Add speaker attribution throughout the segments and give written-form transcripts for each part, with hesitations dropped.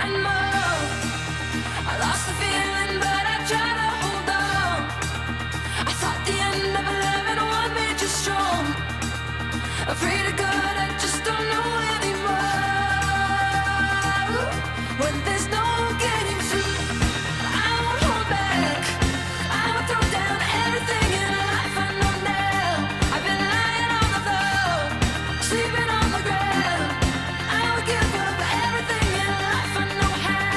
Speaker 1: and more. I lost the feeling, but I tried to hold on. I thought the end of 11-1 made you strong. Afraid of God, I just don't know anymore. When there's no getting through, I won't hold back. I will throw down everything in life I know now. I've been lying on the floor, sleeping on the ground. I will give up everything in life I know how.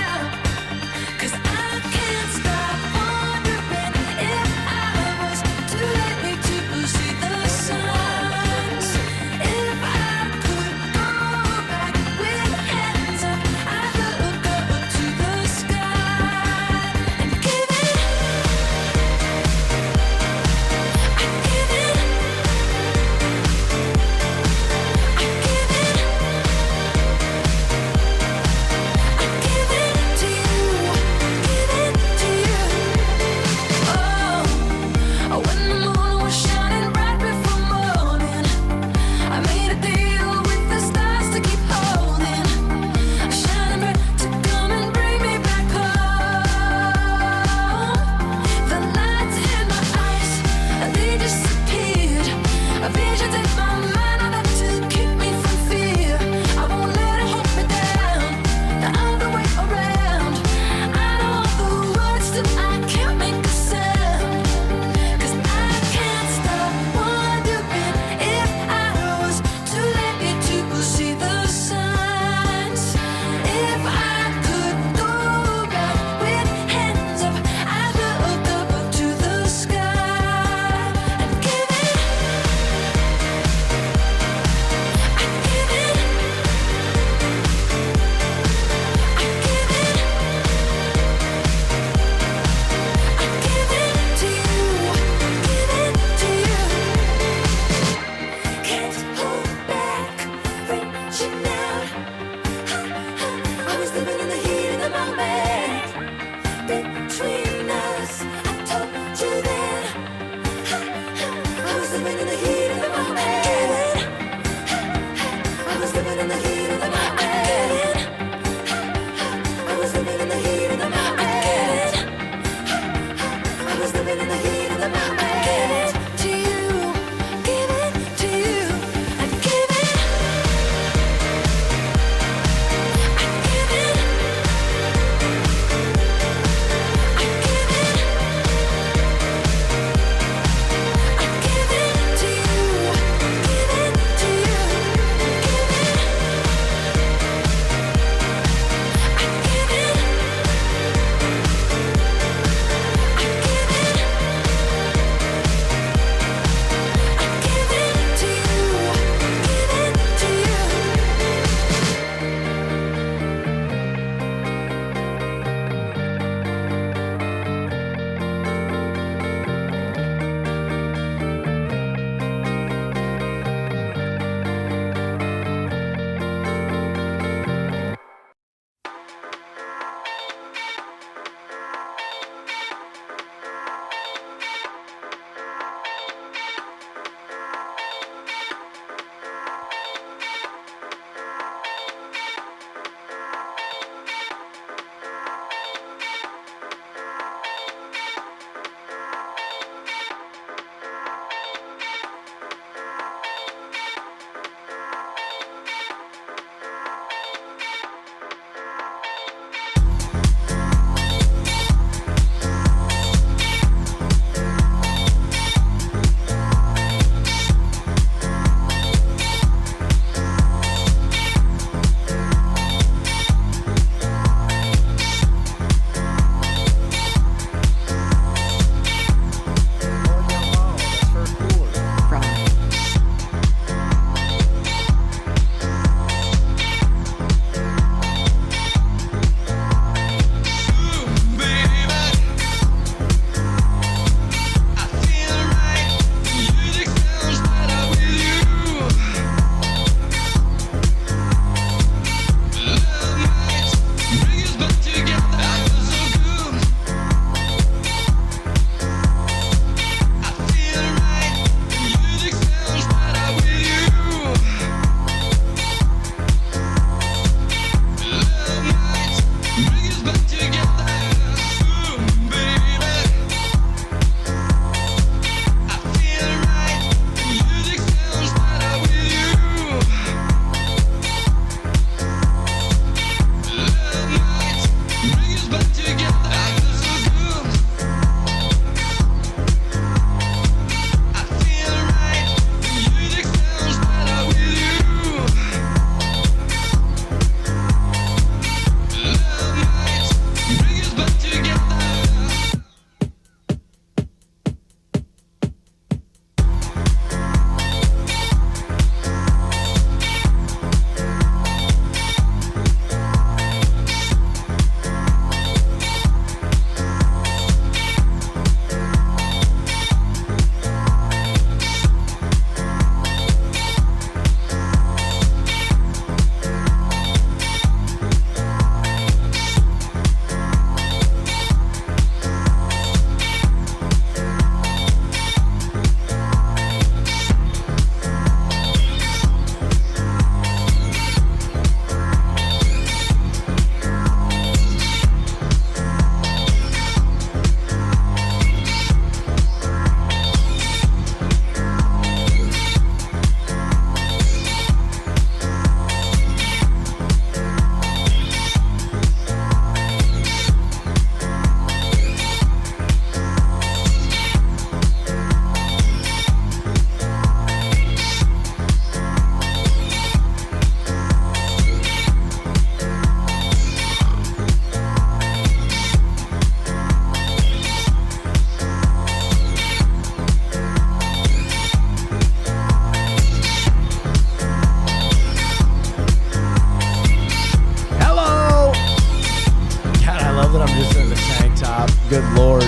Speaker 2: Good Lord.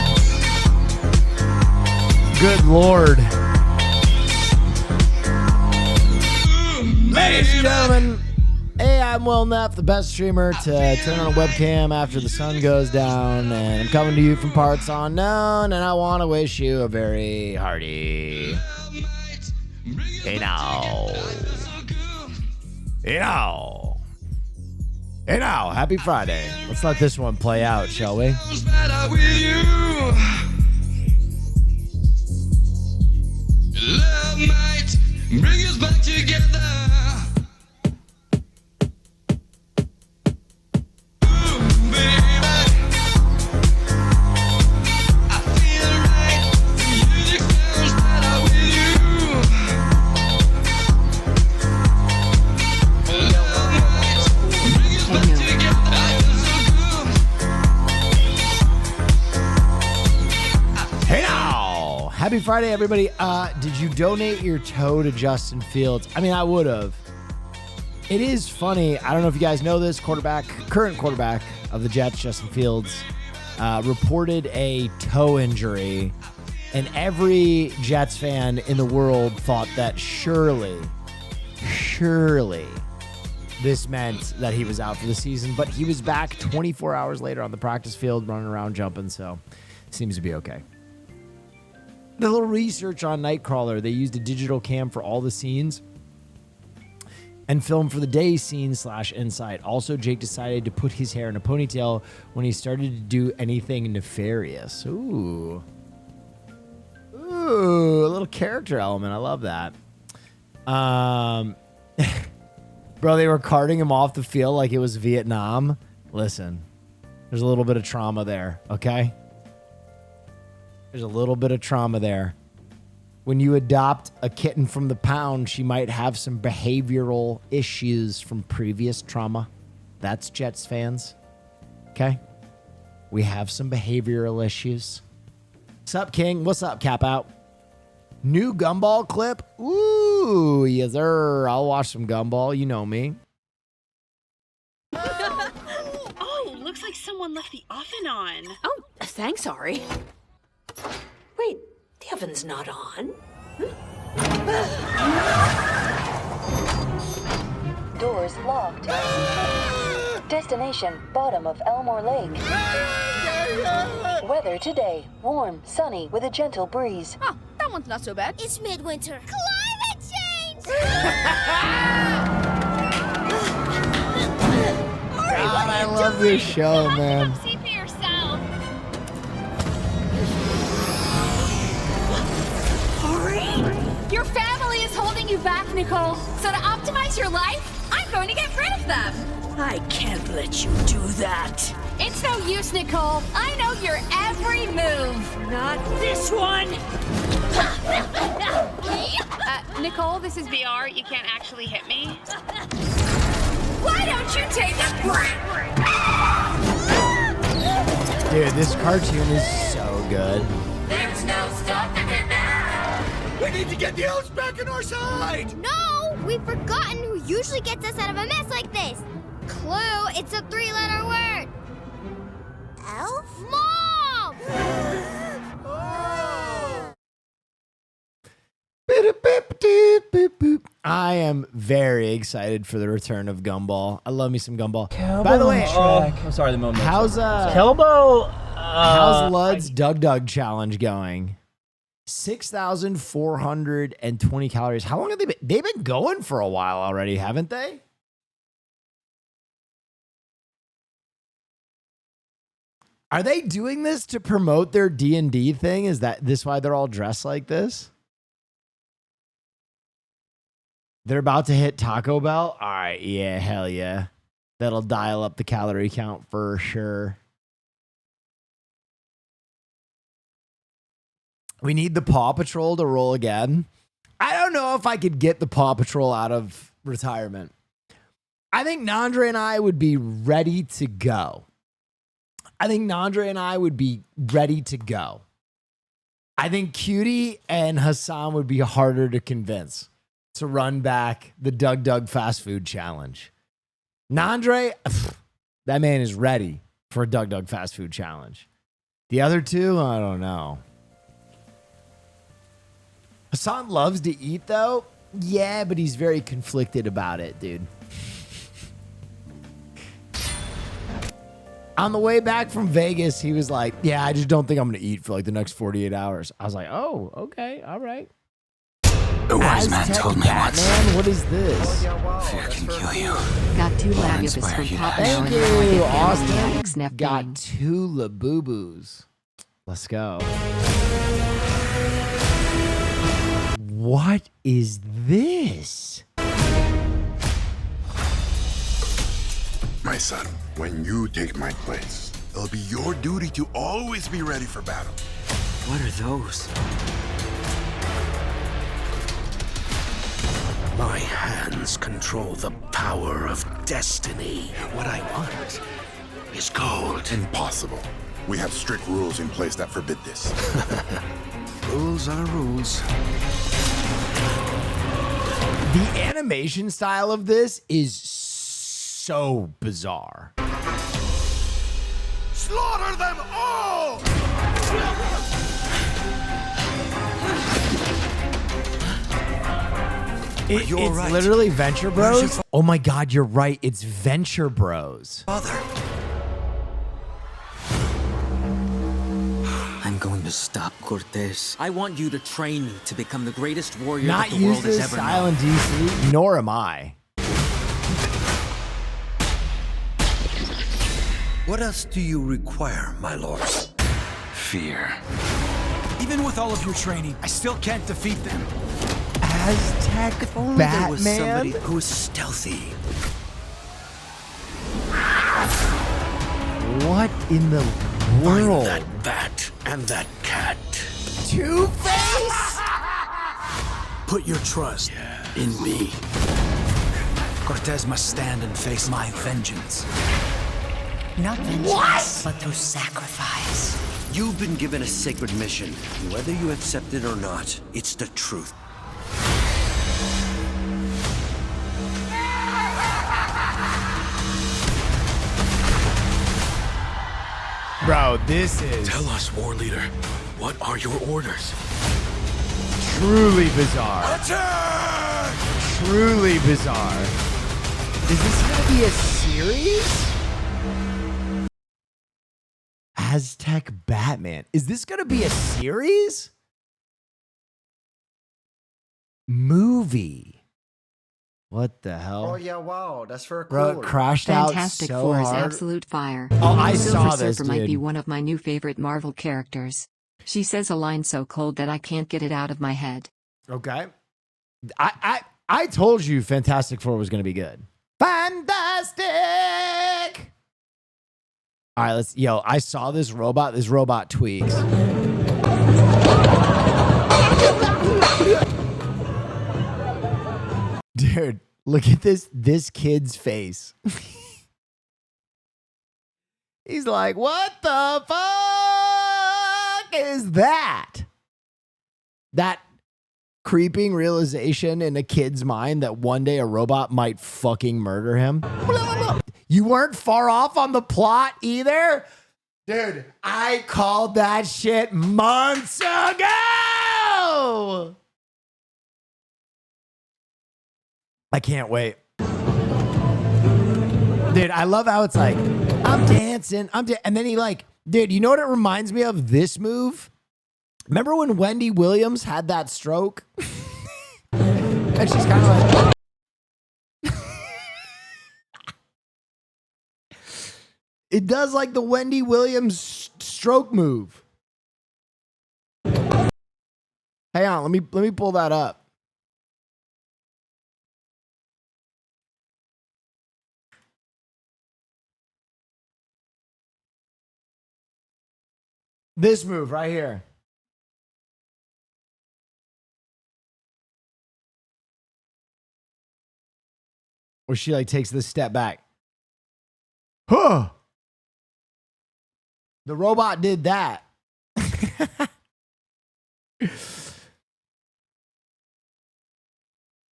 Speaker 2: Good Lord. Ladies and gentlemen, hey, I'm Will Neff, the best streamer to turn on a webcam after the sun goes down, and I'm coming to you from parts unknown, and I want to wish you a very hearty, hey now, happy Friday. Let's let this one play out, shall we? Love might bring us back together. Happy Friday, everybody. Did you donate your toe to Justin Fields? I mean, I would have. It is funny. I don't know if you guys know this. Current quarterback of the Jets, Justin Fields, reported a toe injury. And every Jets fan in the world thought that surely this meant that he was out for the season. But he was back 24 hours later on the practice field, running around, jumping. So seems to be okay. Did a little research on Nightcrawler. They used a digital cam for all the scenes and filmed for the day scene / insight. Also, Jake decided to put his hair in a ponytail when he started to do anything nefarious. Ooh, a little character element. I love that. Bro, they were carting him off the field like it was Vietnam. Listen, there's a little bit of trauma there, okay? There's a little bit of trauma there. When you adopt a kitten from the pound, she might have some behavioral issues from previous trauma. That's Jets fans. Okay? We have some behavioral issues. What's up, King? What's up, Cap Out? New Gumball clip? Ooh, yes, sir. I'll watch some Gumball. You know me.
Speaker 3: Oh, looks like someone left the oven on.
Speaker 4: Oh, thanks, Ari. Wait, the oven's not on.
Speaker 5: Doors locked. Destination, bottom of Elmore Lake. Weather today, warm, sunny, with a gentle breeze.
Speaker 6: Oh, that one's not so bad.
Speaker 7: It's midwinter. Climate change!
Speaker 2: God, I love this show, man.
Speaker 6: See for yourself. Your family is holding you back, Nicole. So to optimize your life, I'm going to get rid of them.
Speaker 4: I can't let you do that.
Speaker 6: It's no use, Nicole. I know your every move.
Speaker 4: Not this one.
Speaker 3: Nicole, this is VR. You can't actually hit me.
Speaker 6: Why don't you take a
Speaker 2: Dude, this cartoon is so good.
Speaker 7: There's no stopping it now.
Speaker 8: We need to get the elves back on our side!
Speaker 7: No, we've forgotten who usually gets us out of a mess like this. Clue, it's a 3-letter word. Elf? Mom!
Speaker 2: I am very excited for the return of Gumball. I love me some Gumball. By the way,
Speaker 9: I'm sorry, the moment.
Speaker 2: how's
Speaker 9: Kelbo?
Speaker 2: Lud's DougDoug challenge going? 6,420 calories. How long have they been? They've been going for a while already, haven't they? Are they doing this to promote their D&D thing? Is this why they're all dressed like this? They're about to hit Taco Bell? All right, yeah, hell yeah. That'll dial up the calorie count for sure. We need the Paw Patrol to roll again. I don't know if I could get the Paw Patrol out of retirement. I think Nandre and I would be ready to go. I think Cutie and Hasan would be harder to convince to run back the DougDoug fast food challenge. Nandre, that man is ready for a DougDoug fast food challenge. The other two, I don't know. Hasan loves to eat, though. Yeah, but he's very conflicted about it, dude. On the way back from Vegas, he was like, yeah, I just don't think I'm going to eat for like the next 48 hours. I was like, oh, okay, all right.
Speaker 8: A wise man
Speaker 2: Aztec
Speaker 8: told me
Speaker 2: Batman,
Speaker 8: once.
Speaker 2: what is this?
Speaker 8: Fear can kill you.
Speaker 6: Got two
Speaker 8: Or
Speaker 6: labubus
Speaker 8: inspire
Speaker 6: from
Speaker 8: you.
Speaker 6: Papa
Speaker 2: Thank
Speaker 6: Noah and
Speaker 2: you,
Speaker 6: Robotic Family
Speaker 2: Austin.
Speaker 6: Addicts Neff
Speaker 2: Got
Speaker 6: Gang.
Speaker 2: 2 labubus. Let's go. What is this?
Speaker 10: My son, when you take my place, it'll be your duty to always be ready for battle.
Speaker 11: What are those? My hands control the power of destiny. What I want is gold.
Speaker 10: Impossible. We have strict rules in place that forbid this.
Speaker 11: Rules are rules.
Speaker 2: The animation style of this is so bizarre.
Speaker 8: Slaughter them all!
Speaker 2: It's
Speaker 11: right.
Speaker 2: literally Venture Bros. Oh my God, you're right. It's Venture Bros.
Speaker 11: Father. I'm going to stop Cortez. I want you to train me to become the greatest warrior
Speaker 2: Not
Speaker 11: that the world
Speaker 2: used
Speaker 11: has
Speaker 2: this
Speaker 11: ever
Speaker 2: style
Speaker 11: known.
Speaker 2: in DC, nor am I.
Speaker 11: What else do you require, my lords?
Speaker 8: Fear.
Speaker 12: Even with all of your training, I still can't defeat them.
Speaker 2: Aztec
Speaker 11: If only there was somebody
Speaker 2: Batman?
Speaker 11: who was stealthy.
Speaker 2: What in the world?
Speaker 11: Find that bat and that cat.
Speaker 2: Two-Face?
Speaker 12: Put your trust in me. Cortez must stand and face my vengeance.
Speaker 4: Not vengeance, but through sacrifice.
Speaker 11: You've been given a sacred mission. Whether you accept it or not, it's the truth.
Speaker 2: Bro, this is
Speaker 11: Tell us, war leader, what are your orders?
Speaker 2: truly bizarre. Truly bizarre. Is this gonna be a series? Aztec Batman. Is this gonna be a series? Movie. What the hell?
Speaker 13: Oh yeah, wow, that's for
Speaker 2: Bro, it
Speaker 13: cool.
Speaker 2: crashed
Speaker 6: Fantastic
Speaker 2: out so
Speaker 6: Four is
Speaker 2: hard.
Speaker 6: absolute fire.
Speaker 2: Oh, I
Speaker 6: Silver
Speaker 2: saw this,
Speaker 6: Surfer might be
Speaker 2: dude.
Speaker 6: one of my new favorite Marvel characters. She says a line so cold that I can't get it out of my head.
Speaker 2: Okay. I told you Fantastic Four was gonna be good. Fantastic. All right, I saw this robot. This robot tweaks. Dude, look at this kid's face. He's like, what the fuck is that? That creeping realization in a kid's mind that one day a robot might fucking murder him. You weren't far off on the plot either. Dude, I called that shit months ago. I can't wait. Dude, I love how it's like, I'm dancing, and then he like, dude, you know what it reminds me of? This move? Remember when Wendy Williams had that stroke? And she's kind of like, it does like the Wendy Williams stroke move. Hang on, let me pull that up. This move right here. Where she like takes this step back. Huh. The robot did that.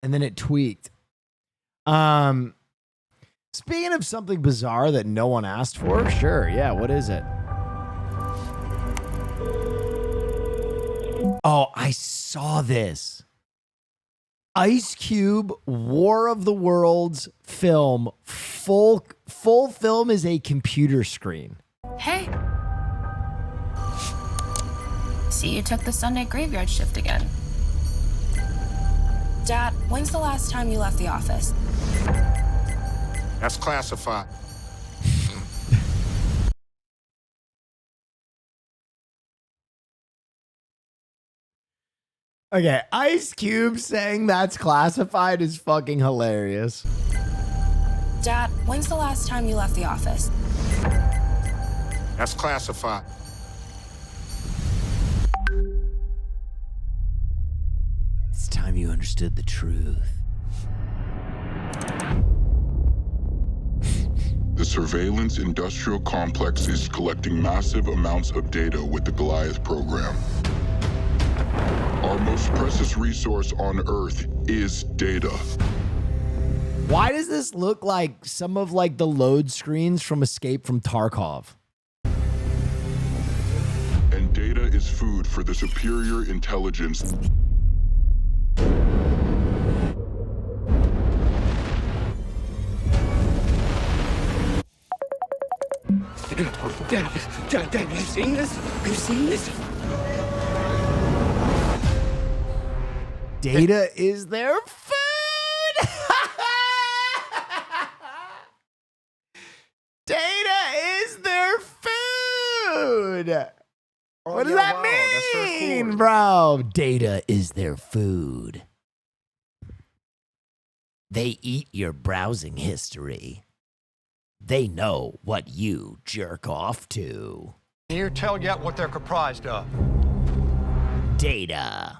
Speaker 2: And then it tweaked. Speaking of something bizarre that no one asked for, sure, yeah, what is it? Oh, I saw this. Ice Cube, War of the Worlds film, full film is a computer screen.
Speaker 13: Hey. See, you took the Sunday graveyard shift again. Dad, when's the last time you left the office?
Speaker 8: That's classified.
Speaker 2: Okay, Ice Cube saying that's classified is fucking hilarious.
Speaker 13: Dad, when's the last time you left the office?
Speaker 8: That's classified.
Speaker 2: It's time you understood the truth.
Speaker 10: The surveillance industrial complex is collecting massive amounts of data with the Goliath program. Our most precious resource on Earth is data.
Speaker 2: Why does this look like some of like the load screens from Escape from Tarkov?
Speaker 10: And data is food for the superior intelligence.
Speaker 8: Dad, have you seen this? Have you seen this?
Speaker 2: Data is their food. Data is their food. What does that mean, bro? Data is their food. They eat your browsing history. They know what you jerk off to.
Speaker 14: Can you tell yet what they're comprised of?
Speaker 2: Data.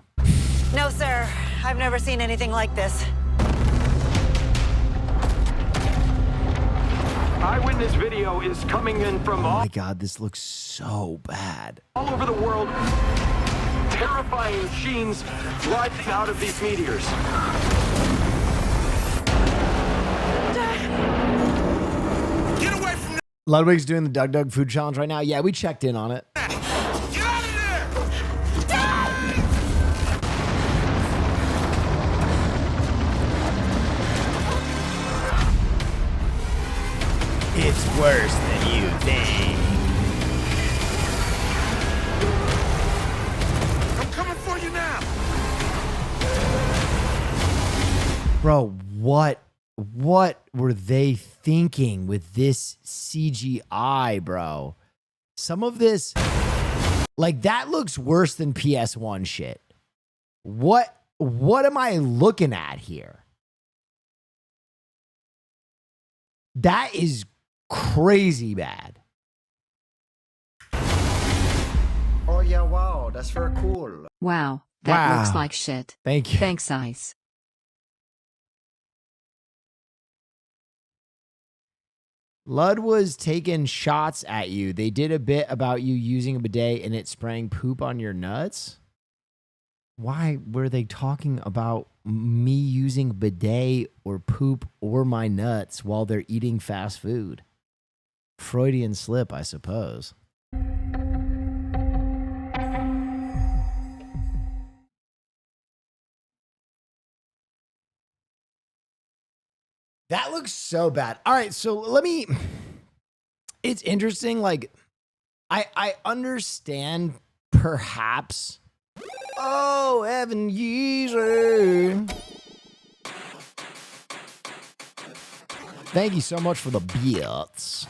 Speaker 15: No, sir. I've never seen anything like this.
Speaker 14: Eyewitness video is coming in from
Speaker 2: Oh
Speaker 14: all
Speaker 2: my God, this looks so bad.
Speaker 14: over the world. Terrifying machines rising out of these meteors.
Speaker 8: Get away from
Speaker 2: Ludwig's doing the DougDoug food challenge right now. Yeah, we checked in on it.
Speaker 8: Get out of there!
Speaker 2: It's worse than you think.
Speaker 8: I'm coming for you now!
Speaker 2: Bro, what were they thinking with this CGI, bro? Some of this, like, that looks worse than PS1 shit. What am I looking at here? That is crazy bad.
Speaker 16: Oh yeah, wow, that's very cool.
Speaker 17: Wow, that looks
Speaker 2: Wow.
Speaker 17: like shit.
Speaker 2: Thank you.
Speaker 17: Thanks, Ice.
Speaker 2: Lud was taking shots at you. They did a bit about you using a bidet and it spraying poop on your nuts. Why were they talking about me using bidet or poop or my nuts while they're eating fast food? Freudian slip, I suppose. That looks so bad. All right, so let me. It's interesting. Like, I understand perhaps. Oh, Evan Yeezer. Thank you so much for the bits.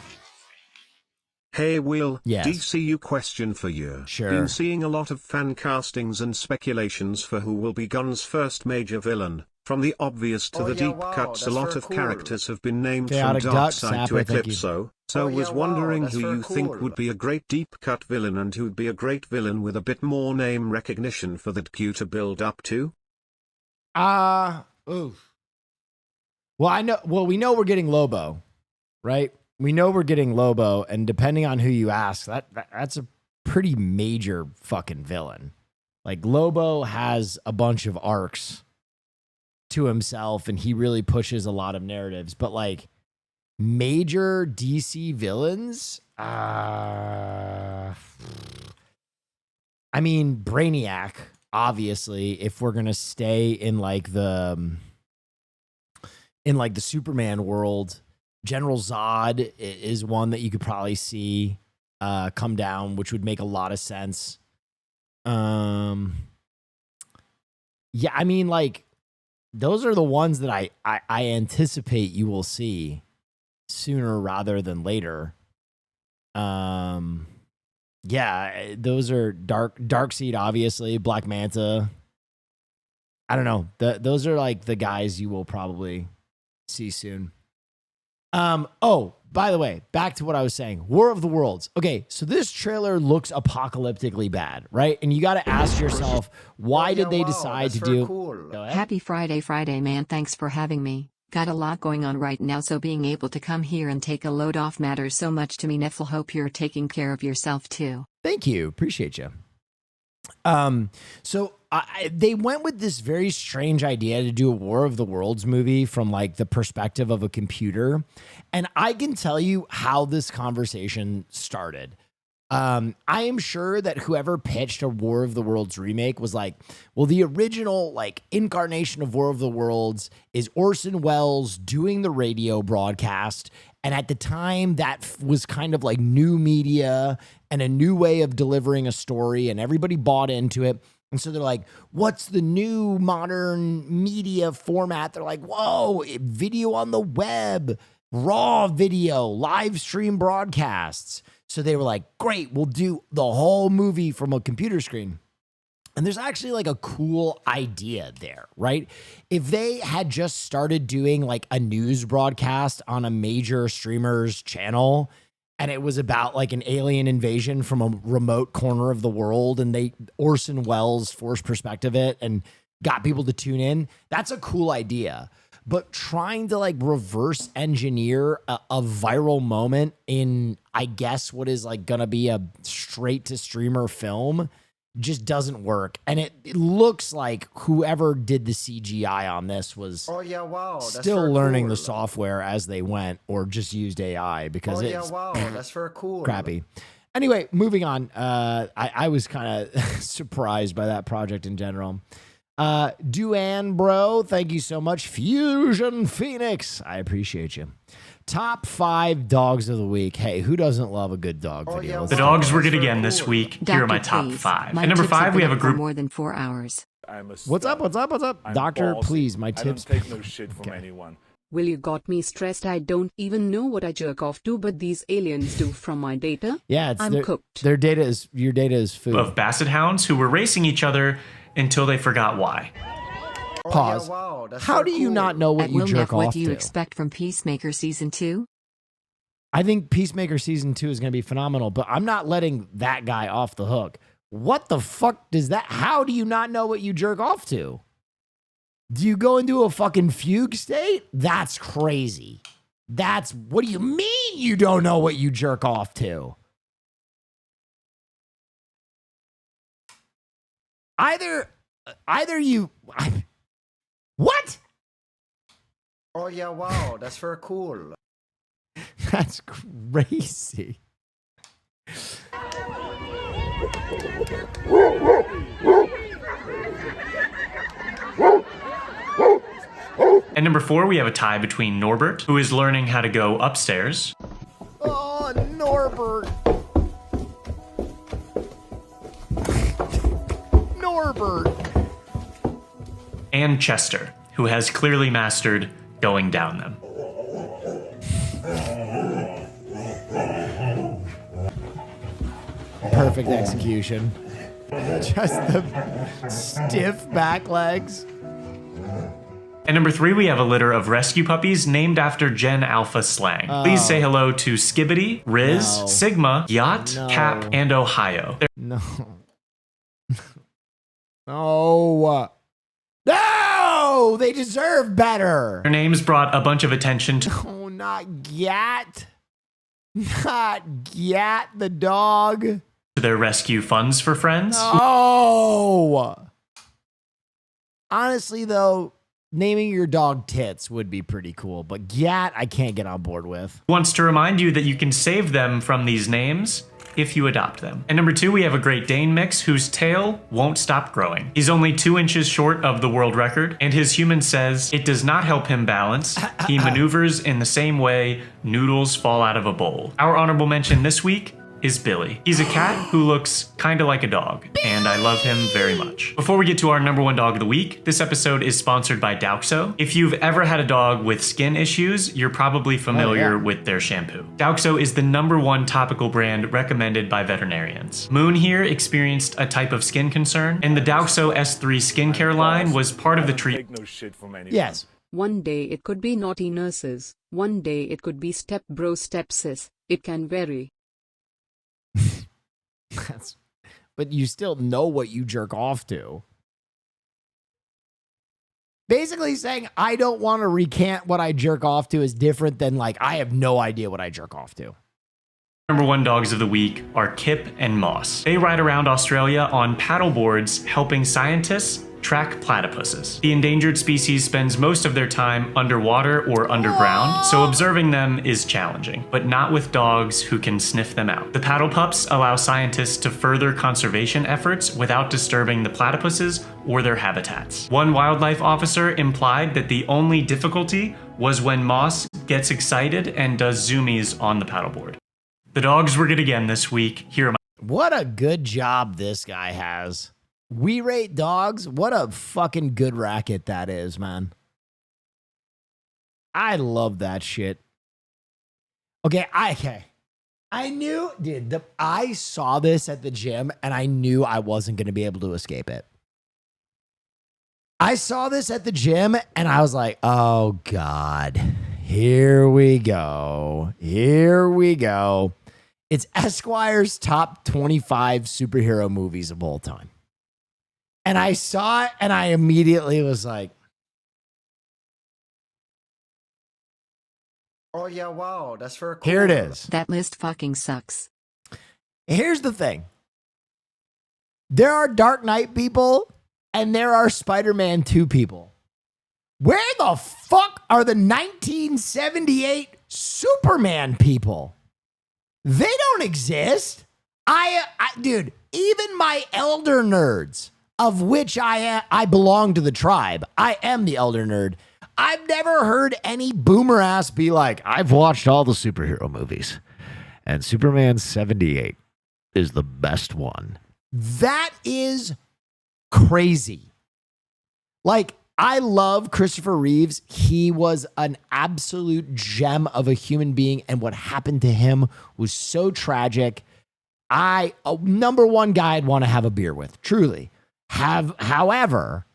Speaker 18: Hey Will,
Speaker 2: Yes.
Speaker 18: DCU question for you.
Speaker 2: Sure.
Speaker 18: Been seeing a lot of fan castings and speculations for who will be Gunn's first major villain. From the obvious to the deep cuts, a lot of characters have been named
Speaker 2: Chaotic
Speaker 18: from
Speaker 2: Duck,
Speaker 18: Darkseid
Speaker 2: Sapper,
Speaker 18: to
Speaker 2: thank you.
Speaker 18: Eclipso. So was wondering who you think would be a great deep cut villain and who'd be a great villain with a bit more name recognition for that queue to build up to?
Speaker 2: Oof. Well, we know we're getting Lobo, right? We know we're getting Lobo, and depending on who you ask, that's a pretty major fucking villain. Like, Lobo has a bunch of arcs to himself, and he really pushes a lot of narratives. But, like, major DC villains, I mean, Brainiac obviously, if we're gonna stay in like the Superman world, General Zod is one that you could probably see come down, which would make a lot of sense. Yeah, I mean, like, those are the ones that I anticipate you will see sooner rather than later. Yeah, those are Darkseid, obviously, Black Manta. I don't know. Those are like the guys you will probably see soon. Oh, by the way, back to what I was saying. War of the Worlds. Okay, so this trailer looks apocalyptically bad, right? And you got to ask yourself, why did they decide to do...
Speaker 16: Cool.
Speaker 17: Happy Friday, man. Thanks for having me. Got a lot going on right now, so being able to come here and take a load off matters so much to me. Neffel, hope you're taking care of yourself too.
Speaker 2: Thank you. Appreciate you. So they went with this very strange idea to do a War of the Worlds movie from like the perspective of a computer. And I can tell you how this conversation started. I am sure that whoever pitched a War of the Worlds remake was like, well, the original like incarnation of War of the Worlds is Orson Welles doing the radio broadcast. And at the time that was kind of like new media and a new way of delivering a story, and everybody bought into it. And so they're like, what's the new modern media format? They're like, whoa, video on the web, raw video, live stream broadcasts. So they were like, great, we'll do the whole movie from a computer screen. And there's actually like a cool idea there, right? If they had just started doing like a news broadcast on a major streamer's channel, and it was about like an alien invasion from a remote corner of the world, and Orson Welles forced perspective it and got people to tune in, that's a cool idea. But trying to like reverse engineer a viral moment in, I guess, what is like gonna be a straight to streamer film just doesn't work. And it looks like whoever did the CGI on this was still learning the software as they went, or just used AI, because
Speaker 16: that's very cool.
Speaker 2: Crappy. Anyway, moving on. I was kind of surprised by that project in general. Duan, bro, thank you so much. Fusion Phoenix, I appreciate you. Top 5 dogs of the week. Hey, who doesn't love a good dog video?
Speaker 19: The dogs were good again this week. Here are my top 5. At number 5, we have a group.
Speaker 17: More than 4 hours.
Speaker 2: What's up? Doctor,
Speaker 20: bossy.
Speaker 2: please, my tips.
Speaker 20: I don't take no shit from anyone.
Speaker 21: Well, you got me stressed. I don't even know what I jerk off to, but these aliens do from my data.
Speaker 2: Yeah,
Speaker 21: I'm cooked.
Speaker 2: Your data is food.
Speaker 19: Of basset hounds who were racing each other until they forgot why.
Speaker 2: Pause. How do you not know what you jerk off to?
Speaker 17: What do you expect from Peacemaker Season 2?
Speaker 2: I think Peacemaker Season 2 is going to be phenomenal, but I'm not letting that guy off the hook. What the fuck does that... How do you not know what you jerk off to? Do you go into a fucking fugue state? That's crazy. What do you mean you don't know what you jerk off to? Either you... What?
Speaker 16: Oh yeah, wow, that's very cool.
Speaker 2: That's crazy.
Speaker 19: At number 4, we have a tie between Norbert, who is learning how to go upstairs.
Speaker 2: Oh, Norbert. Norbert.
Speaker 19: And Chester, who has clearly mastered going down them.
Speaker 2: Perfect execution. Just the stiff back legs.
Speaker 19: At number 3, we have a litter of rescue puppies named after Gen Alpha slang. Please say hello to Skibbity, Riz, Sigma, Yacht, Cap, and Ohio.
Speaker 2: No. No! They deserve better.
Speaker 19: Their names brought a bunch of attention to...
Speaker 2: Oh, not Gat. Not Gat the dog.
Speaker 19: Their rescue funds for friends.
Speaker 2: Oh! Honestly, though, naming your dog Tits would be pretty cool, but Gat I can't get on board with.
Speaker 19: Wants to remind you that you can save them from these names if you adopt them. And number 2, we have a Great Dane mix whose tail won't stop growing. He's only 2 inches short of the world record, and his human says it does not help him balance. He maneuvers in the same way noodles fall out of a bowl. Our honorable mention this week is Billy. He's a cat who looks kinda like a dog, and I love him very much. Before we get to our number 1 dog of the week, this episode is sponsored by DougDoug. If you've ever had a dog with skin issues, you're probably familiar with their shampoo. DougDoug is the number 1 topical brand recommended by veterinarians. Moon here experienced a type of skin concern, and the DougDoug S3 skincare line was part of the treatment.
Speaker 2: Yes.
Speaker 21: One day it could be naughty nurses. One day it could be step bro step sis. It can vary.
Speaker 2: But you still know what you jerk off to. Basically saying I don't want to recant what I jerk off to is different than like I have no idea what I jerk off to.
Speaker 19: Number 1 dogs of the week are Kip and Moss. They ride around Australia on paddleboards helping scientists track platypuses. The endangered species spends most of their time underwater or underground, so observing them is challenging, but not with dogs who can sniff them out. The paddle pups allow scientists to further conservation efforts without disturbing the platypuses or their habitats. One wildlife officer implied that the only difficulty was when Moss gets excited and does zoomies on the paddleboard. The dogs were good again this week. Here are my—
Speaker 2: What a good job this guy has. We rate dogs. What a fucking good racket that is, man. I love that shit. Okay. I knew, dude, I saw this at the gym and I knew I wasn't going to be able to escape it. I saw this at the gym and I was like, oh God, here we go. Here we go. It's Esquire's top 25 superhero movies of all time. And I saw it and I immediately was like,
Speaker 16: oh yeah, wow, that's very cool.
Speaker 2: Here it is.
Speaker 17: That list fucking sucks.
Speaker 2: Here's the thing. There are Dark Knight people and there are Spider-Man 2 people. Where the fuck are the 1978 Superman people? They don't exist. Dude, even my elder nerds, of which I belong to the tribe. I am the elder nerd. I've never heard any boomer ass be like, I've watched all the superhero movies, and Superman 78 is the best one. That is crazy. Like, I love Christopher Reeves. He was an absolute gem of a human being, and what happened to him was so tragic. A number 1 guy I'd want to have a beer with, truly. However,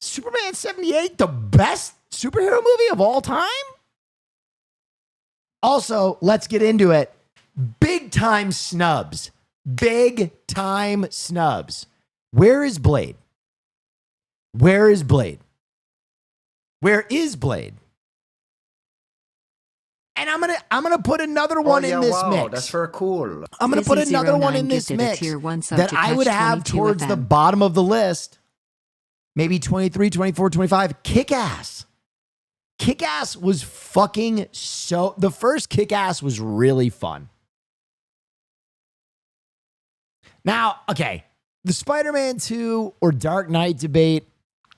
Speaker 2: Superman 78, the best superhero movie of all time? Also, let's get into it. Big time snubs. Big time snubs. Where is Blade? Where is Blade? Where is Blade? And I'm gonna put another one in this mix.
Speaker 16: That's very cool.
Speaker 2: I'm gonna put another one in this mix that I would have towards the bottom of the list. Maybe 23, 24, 25. Kick-Ass. Kick-Ass was fucking so... The first Kick-Ass was really fun. Now, okay. The Spider-Man 2 or Dark Knight debate,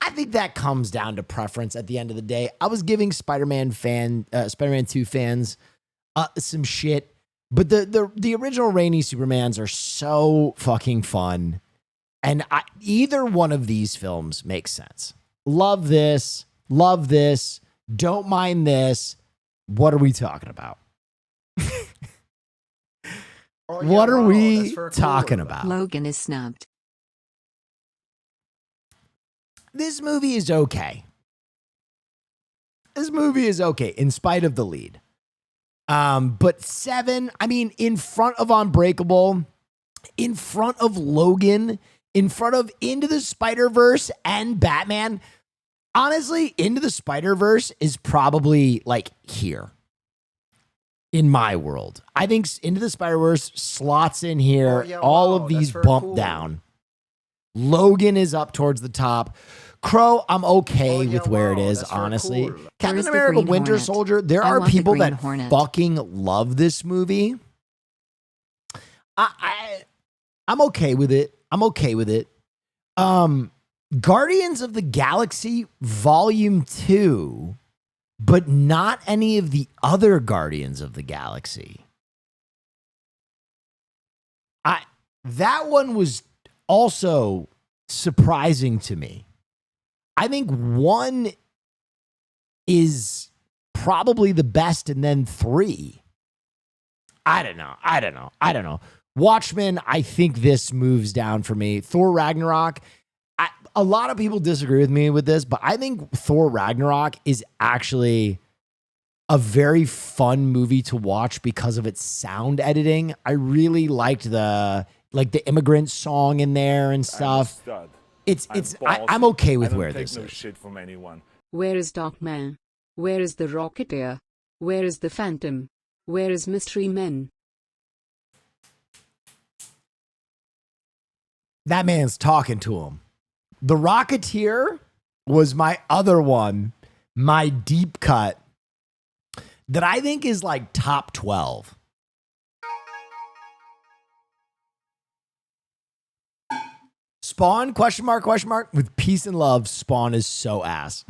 Speaker 2: I think that comes down to preference at the end of the day. I was giving Spider-Man 2 fans some shit, but the original Raimi Supermans are so fucking fun. And either one of these films makes sense. Love this, don't mind this. What are we talking about? What are we talking about?
Speaker 17: Logan is snubbed.
Speaker 2: This movie is okay. This movie is okay, in spite of the lead. But 7, I mean, in front of Unbreakable, in front of Logan, in front of Into the Spider-Verse and Batman, honestly, Into the Spider-Verse is probably like here in my world. I think Into the Spider-Verse slots in here. All of these bump down. Logan is up towards the top. Crow, I'm okay with where it is, honestly. Captain America Winter Soldier, there are people that fucking love this movie. I'm okay with it. I'm okay with it. Guardians of the Galaxy Volume 2, but not any of the other Guardians of the Galaxy. That one was also surprising to me. I think 1 is probably the best, and then 3. I don't know. Watchmen, I think this moves down for me. Thor Ragnarok, a lot of people disagree with me with this, but I think Thor Ragnarok is actually a very fun movie to watch because of its sound editing. I really liked the immigrant song in there and stuff. I'm okay with where this is.
Speaker 20: Shit from anyone.
Speaker 21: Where is Darkman? Where is the Rocketeer? Where is the Phantom? Where is Mystery Men?
Speaker 2: That man's talking to him. The Rocketeer was my other one, my deep cut, that I think is like top 12. Spawn, question mark, with peace and love, Spawn is so ass.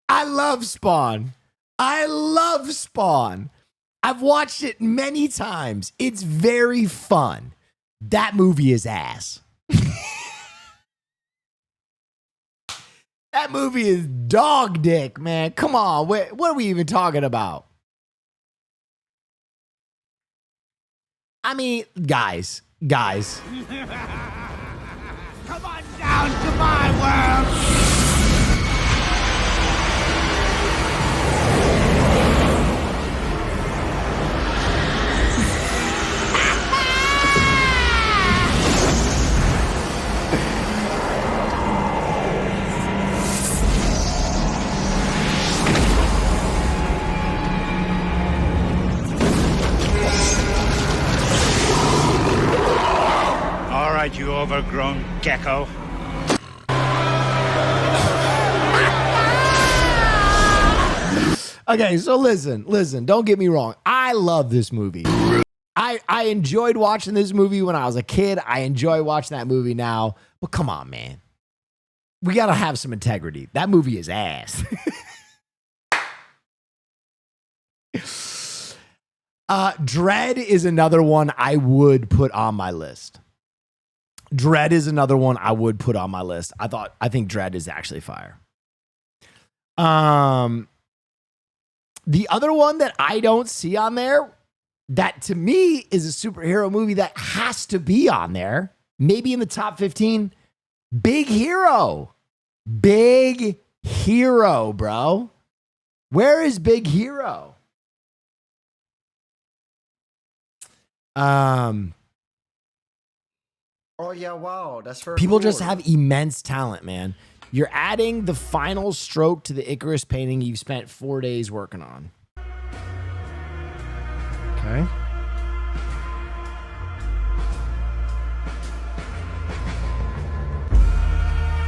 Speaker 2: I love Spawn. I've watched it many times. It's very fun. That movie is ass. That movie is dog dick, man. Come on. What are we even talking about? I mean, guys.
Speaker 8: Come on down to my world.
Speaker 22: All right, you overgrown gecko.
Speaker 2: Okay, so listen, don't get me wrong. I love this movie. I enjoyed watching this movie when I was a kid. I enjoy watching that movie now. But come on, man. We got to have some integrity. That movie is ass. Dread is another one I would put on my list. I think Dread is actually fire. The other one that I don't see on there, that to me is a superhero movie that has to be on there, maybe in the top 15, Big Hero. Big Hero, bro. Where is Big Hero?
Speaker 16: Oh yeah, wow, that's very
Speaker 2: People
Speaker 16: cool.
Speaker 2: just have immense talent, man. You're adding the final stroke to the Icarus painting you've spent 4 days working on. Okay.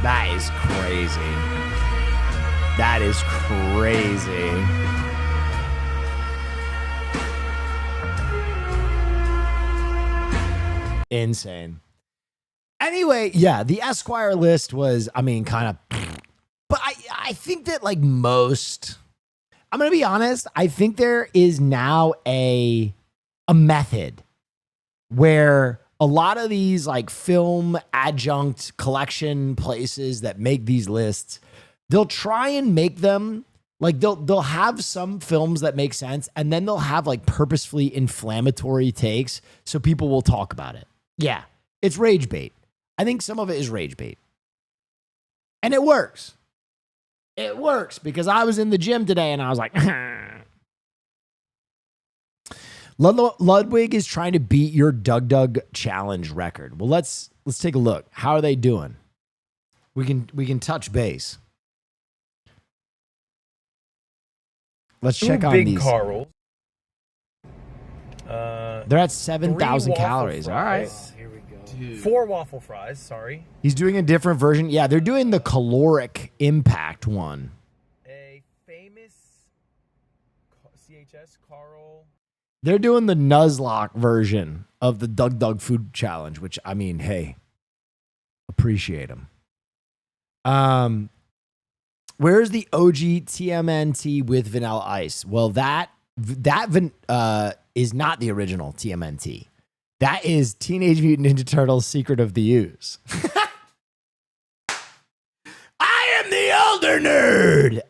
Speaker 2: That is crazy. That is crazy. Insane. Anyway, yeah, the Esquire list was, I mean, kind of, but I think that like most, I'm going to be honest, I think there is now a method where a lot of these like film adjunct collection places that make these lists, they'll try and make them like they'll have some films that make sense, and then they'll have like purposefully inflammatory takes so people will talk about it. Yeah, it's rage bait. I think some of it is rage bait. And it works. It works because I was in the gym today and I was like, Ludwig is trying to beat your DougDoug challenge record. Well, let's take a look. How are they doing? We can touch base. Let's check on these.
Speaker 23: Carl.
Speaker 2: They're at 7,000 calories. All right.
Speaker 23: Here we go. 4 waffle fries, sorry.
Speaker 2: He's doing a different version. Yeah, they're doing the caloric impact one.
Speaker 23: A famous CHS Carl
Speaker 2: They're doing the Nuzlocke version of the DougDoug food challenge, which, I mean, hey, appreciate them. Where's the OG TMNT with Vanilla Ice? Well, that is not the original TMNT. That is Teenage Mutant Ninja Turtles: Secret of the Ooze. I am the elder nerd.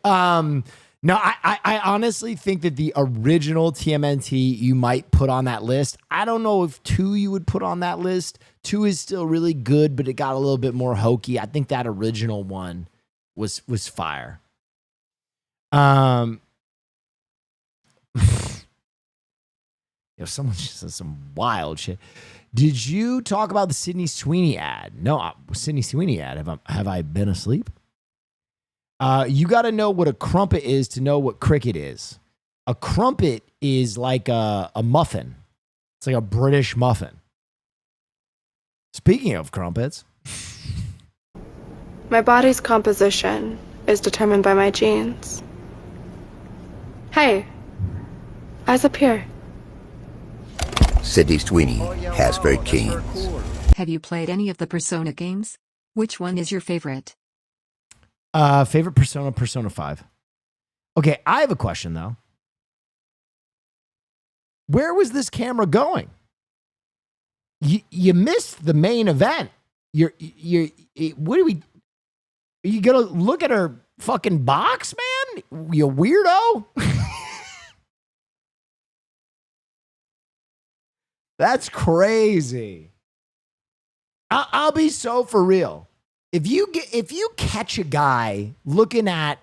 Speaker 2: No, I honestly think that the original TMNT you might put on that list. I don't know if 2 you would put on that list. 2 is still really good, but it got a little bit more hokey. I think that original one was fire. Someone just said some wild shit. Did you talk about the Sydney Sweeney ad? No, Sydney Sweeney ad. Have I been asleep? You got to know what a crumpet is to know what cricket is. A crumpet is like a muffin. It's like a British muffin. Speaking of crumpets.
Speaker 1: My body's composition is determined by my genes. Hey, eyes up here.
Speaker 5: Sydney Sweeney has very keen.
Speaker 17: Have you played any of the Persona games? Which one is your favorite?
Speaker 2: Favorite Persona, Persona 5. Okay, I have a question though. Where was this camera going? You missed the main event. What are you gonna look at her fucking box, man? You weirdo. That's crazy. I'll be so for real. If you catch a guy looking at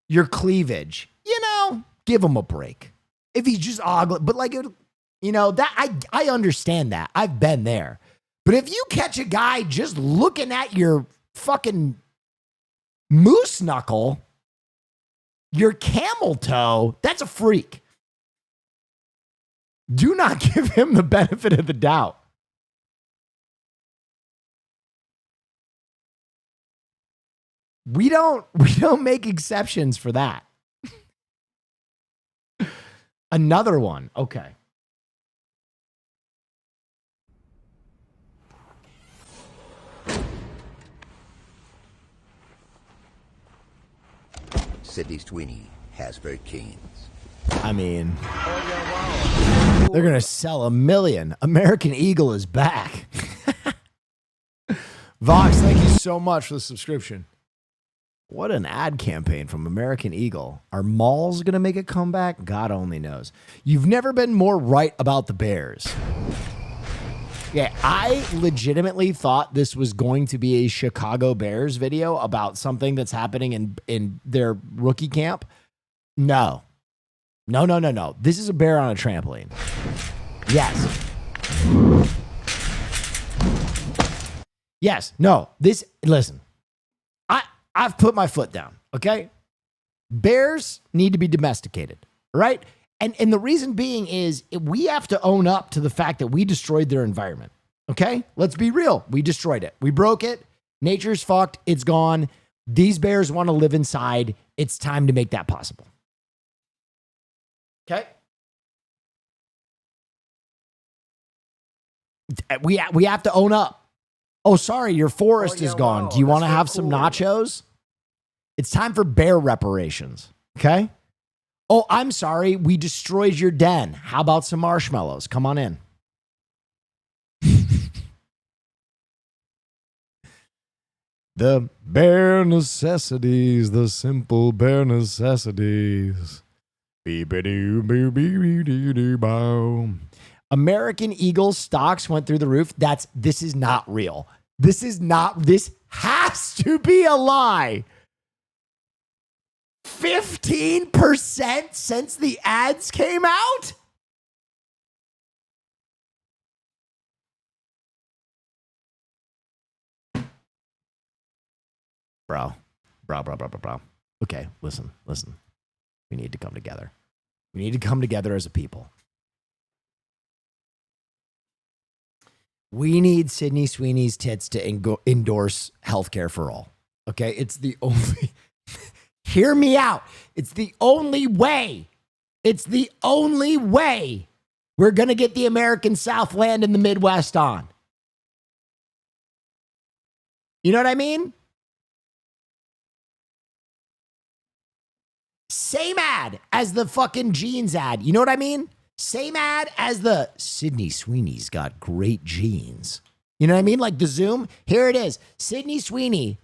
Speaker 2: your cleavage, give him a break. If he's just ugly, but that I understand that. I've been there. But if you catch a guy just looking at your fucking moose knuckle, your camel toe, that's a freak. Do not give him the benefit of the doubt. We don't make exceptions for that. Another one. Okay.
Speaker 5: Sydney Sweeney has very keens.
Speaker 2: I mean, they're going to sell 1 million. American Eagle is back. Vox, thank you so much for the subscription. What an ad campaign from American Eagle. Are malls going to make a comeback? God only knows. You've never been more right about the Bears. Yeah, I legitimately thought this was going to be a Chicago Bears video about something that's happening in their rookie camp. No. No. This is a bear on a trampoline. Yes. Yes. No. Listen. I've put my foot down, okay? Bears need to be domesticated, right? And the reason being is we have to own up to the fact that we destroyed their environment, okay? Let's be real. We destroyed it. We broke it. Nature's fucked. It's gone. These bears want to live inside. It's time to make that possible. Okay? We have to own up. Oh, sorry, your forest is gone.
Speaker 16: Wow,
Speaker 2: do you want to
Speaker 16: that's
Speaker 2: have
Speaker 16: so
Speaker 2: some
Speaker 16: cool.
Speaker 2: nachos? It's time for bear reparations, okay? Oh, I'm sorry, we destroyed your den. How about some marshmallows? Come on in. The bare necessities, the simple bare necessities. American Eagle stocks went through the roof. This is not real. This has to be a lie. 15% since the ads came out? Bro. Okay, listen. We need to come together. We need to come together as a people. We need Sydney Sweeney's tits to endorse healthcare for all. Okay? It's the only... Hear me out. It's the only way It's the only way we're going to get the American Southland and the Midwest on. You know what I mean? Same ad as the fucking jeans ad. You know what I mean? Same ad as the Sydney Sweeney's got great jeans. You know what I mean? Like the Zoom. Here it is. Sydney Sweeney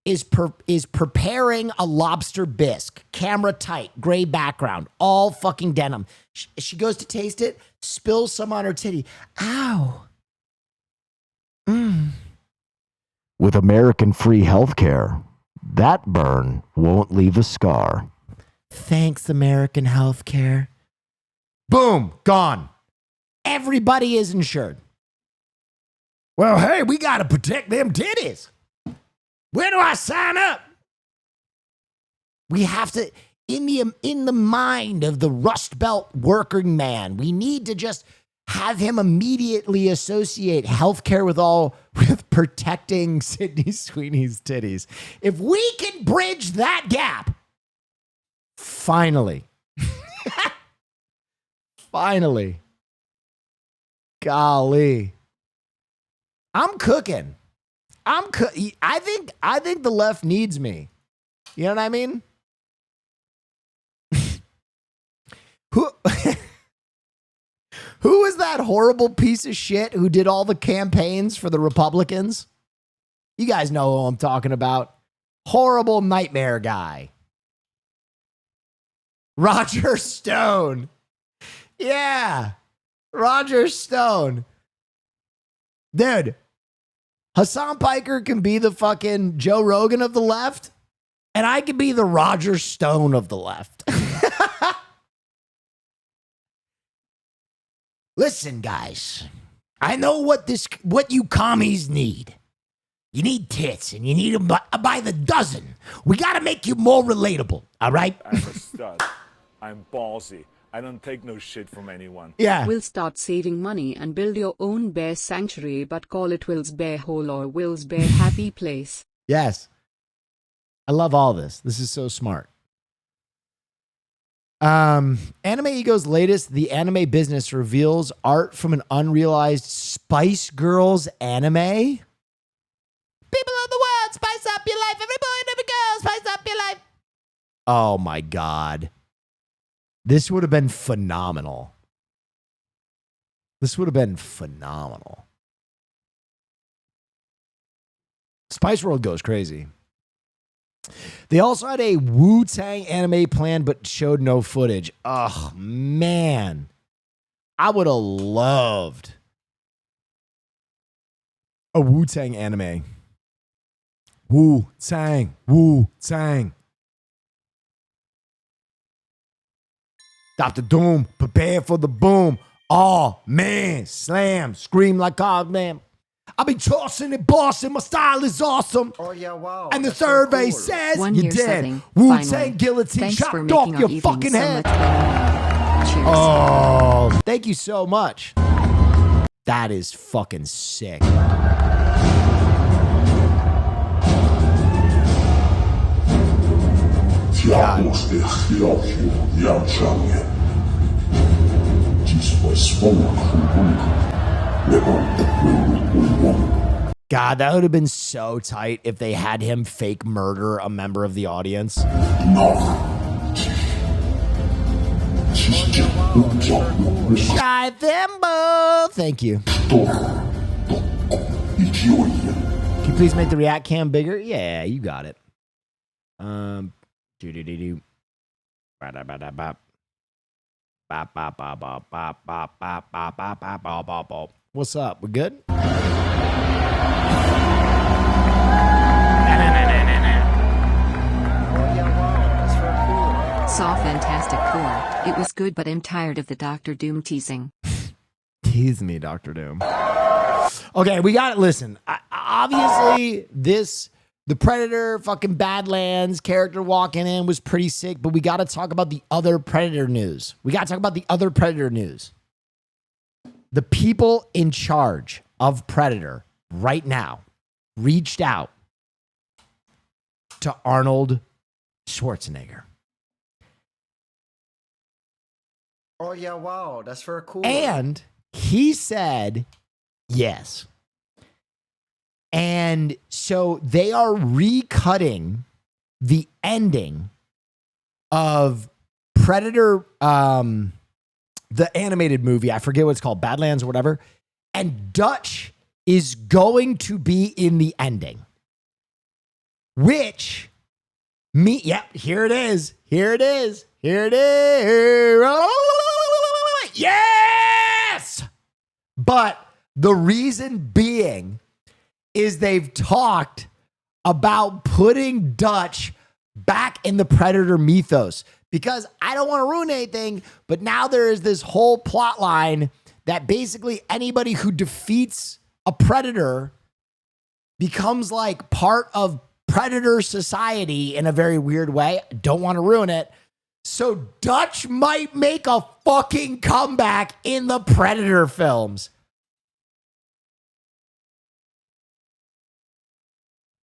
Speaker 2: is preparing a lobster bisque. Camera tight, gray background, all fucking denim. She goes to taste it, spills some on her titty. Ow.
Speaker 3: With American free healthcare, that burn won't leave a scar.
Speaker 2: Thanks, American healthcare. Boom, gone. Everybody is insured. Well, hey, we got to protect them titties. Where do I sign up? We have to, in the mind of the Rust Belt working man, we need to just have him immediately associate healthcare with protecting Sydney Sweeney's titties. If we can bridge that gap, finally. Finally. Golly. I'm cooking. I think the left needs me. You know what I mean? Who is that horrible piece of shit who did all the campaigns for the Republicans? You guys know who I'm talking about. Horrible nightmare guy. Roger Stone. Yeah. Roger Stone. Dude. Hasan Piker can be the fucking Joe Rogan of the left, and I can be the Roger Stone of the left. Listen, guys, I know what you commies need. You need tits, and you need them by the dozen. We got to make you more relatable, all right?
Speaker 7: I'm a stud. I'm ballsy. I don't take no shit from anyone.
Speaker 2: Yeah.
Speaker 21: We'll start saving money and build your own bear sanctuary, but call it Will's Bear Hole or Will's Bear Happy Place.
Speaker 2: Yes. I love all this. This is so smart. Anime Ego's latest, The Anime Business, reveals art from an unrealized Spice Girls anime. People of the world, spice up your life. Every boy and every girl, spice up your life. Oh my God. This would have been phenomenal. This would have been phenomenal. Spice World goes crazy. They also had a Wu-Tang anime plan, but showed no footage. Oh, man. I would have loved a Wu-Tang anime. Wu-Tang. Wu-Tang. Dr. Doom, prepare for the boom. Oh, man. Slam. Scream like, oh, man. I be tossing and bossing. My style is awesome.
Speaker 16: Oh, yeah, wow.
Speaker 2: And the survey says you're dead. Wu-Tang guillotine chopped off your fucking head. Oh, thank you so much. That is fucking sick. God, that would have been so tight if they had him fake murder a member of the audience. Shy them both. Thank you. Can you please make the react cam bigger? Yeah, you got it. Do-do-do-do. What's up? We good?
Speaker 17: Saw Fantastic Four. It was good, but I'm tired of the Dr. Doom teasing.
Speaker 2: Tease me, Dr. Doom. Okay, we got it. Listen, obviously, the Predator fucking Badlands character walking in was pretty sick, but we got to talk about the other Predator news. The people in charge of Predator right now reached out to Arnold Schwarzenegger.
Speaker 16: Oh, yeah, wow. That's very cool.
Speaker 2: And he said yes. And so they are recutting the ending of Predator, the animated movie. I forget what it's called, Badlands or whatever. And Dutch is going to be in the ending. Which, here it is. Here it is. Here it is. Yes! But the reason being is they've talked about putting Dutch back in the Predator mythos. Because I don't want to ruin anything, but now there is this whole plot line that basically anybody who defeats a Predator becomes like part of Predator society in a very weird way. Don't want to ruin it. So Dutch might make a fucking comeback in the Predator films.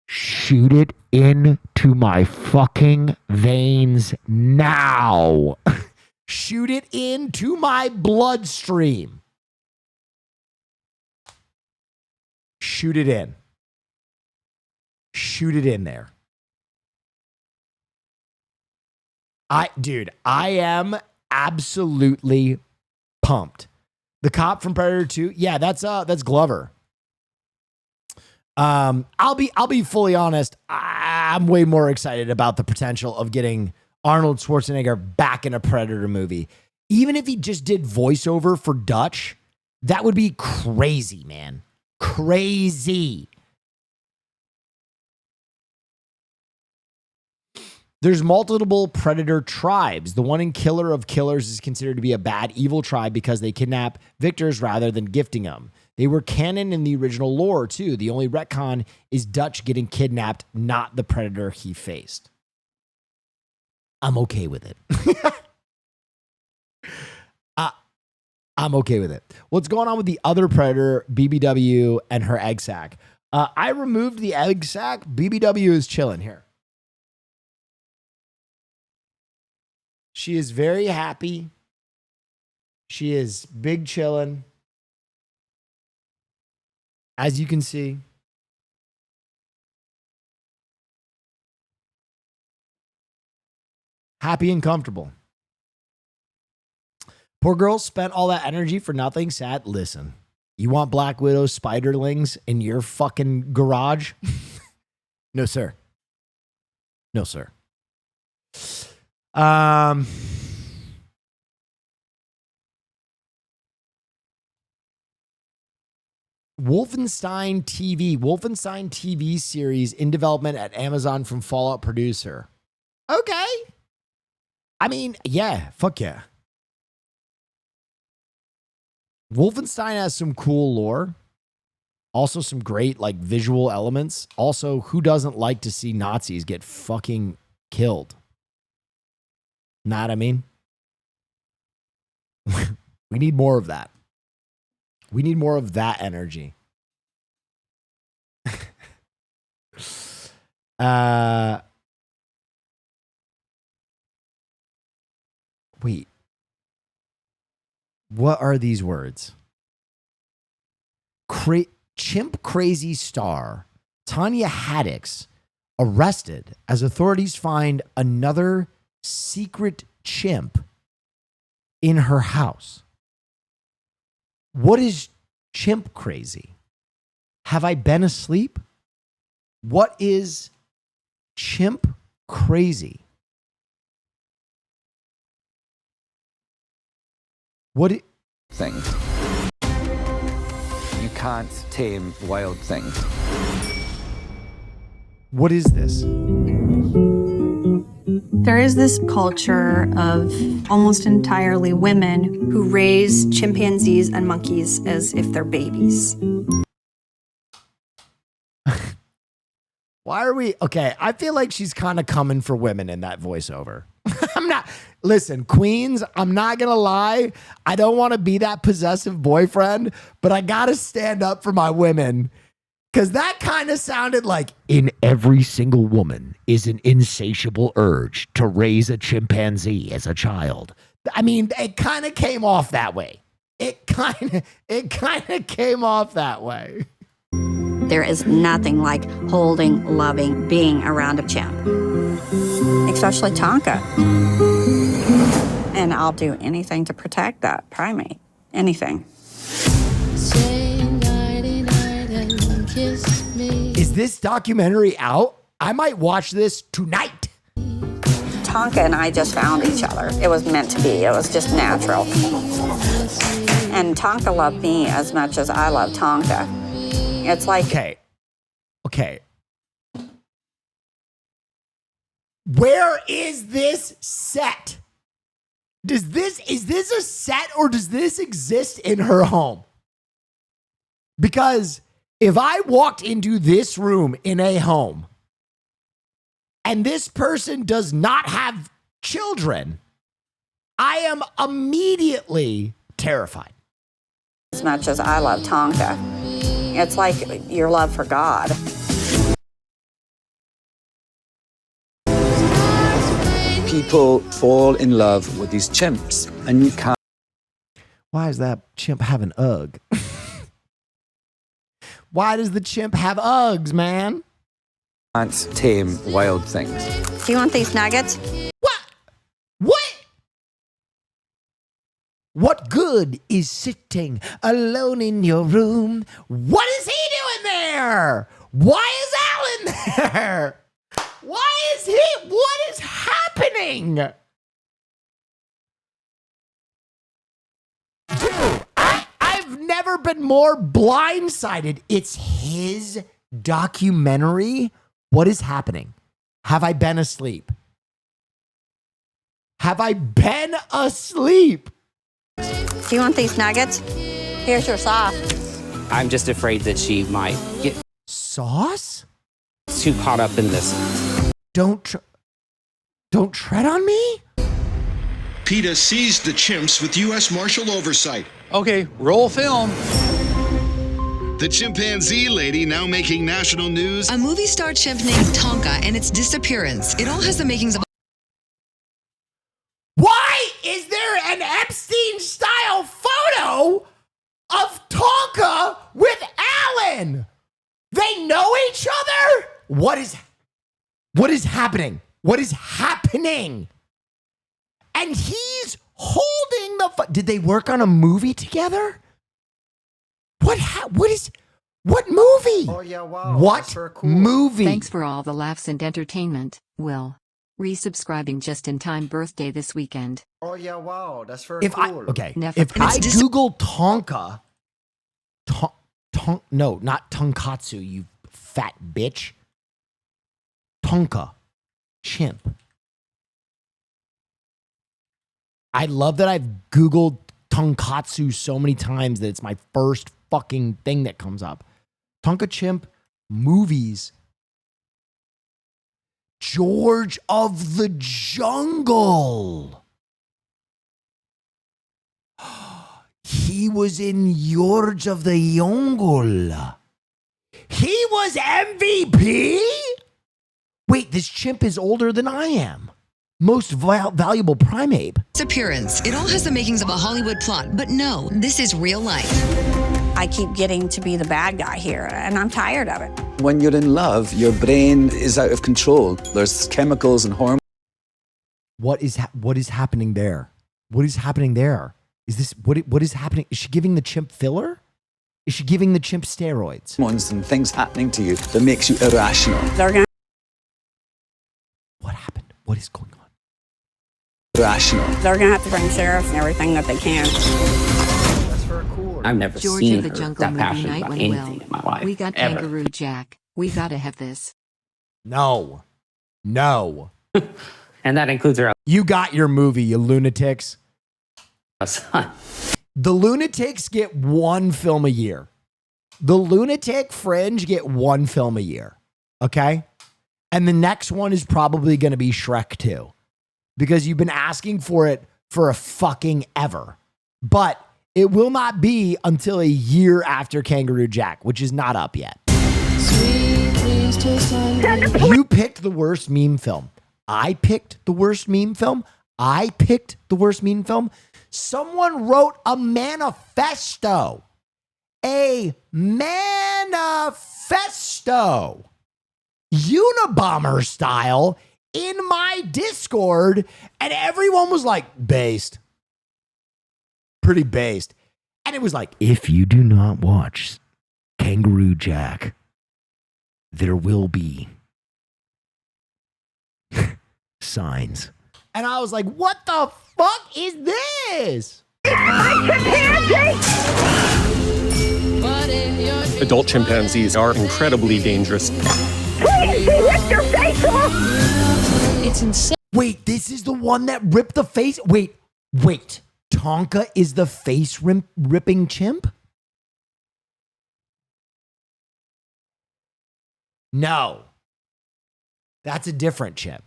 Speaker 3: Shoot it into my fucking veins now.
Speaker 2: Shoot it into my bloodstream. Shoot it in. Shoot it in there. I am absolutely pumped. The cop from Predator 2, yeah, that's Glover. I'll be fully honest. I'm way more excited about the potential of getting Arnold Schwarzenegger back in a Predator movie. Even if he just did voiceover for Dutch, that would be crazy, man. Crazy. There's multiple Predator tribes. The one in Killer of Killers is considered to be a bad, evil tribe because they kidnap victors rather than gifting them. They were canon in the original lore, too. The only retcon is Dutch getting kidnapped, not the Predator he faced. I'm okay with it. I'm okay with it. What's going on with the other Predator, BBW, and her egg sack? I removed the egg sack. BBW is chilling here. She is very happy. She is big chilling. As you can see. Happy and comfortable. Poor girl spent all that energy for nothing. Sad. Listen, you want Black Widow spiderlings in your fucking garage? No, sir. No, sir. Wolfenstein TV series in development at Amazon from Fallout producer. Okay. I mean, yeah, fuck yeah. Wolfenstein has some cool lore. Also some great like visual elements. Also, who doesn't like to see Nazis get fucking killed? Know what I mean? We need more of that. We need more of that energy. Wait. What are these words? Chimp Crazy star Tanya Haddix arrested as authorities find another secret chimp in her house. What is Chimp Crazy? Have I been asleep? What is Chimp Crazy?
Speaker 9: Things. You can't tame wild things.
Speaker 2: What is this?
Speaker 12: There is this culture of almost entirely women who raise chimpanzees and monkeys as if they're babies.
Speaker 2: Why are we... Okay, I feel like she's kind of coming for women in that voiceover. I'm not... Listen, queens, I'm not going to lie. I don't want to be that possessive boyfriend, but I got to stand up for my women. Because that kind of sounded like...
Speaker 3: In every single woman is an insatiable urge to raise a chimpanzee as a child.
Speaker 2: I mean, it kind of came off that way. It kind of came off that way.
Speaker 4: There is nothing like holding, loving, being around a chimp. Especially Tonka. And I'll do anything to protect that primate. Anything.
Speaker 2: Is this documentary out? I might watch this tonight.
Speaker 4: Tonka and I just found each other. It was meant to be. It was just natural. And Tonka loved me as much as I love Tonka. It's like...
Speaker 2: Okay. Where is this set? Is this a set or does this exist in her home? Because if I walked into this room in a home and this person does not have children, I am immediately terrified.
Speaker 4: As much as I love Tonka. It's like your love for God.
Speaker 9: People fall in love with these chimps, and you can't.
Speaker 2: Why is that chimp having Ugg? Why does the chimp have Uggs, man?
Speaker 9: Can't tame wild things.
Speaker 4: Do you want these nuggets?
Speaker 2: What good is sitting alone in your room? What is he doing there? Why is Alan there? What is happening? Dude, I've never been more blindsided. It's his documentary. What is happening? Have I been asleep? Have I been asleep?
Speaker 4: Do you want these nuggets? Here's your sauce.
Speaker 11: I'm just afraid that she might get
Speaker 2: sauce
Speaker 11: too caught up in this.
Speaker 2: Don't tread on me.
Speaker 8: PETA seized the chimps with U.S. Marshal oversight.
Speaker 23: Okay, roll film.
Speaker 8: The chimpanzee lady now making national news.
Speaker 20: A movie star chimp named Tonka and its disappearance. It all has the makings of...
Speaker 2: Why is there an Epstein-style photo of Tonka with Alan? They know each other? What is happening? What is happening? And he's holding the... Did they work on a movie together? What movie?
Speaker 16: Oh, yeah, wow.
Speaker 2: What movie?
Speaker 17: Thanks for all the laughs and entertainment, Will. Resubscribing just in time birthday this weekend.
Speaker 16: Oh, yeah, wow. That's very cool.
Speaker 17: Neff,
Speaker 2: If I Google Tonka... No, not Tonkatsu, you fat bitch. Tonka. Chimp. I love that I've Googled Tonkatsu so many times that it's my first fucking thing that comes up. Tonka chimp movies. George of the Jungle. He was in George of the Jungle. He was MVP? Wait, this chimp is older than I am. Most valuable primate.
Speaker 20: Appearance. It all has the makings of a Hollywood plot, but no, this is real life.
Speaker 4: I keep getting to be the bad guy here, and I'm tired of it.
Speaker 9: When you're in love, your brain is out of control. There's chemicals and hormones.
Speaker 2: What is happening there? What is happening there? Is this what is happening? Is she giving the chimp filler? Is she giving the chimp steroids?
Speaker 9: And things happening to you that makes you irrational.
Speaker 2: What happened? What is going on?
Speaker 9: Irrational.
Speaker 4: They're gonna have to bring sheriffs and everything that they can.
Speaker 16: That's very cool.
Speaker 11: I've never
Speaker 17: George
Speaker 11: seen
Speaker 17: of the
Speaker 11: her
Speaker 17: Jungle
Speaker 11: that
Speaker 17: movie
Speaker 11: passionate
Speaker 17: night
Speaker 11: about
Speaker 17: went
Speaker 11: anything
Speaker 17: well.
Speaker 11: in my life.
Speaker 17: We got
Speaker 11: ever.
Speaker 17: Kangaroo Jack. We gotta have this.
Speaker 2: No.
Speaker 11: And that includes her.
Speaker 2: You got your movie, you lunatics. The lunatics get one film a year. The lunatic fringe get one film a year. Okay? And the next one is probably going to be Shrek 2. Because you've been asking for it for a fucking ever. But it will not be until a year after Kangaroo Jack, which is not up yet. You picked the worst meme film. I picked the worst meme film. I picked the worst mean film. Someone wrote a manifesto. A manifesto. Unabomber style in my Discord. And everyone was like, based. Pretty based. And it was like, if you do not watch Kangaroo Jack, there will be signs. And I was like, what the fuck is this?
Speaker 6: Adult chimpanzees are incredibly dangerous.
Speaker 10: Please, lift your face off!
Speaker 2: It's insane. Wait, this is the one that ripped the face? Wait. Tonka is the face ripping chimp? No. That's a different chimp.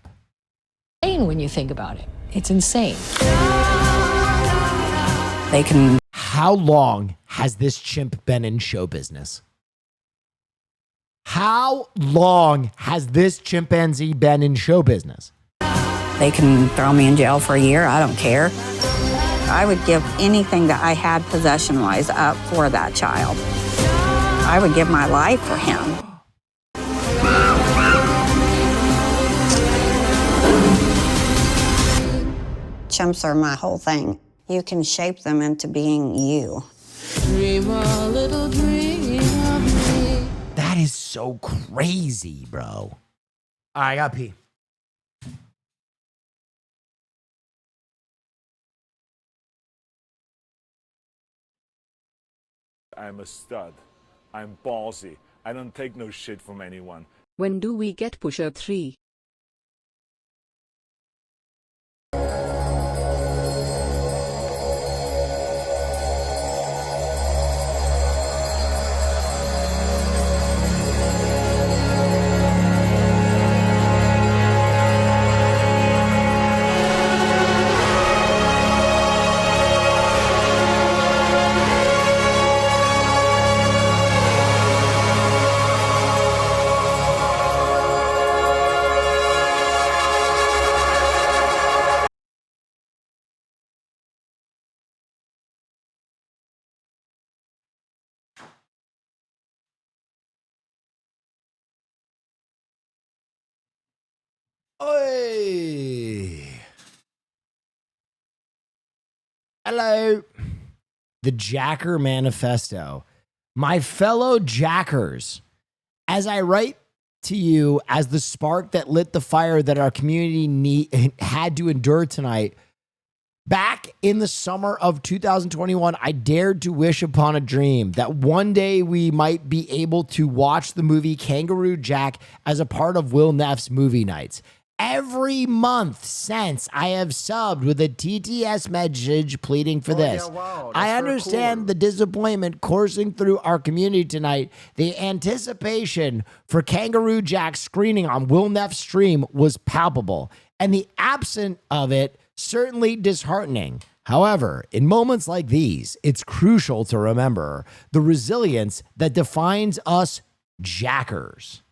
Speaker 13: When you think about it, it's insane.
Speaker 4: They can.
Speaker 2: How long has this chimp been in show business? How long has this chimpanzee been in show business?
Speaker 4: They can throw me in jail for a year. I don't care. I would give anything that I had possession-wise up for that child. I would give my life for him. Chimps are my whole thing. You can shape them into being you.
Speaker 13: Dream a little dream of me.
Speaker 2: That is so crazy, bro. I got pee.
Speaker 7: I'm a stud. I'm ballsy. I don't take no shit from anyone.
Speaker 21: When do we get Pusher 3?
Speaker 2: Oi. Hello. The Jacker Manifesto. My fellow Jackers, as I write to you as the spark that lit the fire that our community had to endure tonight, back in the summer of 2021, I dared to wish upon a dream that one day we might be able to watch the movie Kangaroo Jack as a part of Will Neff's movie nights. Every month since, I have subbed with a TTS message pleading for this.
Speaker 16: Yeah, wow,
Speaker 2: I understand the disappointment coursing through our community tonight. The anticipation for Kangaroo Jack screening on Will Neff's stream was palpable, and the absence of it certainly disheartening. However, in moments like these, it's crucial to remember the resilience that defines us Jackers.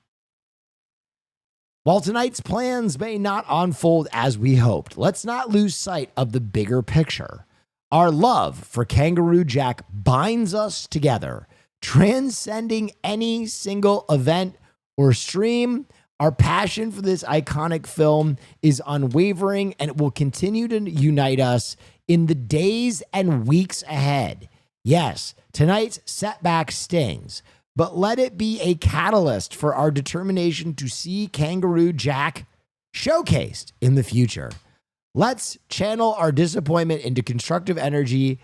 Speaker 2: While tonight's plans may not unfold as we hoped, let's not lose sight of the bigger picture. Our love for Kangaroo Jack binds us together, transcending any single event or stream. Our passion for this iconic film is unwavering, and it will continue to unite us in the days and weeks ahead. Yes, tonight's setback stings, but let it be a catalyst for our determination to see Kangaroo Jack showcased in the future. Let's channel our disappointment into constructive energy,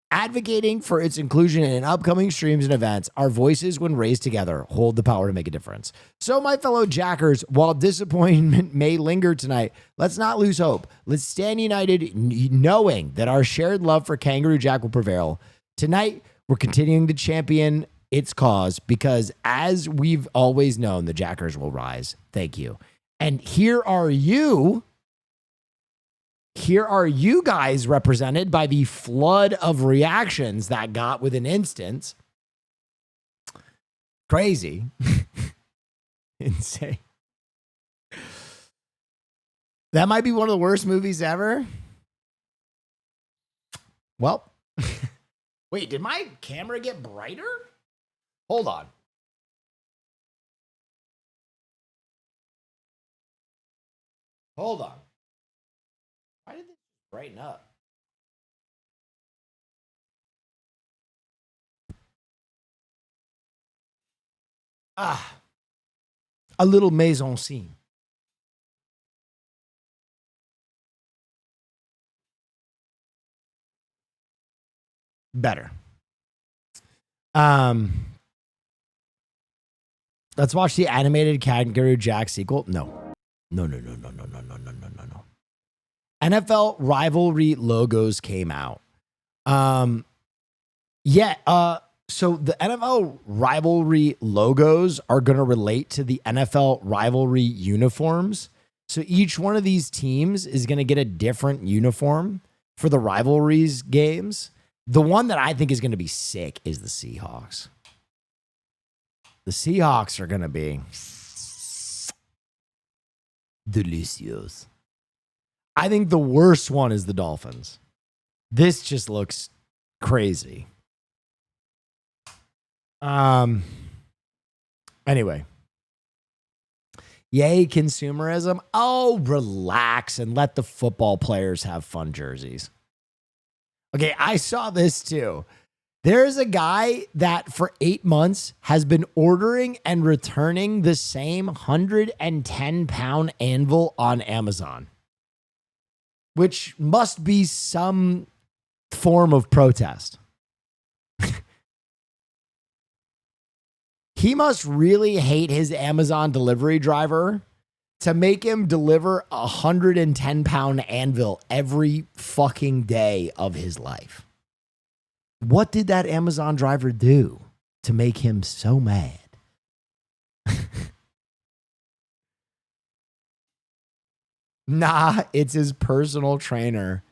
Speaker 2: advocating for its inclusion in upcoming streams and events. Our voices, when raised together, hold the power to make a difference. So, my fellow Jackers, while disappointment may linger tonight, let's not lose hope. Let's stand united, knowing that our shared love for Kangaroo Jack will prevail. Tonight, we're continuing to champion its cause because, as we've always known, the Jackers will rise. Thank you. And here are you guys represented by the flood of reactions that got within instance. Crazy. Insane. That might be one of the worst movies ever. Well, wait, did my camera get brighter? Hold on. Hold on. Why did this brighten up? A little maison scene. Better. Let's watch the animated Kangaroo Jack sequel. No. NFL rivalry logos came out. So the NFL rivalry logos are going to relate to the NFL rivalry uniforms. So each one of these teams is going to get a different uniform for the rivalries games. The one that I think is going to be sick is the Seahawks. The Seahawks are going to be delicious. I think the worst one is the Dolphins. This just looks crazy. Anyway. Yay, consumerism. Oh, relax and let the football players have fun jerseys. Okay, I saw this too. There's a guy that for 8 months has been ordering and returning the same 110-pound anvil on Amazon, which must be some form of protest. He must really hate his Amazon delivery driver to make him deliver a 110-pound anvil every fucking day of his life. What did that Amazon driver do to make him so mad? Nah, it's his personal trainer.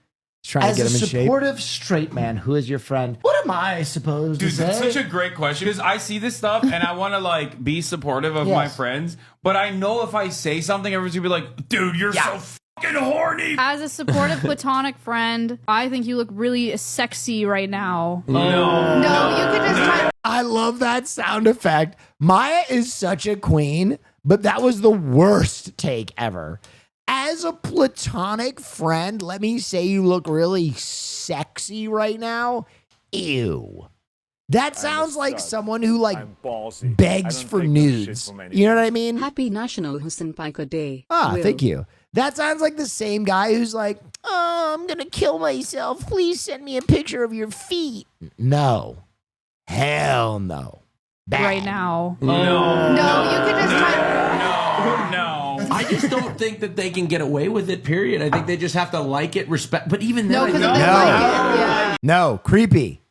Speaker 2: Trying to get him in shape. As a supportive straight man who is your friend, what am I supposed to say?
Speaker 14: Dude, that's such a great question because I see this stuff and I want to like be supportive of my friends, but I know if I say something, everyone's gonna be like, "Dude, you're so fucking horny."
Speaker 15: As a supportive platonic friend, I think you look really sexy right now.
Speaker 14: No,
Speaker 15: you could just.
Speaker 2: I love that sound effect. Maya is such a queen, but that was the worst take ever. As a platonic friend, let me say you look really sexy right now. Ew. That sounds like someone who like begs for nudes. You know what I mean?
Speaker 21: Happy National Hasan Piker Day.
Speaker 2: Thank you. That sounds like the same guy who's like, "Oh, I'm going to kill myself. Please send me a picture of your feet." No. Hell no. Bad.
Speaker 15: Right now.
Speaker 14: No,
Speaker 15: you could just
Speaker 14: no.
Speaker 18: I just don't think that they can get away with it, period. I think they just have to like it, respect. But even then,
Speaker 2: No, creepy.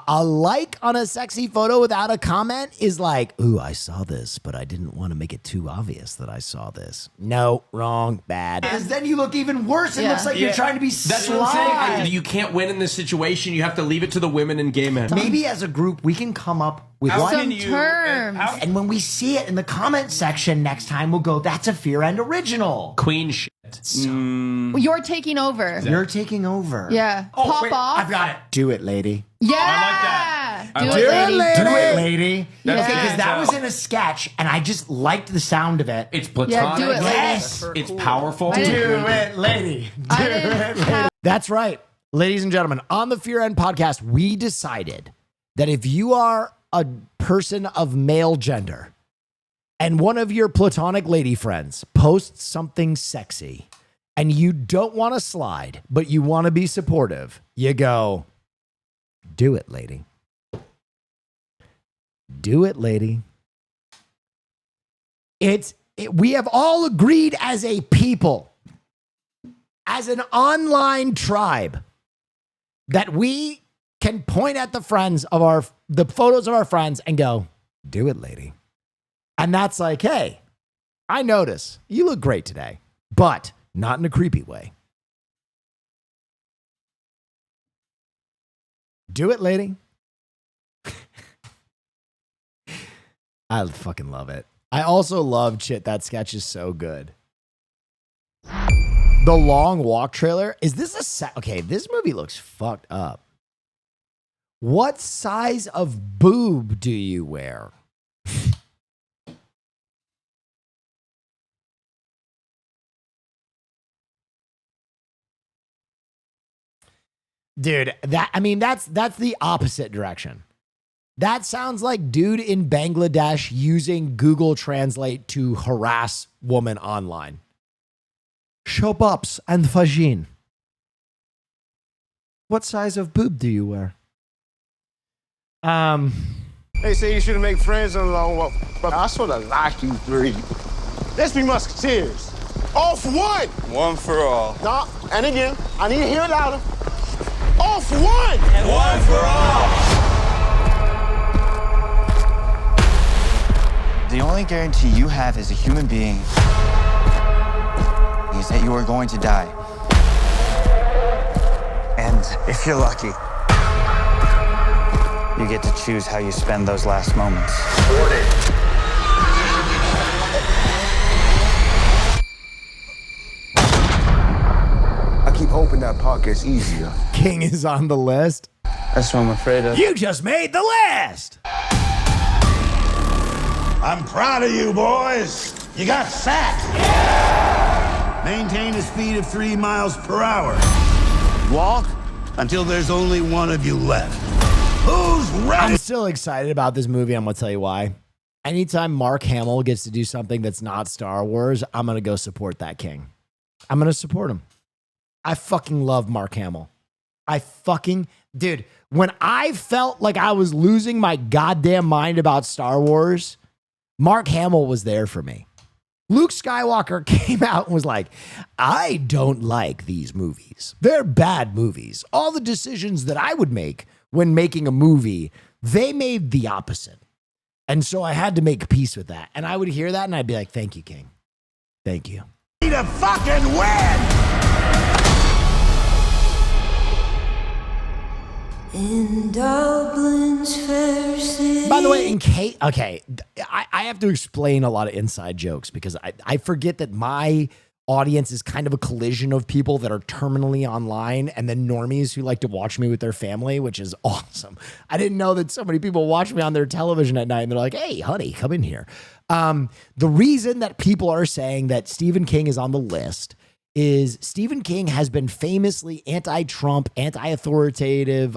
Speaker 2: A like on a sexy photo without a comment is like, "Ooh, I saw this, but I didn't want to make it too obvious that I saw this." No, wrong, bad. Because then you look even worse. It looks like you're trying to be
Speaker 18: That's what I'm saying. You can't win in this situation. You have to leave it to the women and gay men.
Speaker 2: Maybe as a group, we can come up with
Speaker 15: some terms.
Speaker 2: And when we see it in the comment section next time, we'll go, "That's a Fear End original."
Speaker 18: Queen shit.
Speaker 15: You're taking over.
Speaker 2: You're taking over.
Speaker 15: Yeah. Pop off.
Speaker 2: I've got it. Do it, lady.
Speaker 15: Yeah.
Speaker 14: I like that.
Speaker 15: Do it, lady.
Speaker 2: Do it, lady.
Speaker 14: That's
Speaker 2: Okay, because that
Speaker 14: good.
Speaker 2: was in a sketch, and I just liked the sound of it.
Speaker 18: It's platonic.
Speaker 15: Yeah, do it, lady.
Speaker 2: Yes.
Speaker 18: It's powerful.
Speaker 2: Do it, lady. Do it, lady. That's right. Ladies and gentlemen, on the Fear End podcast, we decided that if you are a person of male gender and one of your platonic lady friends posts something sexy and you don't want to slide, but you want to be supportive, you go, "Do it, lady. Do it, lady." We have all agreed as a people, as an online tribe, that we can point at the photos of our friends and go, "Do it, lady." And that's like, "Hey, I notice you look great today, but not in a creepy way. Do it, lady." I fucking love it. I also love Chit. That sketch is so good. The Long Walk trailer. Is this okay, this movie looks fucked up. What size of boob do you wear? Dude, that's the opposite direction. That sounds like dude in Bangladesh using Google Translate to harass woman online. Shobops and vagine. What size of boob do you wear?
Speaker 1: They say you shouldn't make friends on a long walk, but I sort of like you three. Let's be musketeers. All for one. One for all. No, and again, I need to hear it louder. All for one. And one for all.
Speaker 19: The only guarantee you have as a human being is that you are going to die. And if you're lucky, you get to choose how you spend those last moments.
Speaker 1: I keep hoping that part gets easier.
Speaker 2: King is on the list.
Speaker 19: That's what I'm afraid of.
Speaker 2: You just made the list.
Speaker 22: I'm proud of you, boys. You got sacked. Maintain a speed of 3 miles per hour. Walk until there's only one of you left. Who's ready?
Speaker 2: I'm still excited about this movie. I'm going to tell you why. Anytime Mark Hamill gets to do something that's not Star Wars, I'm going to go support that king. I'm going to support him. I fucking love Mark Hamill. Dude, when I felt like I was losing my goddamn mind about Star Wars, Mark Hamill was there for me. Luke Skywalker came out and was like, I don't like these movies. They're bad movies. All the decisions that I would make when making a movie, they made the opposite. And so I had to make peace with that. And I would hear that and I'd be like, thank you, King. Thank you.
Speaker 22: Need to fucking win!
Speaker 13: In Dublin's fair city.
Speaker 2: By the way, in case, okay, I have to explain a lot of inside jokes because I forget that my audience is kind of a collision of people that are terminally online and then normies who like to watch me with their family, which is awesome. I didn't know that so many people watch me on their television at night and they're like, hey, honey, come in here. The reason that people are saying that Stephen King is on the list is Stephen King has been famously anti-Trump, anti-authoritative,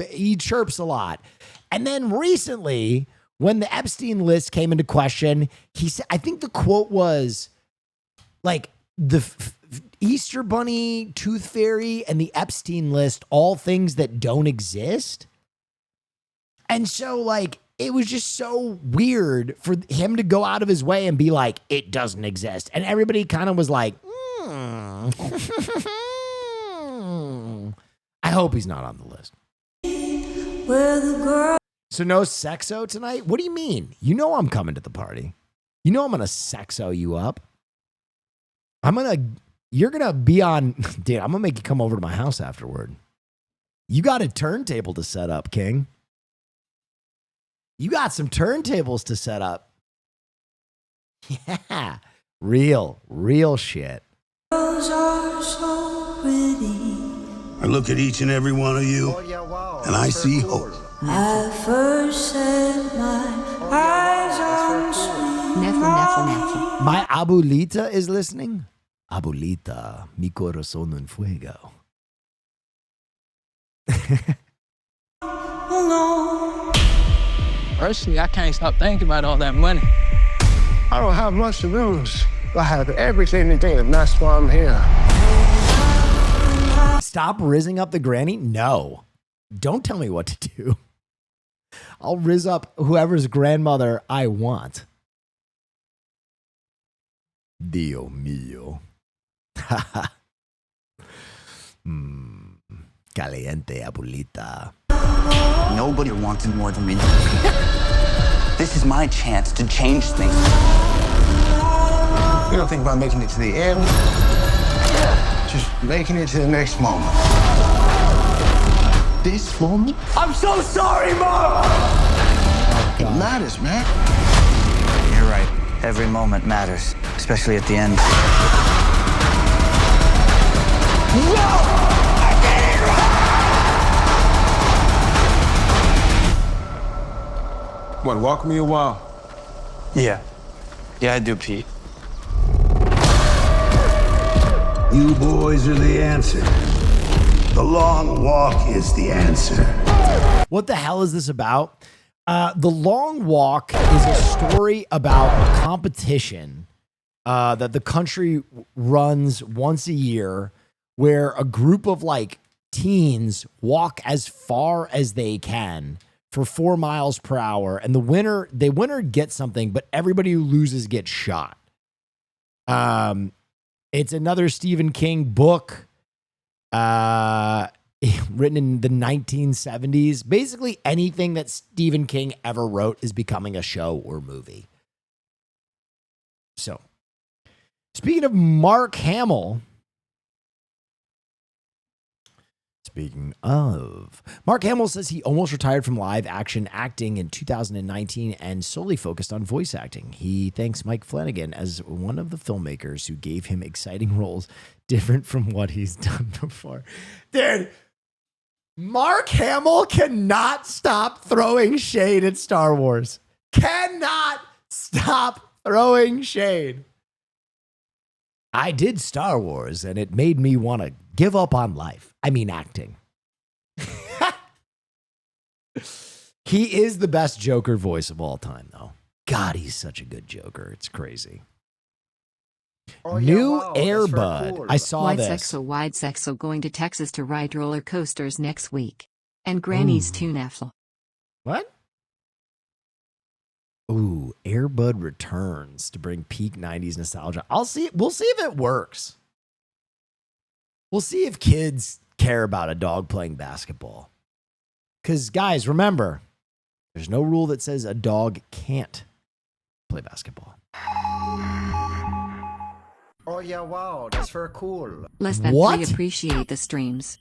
Speaker 2: he chirps a lot. And then recently, when the Epstein list came into question, he said, I think the quote was like the Easter Bunny, Tooth Fairy, and the Epstein list, all things that don't exist. And so like, it was just so weird for him to go out of his way and be like, it doesn't exist. And everybody kind of was like, I hope he's not on the list. So no sexo tonight? What do you mean? You know I'm coming to the party. You know I'm going to sexo you up. You're going to be on, dude, I'm going to make you come over to my house afterward. You got a turntable to set up, King. You got some turntables to set up. Yeah. Real shit.
Speaker 22: I look at each and every one of you, and I see hope.
Speaker 13: I first set my eyes on Sweeney.
Speaker 17: Neff.
Speaker 2: My abuelita is listening. Abuelita, mi corazón en fuego.
Speaker 24: Personally, I can't stop thinking about all that money.
Speaker 1: I don't have much to lose. I have everything to gain, and that's why I'm here.
Speaker 2: Stop rizzing up the granny? No. Don't tell me what to do. I'll rizz up whoever's grandmother I want. Dio mío. Caliente, abuelita.
Speaker 19: Nobody wanted more than me. This is my chance to change things.
Speaker 1: You don't think about making it to the end, just making it to the next moment. This moment?
Speaker 22: I'm so sorry, Mom!
Speaker 1: It matters, man.
Speaker 19: You're right. Every moment matters, especially at the end.
Speaker 3: What, walk me a while?
Speaker 5: Yeah. Yeah, I do, Pete.
Speaker 22: You boys are the answer. The long walk is the answer.
Speaker 2: What the hell is this about? The Long Walk is a story about a competition that the country runs once a year where a group of like teens walk as far as they can for 4 miles per hour. And the winner gets something, but everybody who loses gets shot. It's another Stephen King book. Written in the 1970s. Basically anything that Stephen King ever wrote is becoming a show or movie. So, speaking of Mark Hamill, Mark Hamill says he almost retired from live action acting in 2019 and solely focused on voice acting. He thanks Mike Flanagan as one of the filmmakers who gave him exciting roles different from what he's done before. Dude, Mark Hamill cannot stop throwing shade at Star Wars. Cannot stop throwing shade. I did Star Wars and it made me want to give up on life. I mean, acting. He is the best Joker voice of all time, though. God, he's such a good Joker. It's crazy. New Airbud. Cool. I saw
Speaker 17: Wide
Speaker 2: this.
Speaker 17: Wide sexo going to Texas to ride roller coasters next week. And Granny's too Neffel.
Speaker 2: What? Ooh, Airbud returns to bring peak 90s nostalgia. We'll see if it works. We'll see if kids care about a dog playing basketball. Because, guys, remember, there's no rule that says a dog can't play basketball.
Speaker 16: Oh, yeah, wow, that's very cool.
Speaker 17: Less than
Speaker 2: What?
Speaker 17: 3 appreciate the streams.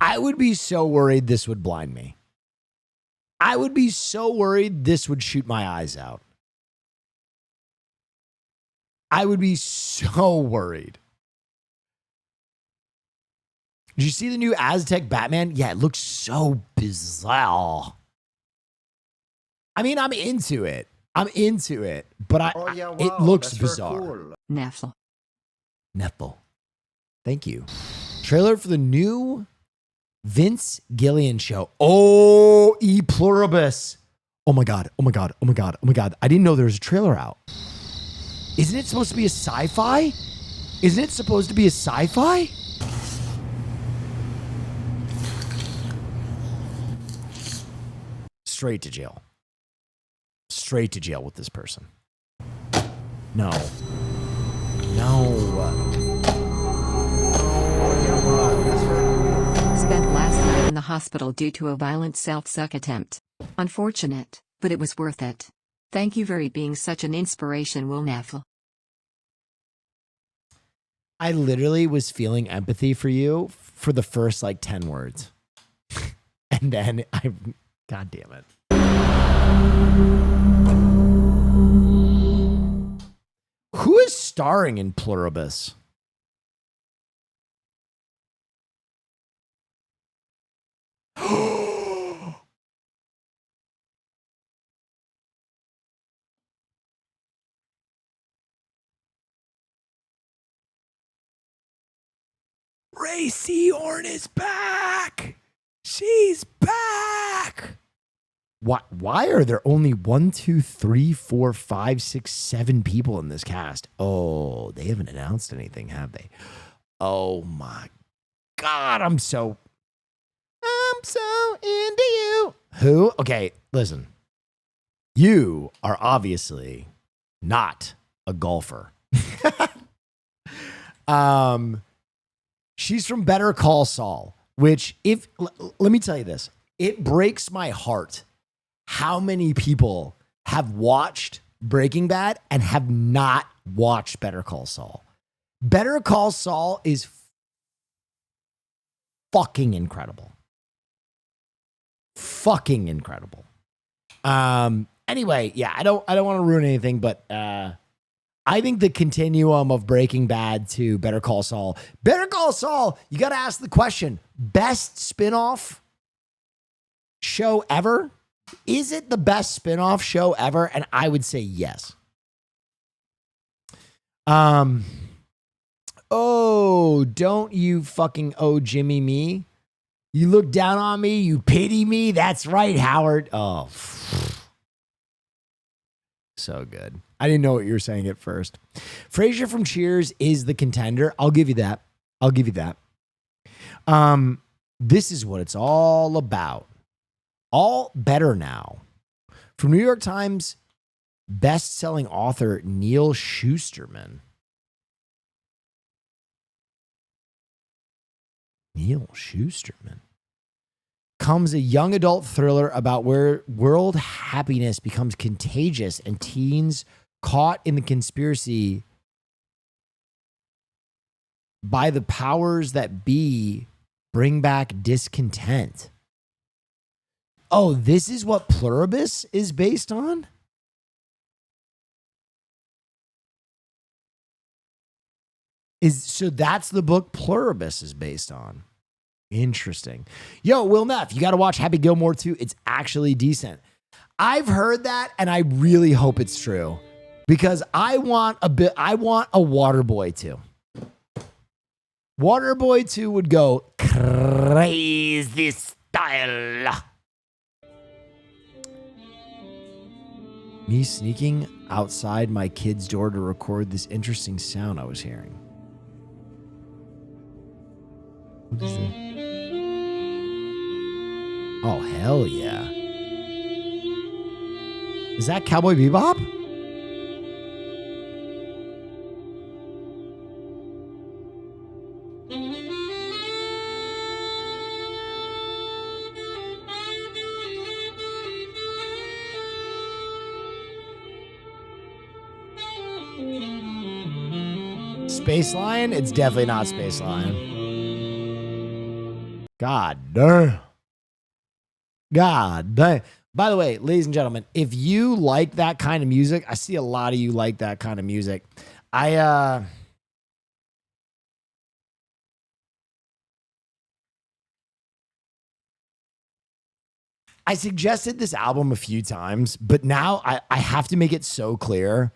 Speaker 2: I would be so worried this would blind me. I would be so worried this would shoot my eyes out. I would be so worried. Did you see the new Aztec Batman? Yeah, it looks so bizarre. I mean, I'm into it. But it looks bizarre.
Speaker 16: Cool.
Speaker 17: Neffel.
Speaker 2: Thank you. Trailer for the new Vince Gillian show. Oh, E Pluribus. Oh my God. I didn't know there was a trailer out. Isn't it supposed to be a sci-fi? Straight to jail. Straight to jail with this person. No.
Speaker 17: Spent last night in the hospital due to a violent self-suck attempt. Unfortunate, but it was worth it. Thank you for being such an inspiration, Will Neffel.
Speaker 2: I literally was feeling empathy for you for the first 10 words. And then God damn it. Who is starring in Pluribus? Ray Seahorn is back. She's back. Why are there only 1, 2, 3, 4, 5, 6, 7 people in this cast? Oh, they haven't announced anything, have they? Oh my God, I'm so into you. Who? Okay, listen. You are obviously not a golfer. She's from Better Call Saul, which let me tell you this. It breaks my heart how many people have watched Breaking Bad and have not watched Better Call Saul. Better Call Saul is fucking incredible. Anyway, yeah, I don't want to ruin anything, but I think the continuum of Breaking Bad to Better Call Saul. Better Call Saul, you got to ask the question, best spinoff show ever? Is it the best spinoff show ever? And I would say yes. Oh, don't you fucking owe Jimmy me? You look down on me, you pity me. That's right, Howard. Oh, so good. I didn't know what you were saying at first. Frasier from Cheers is the contender. I'll give you that. I'll give you that. This is what it's all about. All Better Now. From New York Times best-selling author Neil Shusterman. Neil Shusterman. Comes a young adult thriller about where world happiness becomes contagious and teens caught in the conspiracy by the powers that be bring back discontent. Oh, this is what Pluribus is based on? So that's the book Pluribus is based on. Interesting. Yo, Will Neff, you got to watch Happy Gilmore 2. It's actually decent. I've heard that, and I really hope it's true because I want a Waterboy 2. Waterboy 2 would go crazy style. Me sneaking outside my kid's door to record this interesting sound I was hearing. What is that? Oh, hell yeah. Is that Cowboy Bebop? Space Lion? It's definitely not Space Lion. God damn. God damn. By the way, ladies and gentlemen, if you like that kind of music, I see a lot of you like that kind of music. I suggested this album a few times, but now I have to make it so clear.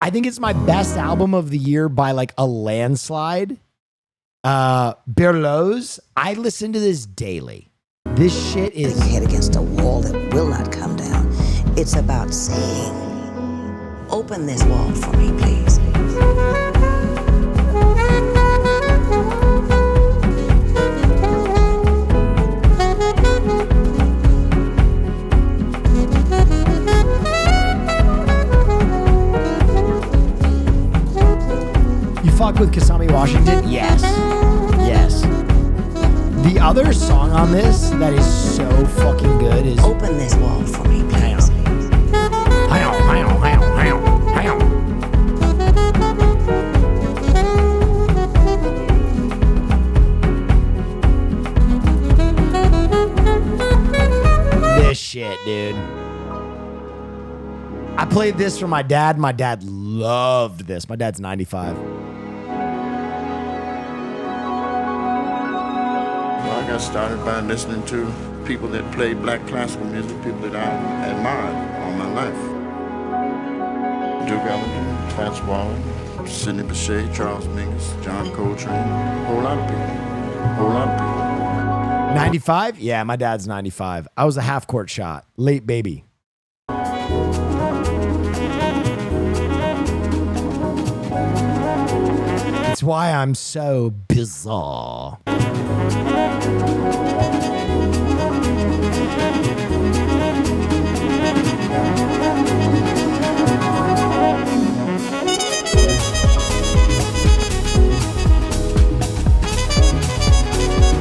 Speaker 2: I think it's my best album of the year by like a landslide. Berlioz, I listen to this daily. This shit is
Speaker 3: your head against a wall that will not come down. It's about saying, open this wall for me, please.
Speaker 2: You fuck with Kasami Washington? Yes. Yes. The other song on this that is so fucking good is
Speaker 3: Open This Wall for Me, please.
Speaker 2: This shit, dude. I played this for my dad. My dad loved this. My dad's 95.
Speaker 8: I got started by listening to people that played black classical music, people that I admired all my life. Duke Ellington, Fats Waller, Sidney Bechet, Charles Mingus, John Coltrane, a whole lot of people.
Speaker 2: 95? Yeah, my dad's 95. I was a half-court shot. Late baby. That's why I'm so bizarre.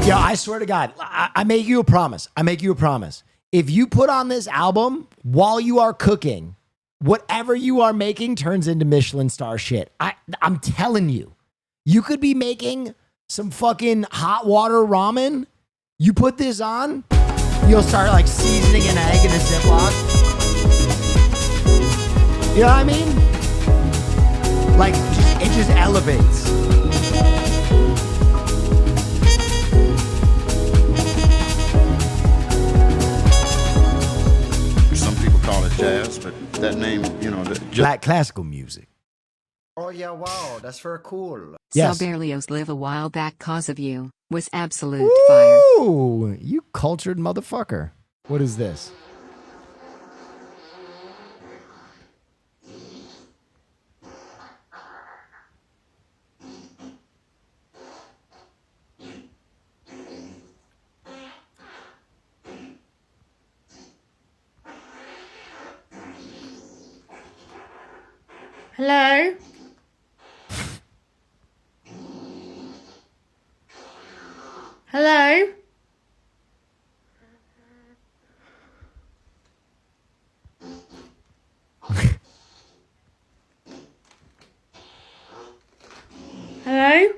Speaker 2: Yo, I swear to God, I make you a promise. I make you a promise. If you put on this album while you are cooking, whatever you are making turns into Michelin star shit. I'm telling you. You could be making some fucking hot water ramen. You put this on, you'll start like seasoning an egg in a Ziploc. You know what I mean? Like, it just elevates.
Speaker 8: Some people call it jazz, but that name, you know,
Speaker 2: Black classical music.
Speaker 16: Oh yeah, wow, that's very cool.
Speaker 2: Yes.
Speaker 17: Saw Berlioz live a while back cause of you. Was absolute fire.
Speaker 2: Ooh, you cultured motherfucker. What is this?
Speaker 15: Hello? Hello? Hello?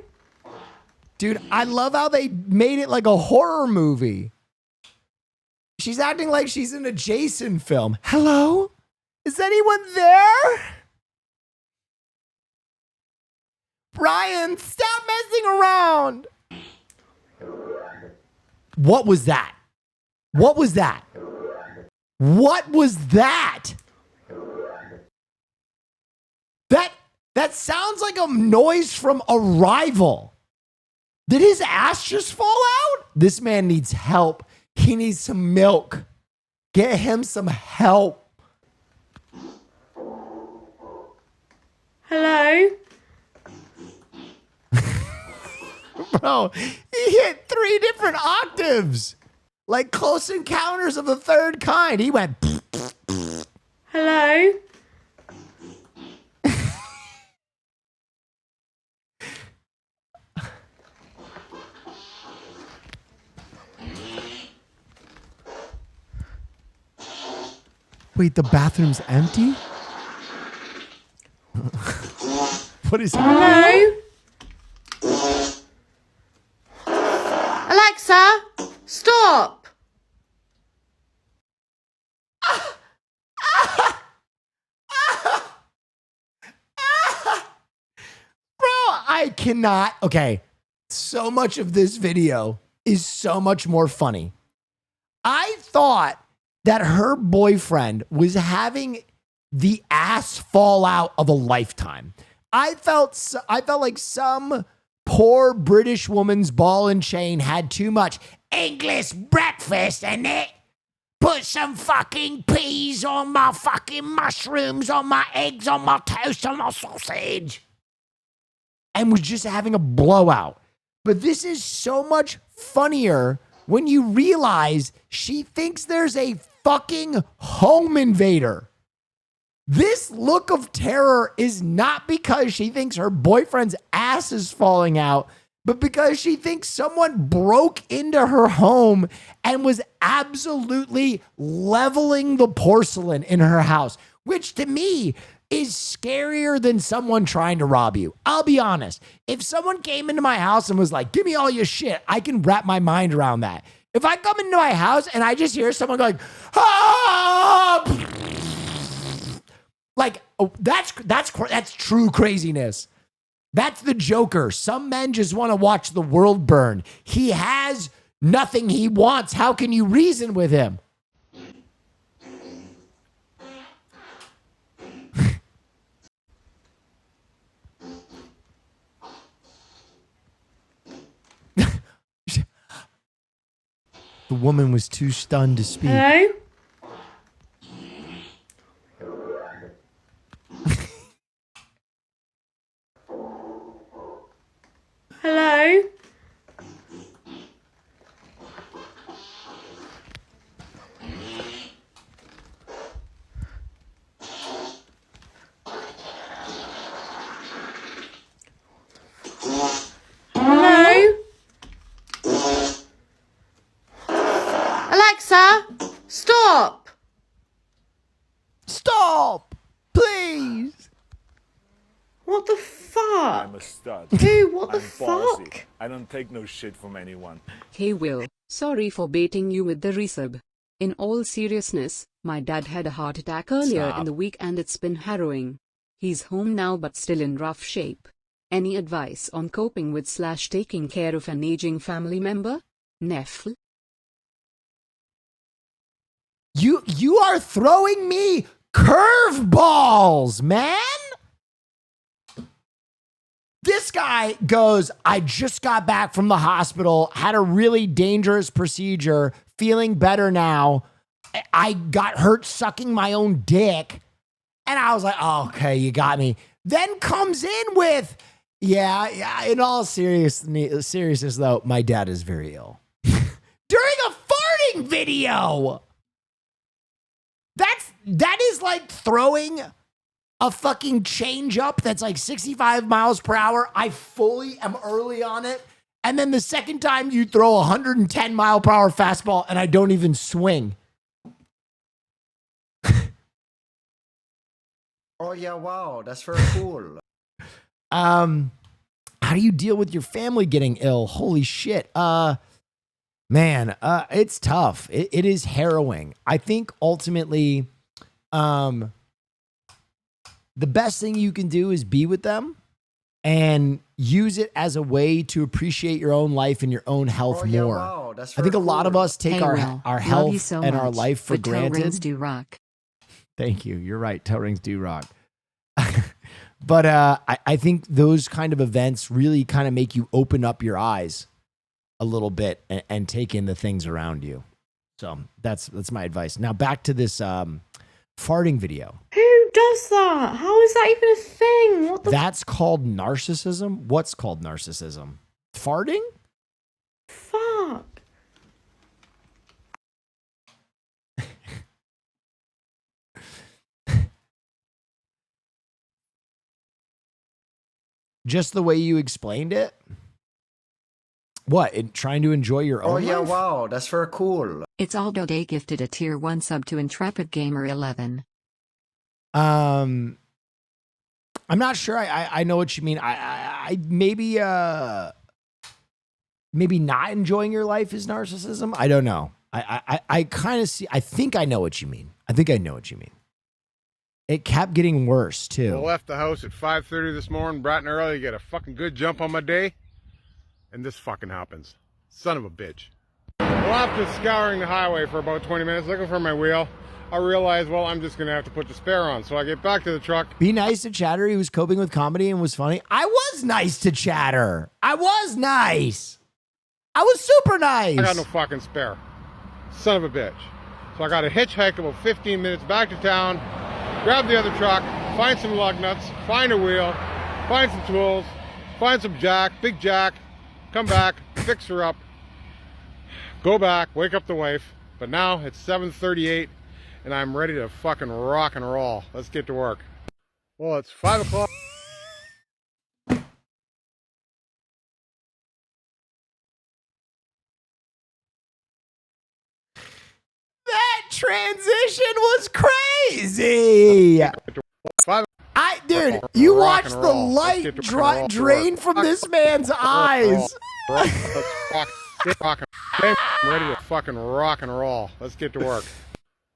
Speaker 2: Dude, I love how they made it like a horror movie. She's acting like she's in a Jason film. Hello? Is anyone there? Brian, stop messing around. What was that? What was that? What was that? That sounds like a noise from Arrival. Did his ass just fall out? This man needs help. He needs some milk. Get him some help.
Speaker 15: Hello?
Speaker 2: Bro, he hit 3 different octaves. Like Close Encounters of the Third Kind. He went.
Speaker 15: Hello?
Speaker 2: Wait, the bathroom's empty? What is
Speaker 15: Hello? Alexa, stop.
Speaker 2: Bro, I cannot. Okay, so much of this video is so much more funny. I thought that her boyfriend was having the ass fallout of a lifetime. I felt like some poor British woman's ball and chain had too much English breakfast in it. Put some fucking peas on my fucking mushrooms, on my eggs, on my toast, on my sausage. And was just having a blowout. But this is so much funnier when you realize she thinks there's a fucking home invader. This look of terror is not because she thinks her boyfriend's ass is falling out, but because she thinks someone broke into her home and was absolutely leveling the porcelain in her house, which to me is scarier than someone trying to rob you. I'll be honest. If someone came into my house and was like, give me all your shit, I can wrap my mind around that. If I come into my house and I just hear someone going, ah! Like, oh, that's true craziness. That's the Joker. Some men just want to watch the world burn. He has nothing he wants. How can you reason with him? The woman was too stunned to speak.
Speaker 15: Hello? Hello? Hello? Alexa, stop!
Speaker 2: Stop! Please!
Speaker 15: What the fuck?
Speaker 7: I'm a stud.
Speaker 15: Dude, what the
Speaker 7: I'm ballsy.
Speaker 15: fuck?
Speaker 7: I don't take no shit from anyone.
Speaker 21: Hey Will, sorry for baiting you with the resub. In all seriousness, my dad had a heart attack earlier
Speaker 2: Stop.
Speaker 21: in the week and it's been harrowing. He's home now but still in rough shape. Any advice on coping with / taking care of an aging family member? Neff?
Speaker 2: You are throwing me curveballs, man. This guy goes, I just got back from the hospital, had a really dangerous procedure, feeling better now. I got hurt sucking my own dick. And I was like, oh, okay, you got me. Then comes in with, yeah, in all seriousness though, my dad is very ill. During a farting video. That is like throwing a fucking change up that's like 65 miles per hour. I fully am early on it. And then the second time you throw a 110 mile per hour fastball and I don't even swing.
Speaker 16: Oh yeah, wow, that's very cool.
Speaker 2: How do you deal with your family getting ill? Holy shit. Man, it's tough. It is harrowing. I think ultimately, the best thing you can do is be with them and use it as a way to appreciate your own life and your own health more.
Speaker 16: Wow, that's
Speaker 2: I think a
Speaker 16: very
Speaker 2: lot of
Speaker 16: cool.
Speaker 2: us take
Speaker 21: Hey,
Speaker 2: our
Speaker 21: Will,
Speaker 2: health
Speaker 21: love you so
Speaker 2: and our
Speaker 21: much,
Speaker 2: life for
Speaker 21: but toe
Speaker 2: granted.
Speaker 21: rings do rock.
Speaker 2: Thank you. You're right. Toe rings do rock. But I think those kind of events really kind of make you open up your eyes a little bit and take in the things around you. So that's my advice. Now back to this farting video.
Speaker 9: Who does that? How is that even a thing? What the
Speaker 2: That's called narcissism. What's called narcissism? Farting?
Speaker 9: fuck?
Speaker 2: Just the way you explained it? What? Trying to enjoy your own
Speaker 16: Oh yeah,
Speaker 2: life?
Speaker 16: wow, that's very cool.
Speaker 17: It's Aldo Day gifted a tier 1 sub to Intrepid Gamer 11.
Speaker 2: I'm not sure. I know what you mean. I maybe not enjoying your life is narcissism. I don't know. I kind of see. I think I know what you mean. It kept getting worse too.
Speaker 12: I left the house at 5:30 this morning, bright and early, to get a fucking good jump on my day, and this fucking happens. Son of a bitch. Well, after scouring the highway for about 20 minutes looking for my wheel, I realized, well, I'm just gonna have to put the spare on. So I get back to the truck.
Speaker 2: Be nice to Chatter. He was coping with comedy and was funny. I was nice to Chatter. I was nice. I was super nice.
Speaker 12: I got no fucking spare. Son of a bitch. So I got to hitchhike about 15 minutes back to town, grab the other truck, find some lug nuts, find a wheel, find some tools, find some jack, big jack, come back, fix her up, go back, wake up the wife. But now it's 7:38 and I'm ready to fucking rock and roll. Let's get to work. Well, it's 5 o'clock.
Speaker 2: That transition was crazy. Dude, you watched the light drain from this man's eyes.
Speaker 12: Let's rock. I'm ready to fucking rock and roll. Let's get to work.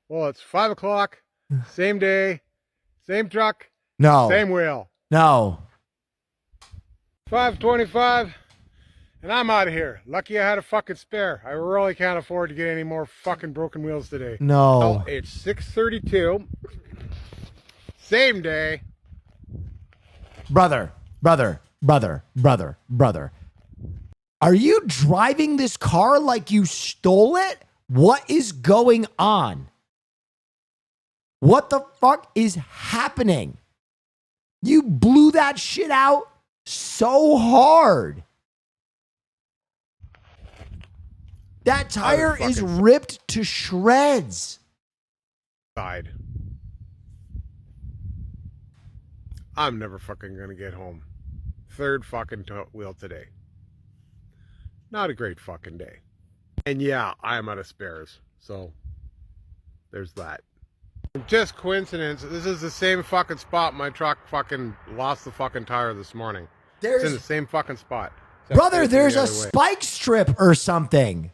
Speaker 12: Well, it's 5 o'clock, same day, same truck,
Speaker 2: No.
Speaker 12: same wheel.
Speaker 2: No.
Speaker 12: 5:25, and I'm out of here. Lucky I had a fucking spare. I really can't afford to get any more fucking broken wheels today.
Speaker 2: No.
Speaker 12: Well, it's 6:32, same day.
Speaker 2: Brother. Are you driving this car like you stole it? What is going on? What the fuck is happening? You blew that shit out so hard. That tire is ripped to shreds.
Speaker 12: Side. I'm never fucking gonna get home. Third fucking wheel today. Not a great fucking day. And yeah, I am out of spares. So there's that. Just coincidence, this is the same fucking spot my truck fucking lost the fucking tire this morning. It's in the same fucking spot.
Speaker 2: Brother, there's a spike strip or something.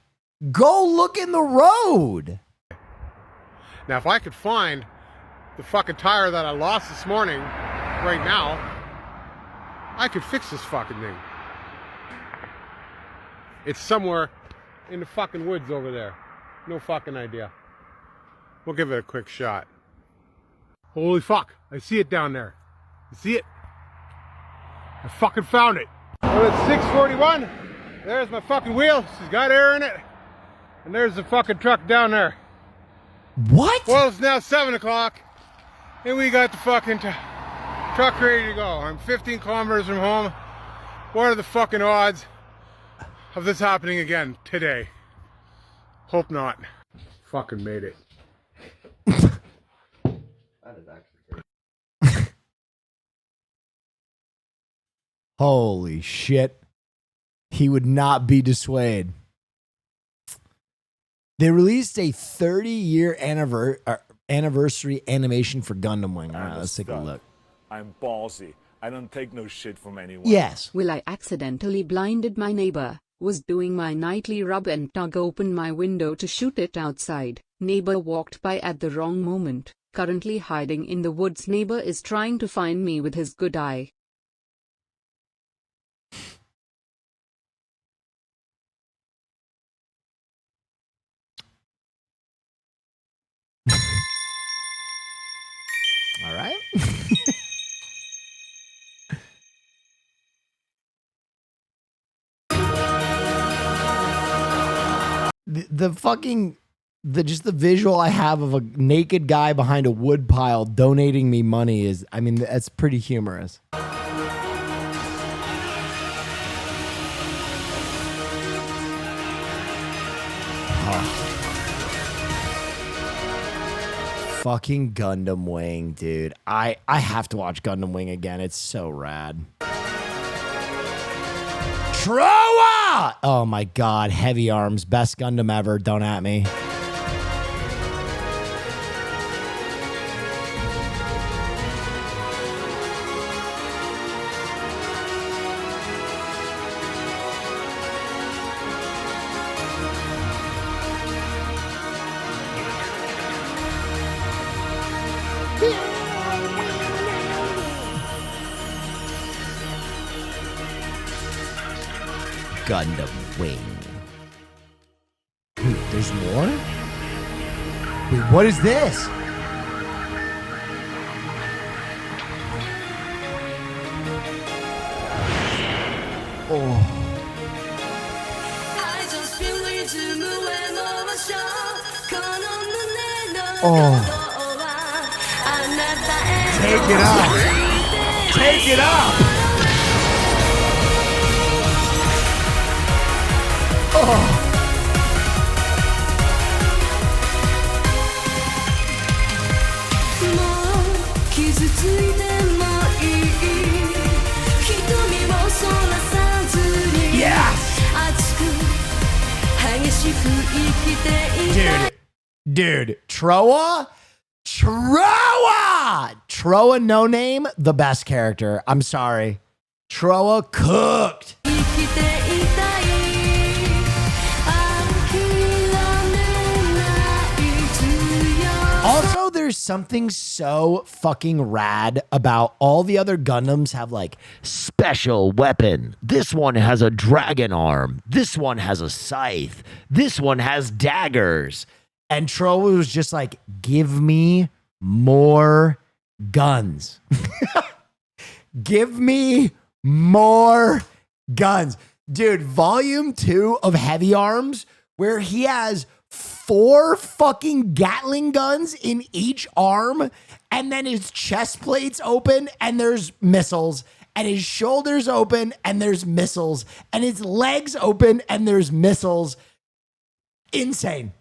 Speaker 2: Go look in the road.
Speaker 12: Now, if I could find the fucking tire that I lost this morning right now, I could fix this fucking thing. It's somewhere in the fucking woods over there. No fucking idea. We'll give it a quick shot. Holy fuck, I see it down there. You see it? I fucking found it. Well, it's 6:41. There's my fucking wheel. She's got air in it. And there's the fucking truck down there.
Speaker 2: What?
Speaker 12: Well, it's now 7 o'clock. And we got the fucking truck ready to go. I'm 15 kilometers from home. What are the fucking odds of this happening again today? Hope not. Fucking made it.
Speaker 16: That is actually crazy.
Speaker 2: Holy shit. He would not be dissuaded. They released a 30-year anniversary animation for Gundam Wing. All right, let's take a look.
Speaker 7: I'm ballsy. I don't take no shit from anyone.
Speaker 2: Yes.
Speaker 21: Will I accidentally blinded my neighbor. Was doing my nightly rub and tug, opened my window to shoot it outside. Neighbor walked by at the wrong moment. Currently hiding in the woods. Neighbor is trying to find me with his good eye.
Speaker 2: All right. Just the visual I have of a naked guy behind a wood pile donating me money is, I mean, that's pretty humorous. Fucking Gundam Wing, dude. I have to watch Gundam Wing again. It's so rad. Troa! Oh my god, Heavy Arms, best Gundam ever. Don't at me. Gundam Wing. Wait, there's more? Wait, what is this? Oh. Oh. Take it up. Take it up. Oh. Dude, Troa, no name, the best character. I'm sorry. Troa cooked. Also, there's something so fucking rad about all the other Gundams have like special weapon. This one has a dragon arm. This one has a scythe. This one has daggers. And Troa was just like, give me more guns. Give me more guns. Dude, volume 2 of Heavy Arms, where he has 4 fucking Gatling guns in each arm, and then his chest plates open and there's missiles, and his shoulders open and there's missiles, and his legs open and there's missiles. Insane.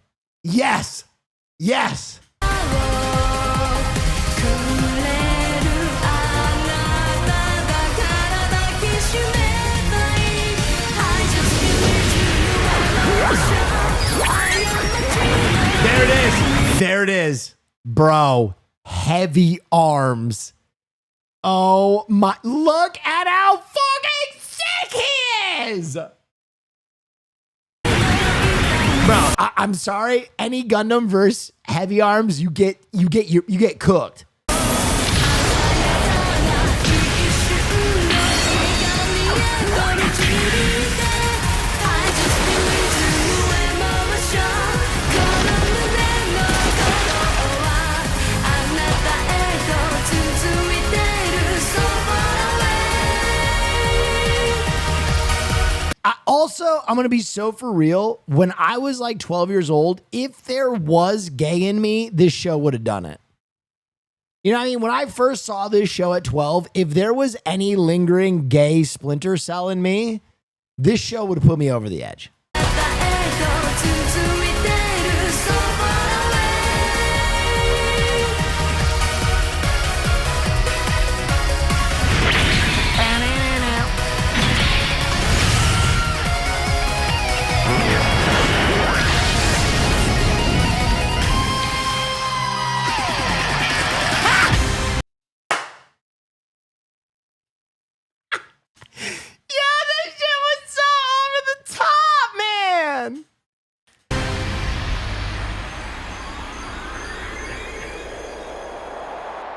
Speaker 2: Yes. Yes. There it is. There it is. Bro, Heavy Arms. Oh my, look at how fucking sick he is. Bro, I'm sorry. Any Gundam versus Heavy Arms, you get cooked. I'm going to be so for real. When I was like 12 years old, if there was gay in me, this show would have done it. You know what I mean? When I first saw this show at 12, if there was any lingering gay splinter cell in me, this show would have put me over the edge.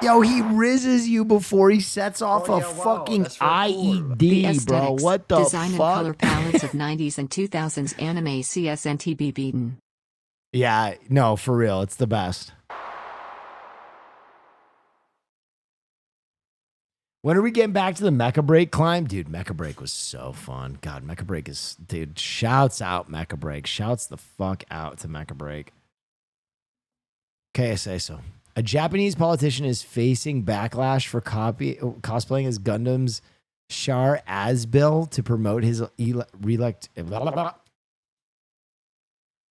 Speaker 2: Yo, he rizzes you before he sets off a fucking IED, bro. What the
Speaker 17: design
Speaker 2: fuck?
Speaker 17: and color palettes of 90s and 2000s anime CSNTB beaten.
Speaker 2: Yeah, no, for real. It's the best. When are we getting back to the Mecha Break climb? Dude, Mecha Break was so fun. God, Mecha Break is... Dude, shouts out Mecha Break. Shouts the fuck out to Mecha Break. Okay, I say so. A Japanese politician is facing backlash for cosplaying as Gundam's Shar Asbil to promote his re-elect...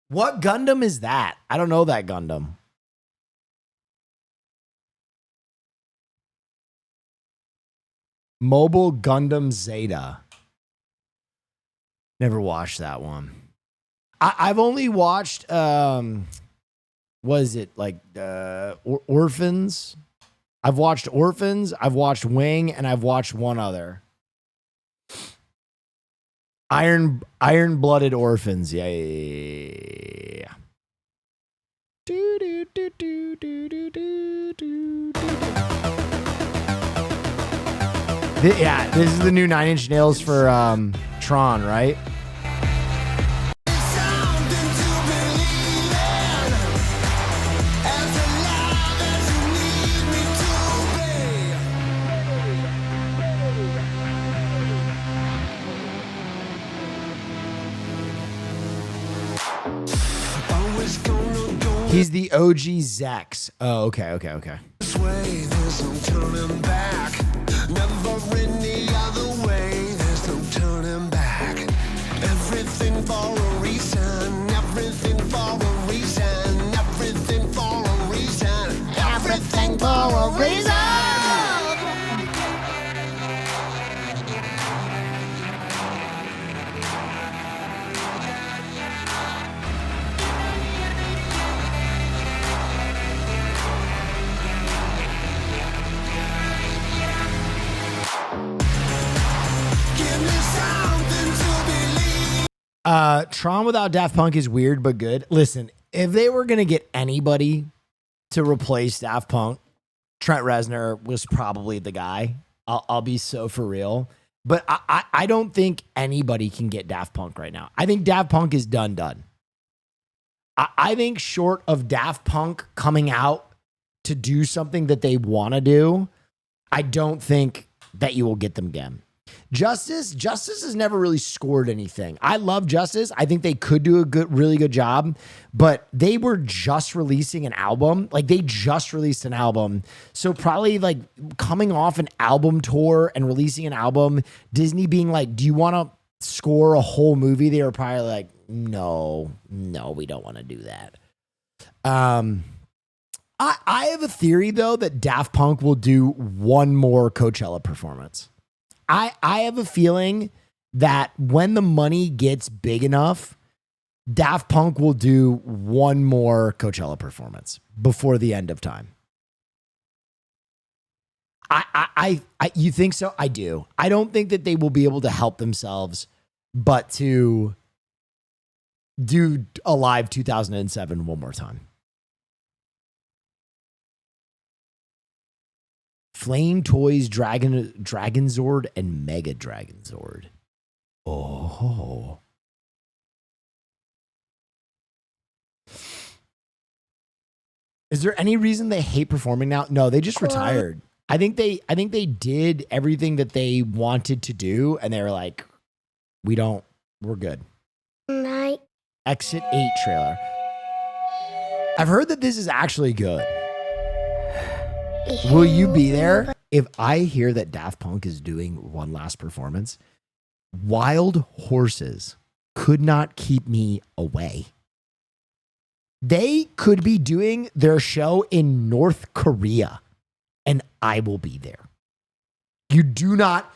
Speaker 2: What Gundam is that? I don't know that Gundam. Mobile Gundam Zeta. Never watched that one. I've only watched... was it like Orphans? I've watched Orphans, I've watched Wing, and I've watched one other. Iron-Blooded Orphans. Yeah. Yeah, this is the new 9 Inch Nails for Tron, right? He's the OG Zex. Oh, okay.
Speaker 6: This way, there's no turning back. Never any other way, there's no turning back. Everything for a reason, everything for a reason, everything for a reason, everything for a reason.
Speaker 2: Tron without Daft Punk is weird but good. Listen, if they were gonna get anybody to replace Daft Punk, Trent Reznor was probably the guy. I'll be so for real. But I don't think anybody can get Daft Punk right now. I think Daft Punk is done. I think short of Daft Punk coming out to do something that they want to do, I don't think that you will get them again. Justice has never really scored anything. I love Justice. I think they could do a really good job, but they were just releasing an album. Like they just released an album. So probably like coming off an album tour and releasing an album, Disney being like, do you want to score a whole movie? They were probably like, no, we don't want to do that. I have a theory though that Daft Punk will do one more Coachella performance. I have a feeling that when the money gets big enough, Daft Punk will do one more Coachella performance before the end of time. You think so? I do. I don't think that they will be able to help themselves but to do Alive 2007 one more time. Flame Toys, Dragonzord, and Mega Dragonzord. Oh. Is there any reason they hate performing now? No, they just retired. I think they did everything that they wanted to do, and they were like, we're good.
Speaker 10: Night.
Speaker 2: Exit 8 trailer. I've heard that this is actually good. Will you be there? If I hear that Daft Punk is doing one last performance, Wild Horses could not keep me away. They could be doing their show in North Korea, and I will be there. You do not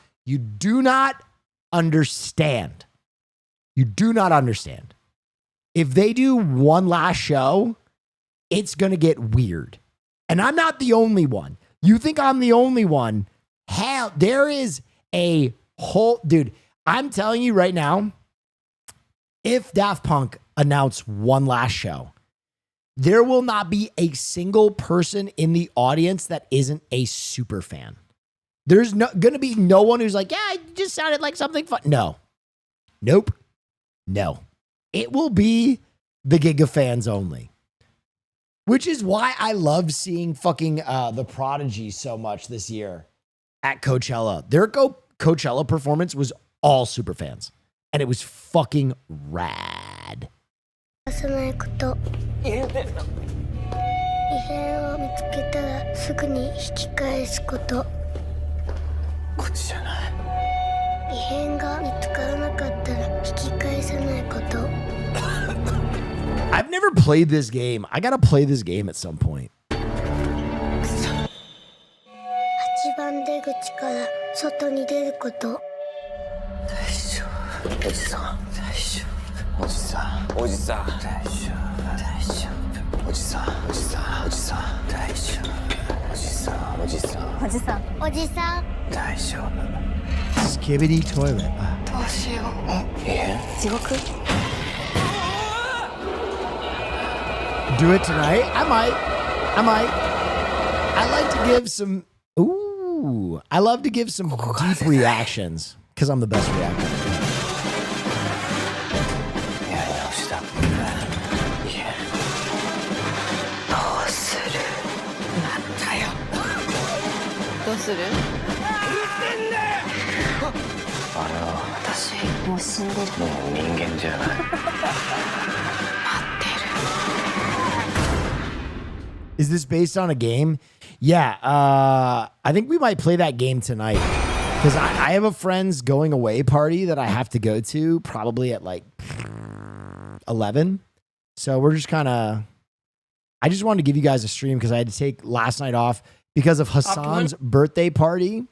Speaker 2: understand. You do not understand. If they do one last show, it's going to get weird. And I'm not the only one. You think I'm the only one? Hell, there is a whole... Dude, I'm telling you right now, if Daft Punk announce one last show, there will not be a single person in the audience that isn't a super fan. There's going to be no one who's like, yeah, it just sounded like something fun. No. Nope. No. It will be the Giga fans only. Which is why I love seeing fucking The Prodigy so much this year at Coachella. Their Coachella performance was all super fans. And it was fucking rad.
Speaker 10: 異変を見つけたらすぐに引き返すこと。こっちじゃない。異変が見つからなかったら引き返さないこと。
Speaker 2: I've never played this game. I gotta play this game at some point.
Speaker 10: 8番出口から外に出ること。大丈夫。おじさん。大丈夫。おじさん。おじさん。大丈夫。大丈夫。おじさん。おじさん。おじさん。大丈夫。おじさん。おじさん。おじさん。おじさん。大丈夫。
Speaker 2: Skibidi toilet.
Speaker 10: どうしよう。異変？地獄？
Speaker 2: Do it tonight? I might. I like to give some... Ooh. I love to give some deep reactions. Because I'm the best reactor.
Speaker 10: Yeah, I know. Stop. Yeah. どうする？なんだよ。どうする？私、もう死んでる。もう人間じゃない。待ってる。
Speaker 2: Is this based on a game? Yeah, I think we might play that game tonight. Because I have a friend's going away party that I have to go to probably at like 11. So we're just kind of... I just wanted to give you guys a stream because I had to take last night off because of Hasan's birthday party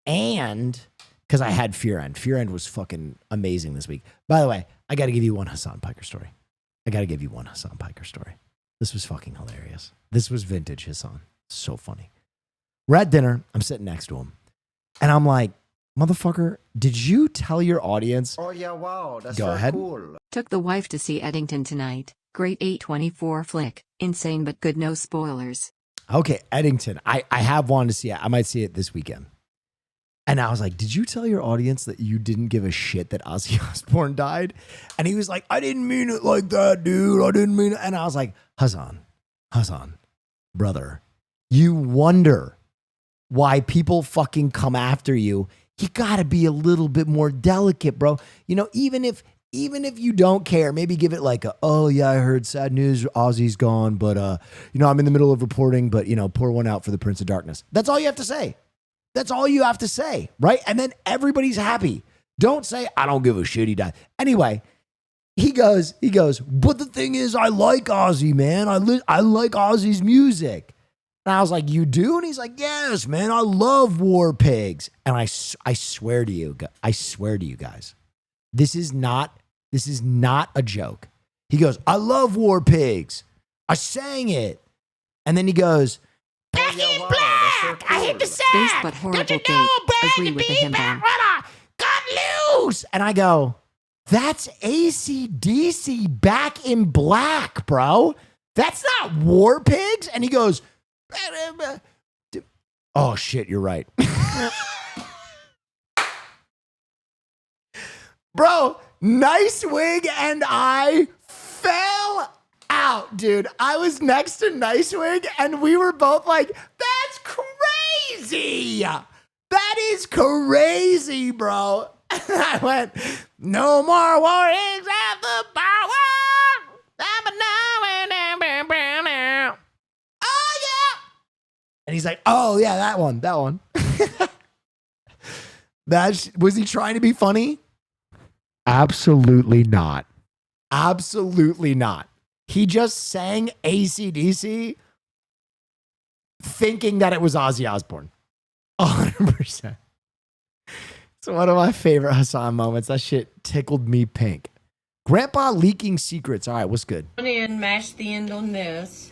Speaker 2: and because I had Fear End. Fear End was fucking amazing this week. By the way, I got to give you one Hasan Piker story. This was fucking hilarious. This was vintage Hasan. So funny. We're at dinner. I'm sitting next to him. And I'm like, motherfucker, did you tell your audience?
Speaker 16: Oh, yeah, wow. That's
Speaker 2: Go
Speaker 16: very
Speaker 2: ahead.
Speaker 16: cool.
Speaker 17: Took the wife to see Eddington tonight. Great 824 flick. Insane but good, no spoilers.
Speaker 2: Okay, Eddington. I have wanted to see it. I might see it this weekend. And I was like, did you tell your audience that you didn't give a shit that Ozzy Osbourne died? And he was like, I didn't mean it like that, dude. I didn't mean it. And I was like, Hasan, brother, you wonder why people fucking come after you. You got to be a little bit more delicate, bro. You know, even if you don't care, maybe give it like oh yeah, I heard sad news, Ozzy's gone, but you know, I'm in the middle of reporting, but you know, pour one out for the Prince of Darkness. That's all you have to say. That's all you have to say, right? And then everybody's happy. Don't say, I don't give a shit, he died. Anyway, he goes, but the thing is, I like Ozzy, man. I like Ozzy's music. And I was like, you do? And he's like, yes, man, I love War Pigs. And I swear to you, guys, this is not a joke. He goes, I love War Pigs. I sang it. And then he goes, Back in Black! I hit the sack!
Speaker 17: Space but horrible
Speaker 2: Don't you know,
Speaker 17: Agree with the himbo.
Speaker 2: Got loose! And I go, That's AC/DC Back in Black, bro. That's not War Pigs. And he goes, oh shit, you're right. Bro, Nicewing and I fell out, dude. I was next to Nicewing and we were both like, that's crazy. That is crazy, bro. And I went, no more warriors have the power. Oh, yeah. And he's like, oh, yeah, that one. Was he trying to be funny? Absolutely not. Absolutely not. He just sang AC/DC thinking that it was Ozzy Osbourne. 100%. It's one of my favorite Hasan moments. That shit tickled me pink. Grandpa leaking secrets. All right, what's good?
Speaker 4: And mash the end on this.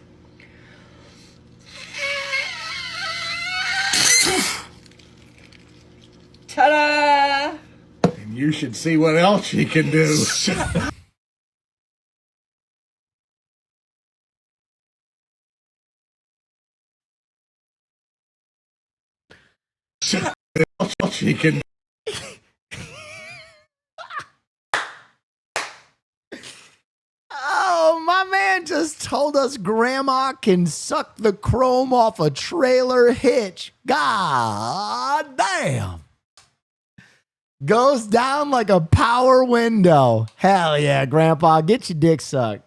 Speaker 4: Ta-da!
Speaker 12: And you should see what else she can do. She can.
Speaker 2: Oh, my man just told us grandma can suck the chrome off a trailer hitch. God damn. Goes down like a power window. Hell yeah, grandpa, get your dick sucked.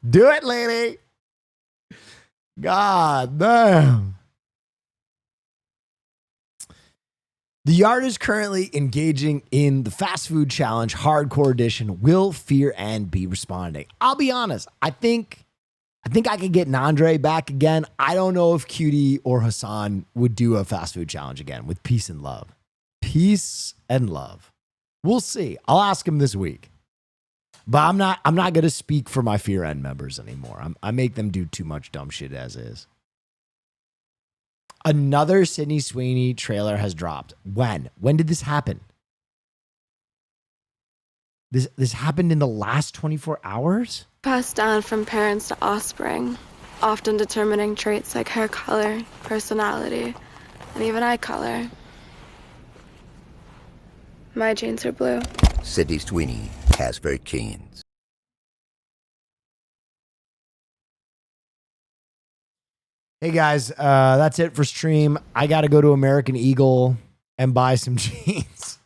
Speaker 2: Do it, lady. God damn. The Yard is currently engaging in the fast food challenge hardcore edition. Will Fear and be responding? I'll be honest. I think I could get Nandre back again. I don't know if Cutie or Hasan would do a fast food challenge again with peace and love. Peace and love. We'll see. I'll ask him this week. But I'm not going to speak for my Fear End members anymore. I make them do too much dumb shit as is. Another Sydney Sweeney trailer has dropped. When? When did this happen? This happened in the last 24 hours?
Speaker 11: Passed down from parents to offspring, often determining traits like hair color, personality, and even eye color. My genes are blue.
Speaker 20: Sydney Sweeney has very genes.
Speaker 2: Hey guys, that's it for stream. I got to go to American Eagle and buy some jeans.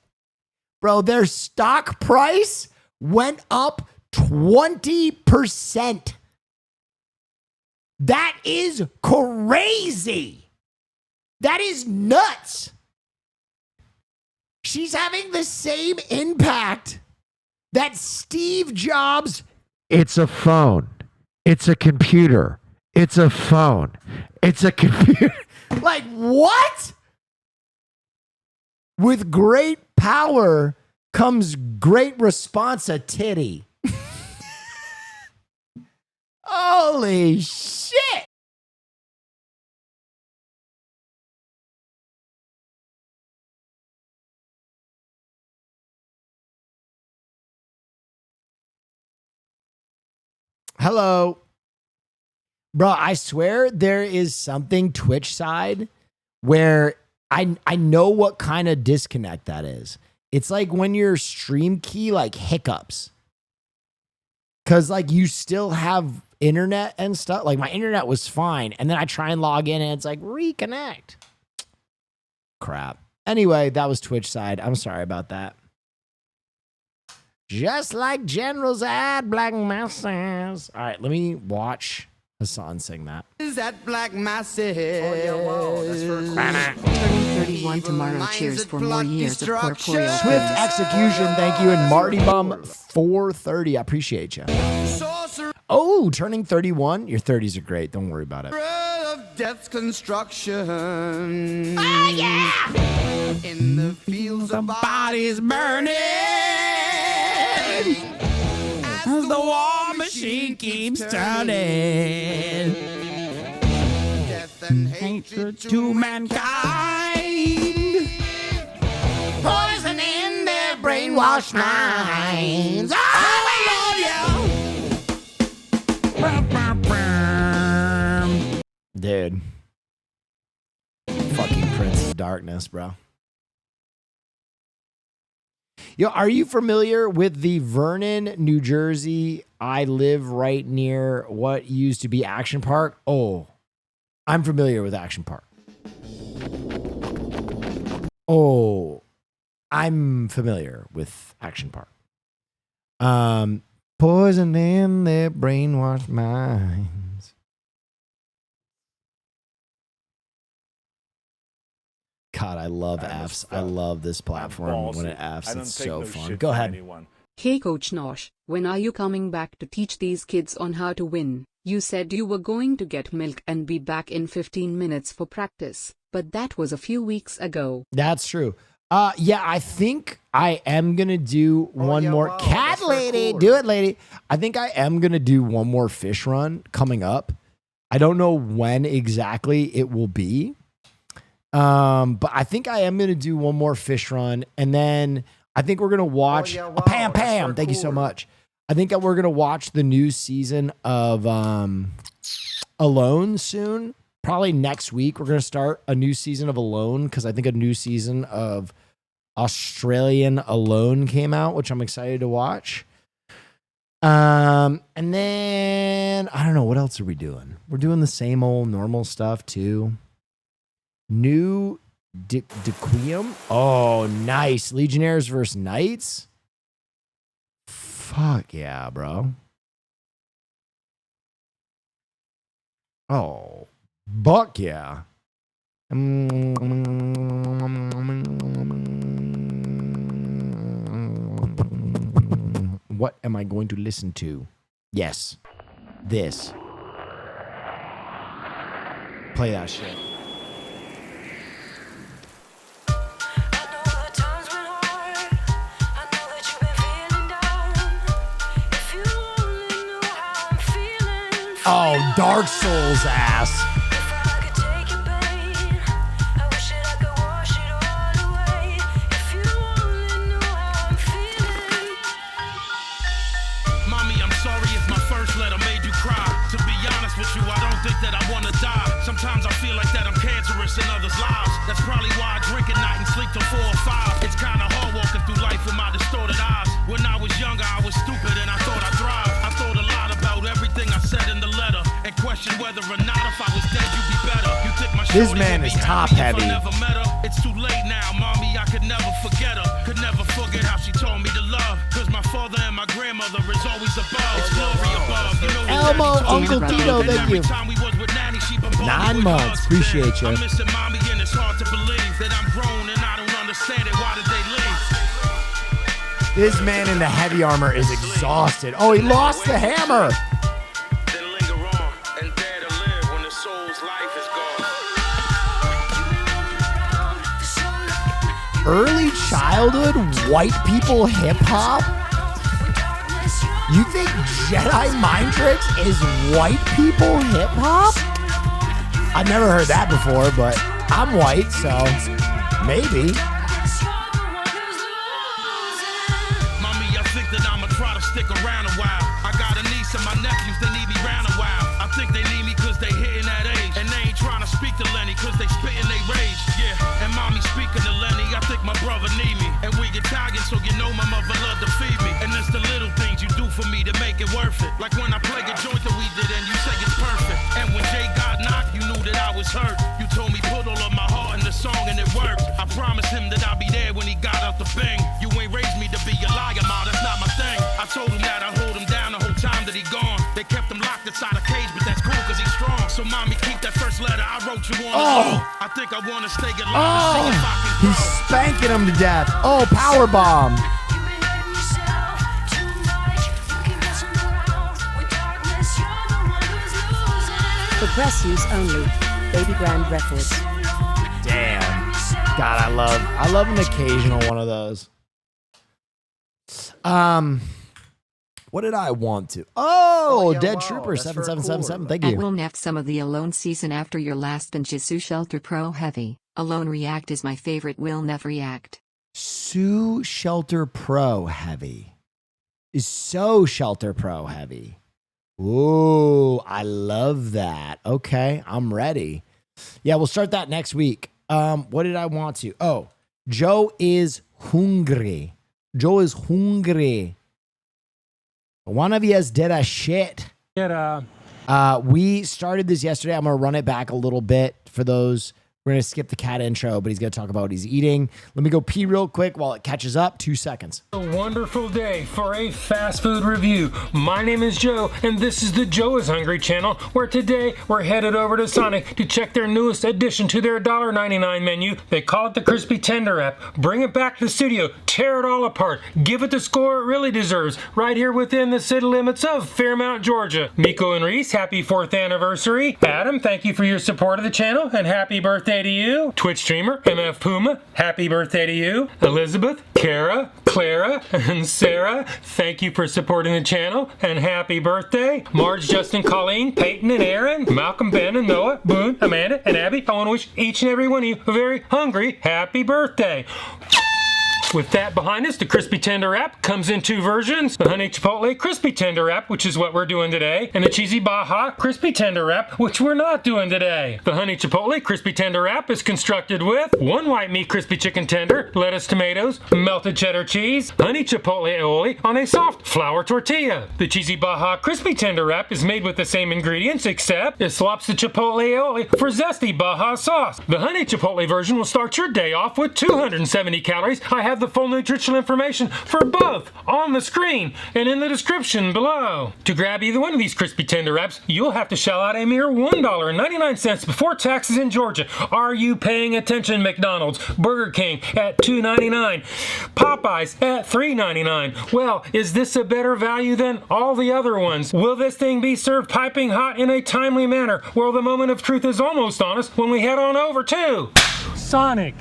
Speaker 2: Bro, their stock price went up 20%. That is crazy. That is nuts. She's having the same impact that Steve Jobs. It's a phone. It's a computer. It's a phone. It's a computer. Like, what? With great power comes great responsibility. Holy shit. Hello. Bro, I swear there is something Twitch side where I know what kind of disconnect that is. It's like when your stream key like hiccups. Cause like you still have internet and stuff. Like my internet was fine. And then I try and log in and it's like reconnect. Crap. Anyway, that was Twitch side. I'm sorry about that. Just like generals at Black Masters. All right, let me watch Hasan sing that.
Speaker 6: Is that Black Massive? Oh, yeah, wow. That's for
Speaker 17: Turning 31 tomorrow. Cheers for more years of corporeal.
Speaker 2: Swift execution, thank you. And Marty Bum 430. I appreciate you. Oh, turning 31. Your 30s are great. Don't worry about it.
Speaker 6: Of death's construction.
Speaker 2: Oh, yeah!
Speaker 6: In the fields of bodies burning.
Speaker 2: As the war machine keeps turning.
Speaker 6: Death and hatred to mankind.
Speaker 2: Oh brainwashed minds. I love you. Dude. Fucking Prince of Darkness, bro. Yo, are you familiar with the Vernon, New Jersey? I live right near what used to be Action Park. Oh, I'm familiar with Action Park. Oh, I'm familiar with Action Park. Poison in their brainwashed minds. God, I love Fs. I love this platform when it Fs. It's so fun. Go ahead.
Speaker 21: Hey Coach Nosh, when are you coming back to teach these kids on how to win? You said you were going to get milk and be back in 15 minutes for practice, but that was a few weeks ago.
Speaker 2: That's true. Yeah, I think I am going to do one more. Wow, cat lady, cool. Do it, lady. I think I am going to do one more fish run coming up. I don't know when exactly it will be. But I think I am going to do one more fish run, and then I think we're going to watch Pam. Thank you so much. I think we're going to watch the new season of Alone soon. Probably next week we're going to start a new season of Alone, because I think a new season of Australian Alone came out, which I'm excited to watch. And then I don't know, what else are we doing? We're doing the same old normal stuff too. New Dequium. Oh, nice. Legionnaires versus Knights. Fuck yeah, bro. Oh, buck yeah. What am I going to listen to? Yes. This. Play that shit. Oh, Dark Souls ass.
Speaker 13: Mommy, I'm sorry if my first letter made you cry. To be honest with you, I don't think that I want to die. Sometimes I feel like that I'm cancerous in others' lives. That's probably why I drink at night and sleep till 4 or 5. It's kind of hard walking through life with my distorted eyes. When I was younger, I was stupid and I thought I thrived. I thought a lot about everything I said in the letter and questioned whether or not if I was dead, you'd be better. You think my
Speaker 2: this man is top heavy.
Speaker 13: It's too late now, mommy. I could never forget her. Could never forget how she told me to love. Cause my father and my grandmother is always above. It's glory above. You know,
Speaker 2: Elmo, Uncle Tito, thank you. 9 months, appreciate you.
Speaker 13: I'm missing mommy and it's hard to believe that I'm grown and I don't understand it. Why did they leave?
Speaker 2: This man in the heavy armor is exhausted. Oh, he lost the hammer.
Speaker 13: Then linger on and dare to live when the soul's life is gone.
Speaker 2: Early childhood white people hip hop? You think Jedi mind tricks is white people hip hop? I've never heard that before, but I'm white, so maybe.
Speaker 13: Mommy, I think that I'ma try to stick around a while. I got a niece and my nephews, they need me round a while. I think they need me cause they hitting that age. And they ain't trying to speak to Lenny cause they spitting they rage. Yeah, and mommy speaking to Lenny, I think my brother need me. And we Italian, so you know my mother love to feed me. And it's the little things you do for me to make it worth it. Like when I play a joint that we did and you say it's perfect. And when Jay got knocked, you knew that I was hurt. You told me put all of my heart in the song and it worked. I promised him that I'd be there when he got out the bang. You ain't raised me to be a liar, ma, that's not my thing. I told him that I'd hold him down the whole time that he gone. They kept him locked inside a cage, but that's cool cause he's strong. So mommy, keep that first letter I wrote you on.
Speaker 2: Oh.
Speaker 13: I think I wanna stay alive.
Speaker 2: Oh, he's spanking him to death. Oh, power bomb.
Speaker 14: For press use only. Baby Grand Records.
Speaker 2: Damn. God, I love an occasional one of those. What did I want to? Oh, yeah, Dead wow, Trooper 7777. Thank you.
Speaker 17: I will Neff some of the Alone season after your last Benjitsu Shelter Pro Heavy. Alone React is my favorite Will Neff React.
Speaker 2: Sue Shelter Pro heavy. Is so Shelter Pro heavy. Ooh, I love that. Okay, I'm ready. Yeah, we'll start that next week. What did I want to? Oh, Joe is hungry. Joe is hungry. One of you did a shit. We started this yesterday. I'm going to run it back a little bit for those. We're going to skip the cat intro, but he's going to talk about what he's eating. Let me go pee real quick while it catches up. 2 seconds.
Speaker 1: A wonderful day for a fast food review. My name is Joe, and this is the Joe is Hungry channel, where today we're headed over to Sonic to check their newest addition to their $1.99 menu. They call it the Crispy Tender Wrap. Bring it back to the studio, tear it all apart, give it the score it really deserves, right here within the city limits of Fairmount, Georgia. Miko and Reese, happy 4th anniversary. Adam, thank you for your support of the channel, and happy birthday to you. Twitch streamer MF Puma, happy birthday to you. Elizabeth, Kara, Clara, and Sarah, thank you for supporting the channel, and happy birthday. Marge, Justin, Colleen, Peyton, and Aaron, Malcolm, Ben, and Noah, Boone, Amanda, and Abby, I want to wish each and every one of you a very hungry happy birthday. With that behind us, the Crispy Tender Wrap comes in 2 versions. The Honey Chipotle Crispy Tender Wrap, which is what we're doing today, and the Cheesy Baja Crispy Tender Wrap, which we're not doing today. The Honey Chipotle Crispy Tender Wrap is constructed with 1 white meat crispy chicken tender, lettuce, tomatoes, melted cheddar cheese, honey chipotle aioli on a soft flour tortilla. The Cheesy Baja Crispy Tender Wrap is made with the same ingredients, except it swaps the chipotle aioli for zesty Baja sauce. The Honey Chipotle version will start your day off with 270 calories. I have the full nutritional information for both on the screen and in the description below. To grab either one of these crispy tender wraps, you'll have to shell out a mere $1.99 before taxes in Georgia. Are you paying attention, McDonald's, Burger King at $2.99, Popeyes at $3.99? Well, is this a better value than all the other ones? Will this thing be served piping hot in a timely manner? Well, the moment of truth is almost on us when we head on over to Sonic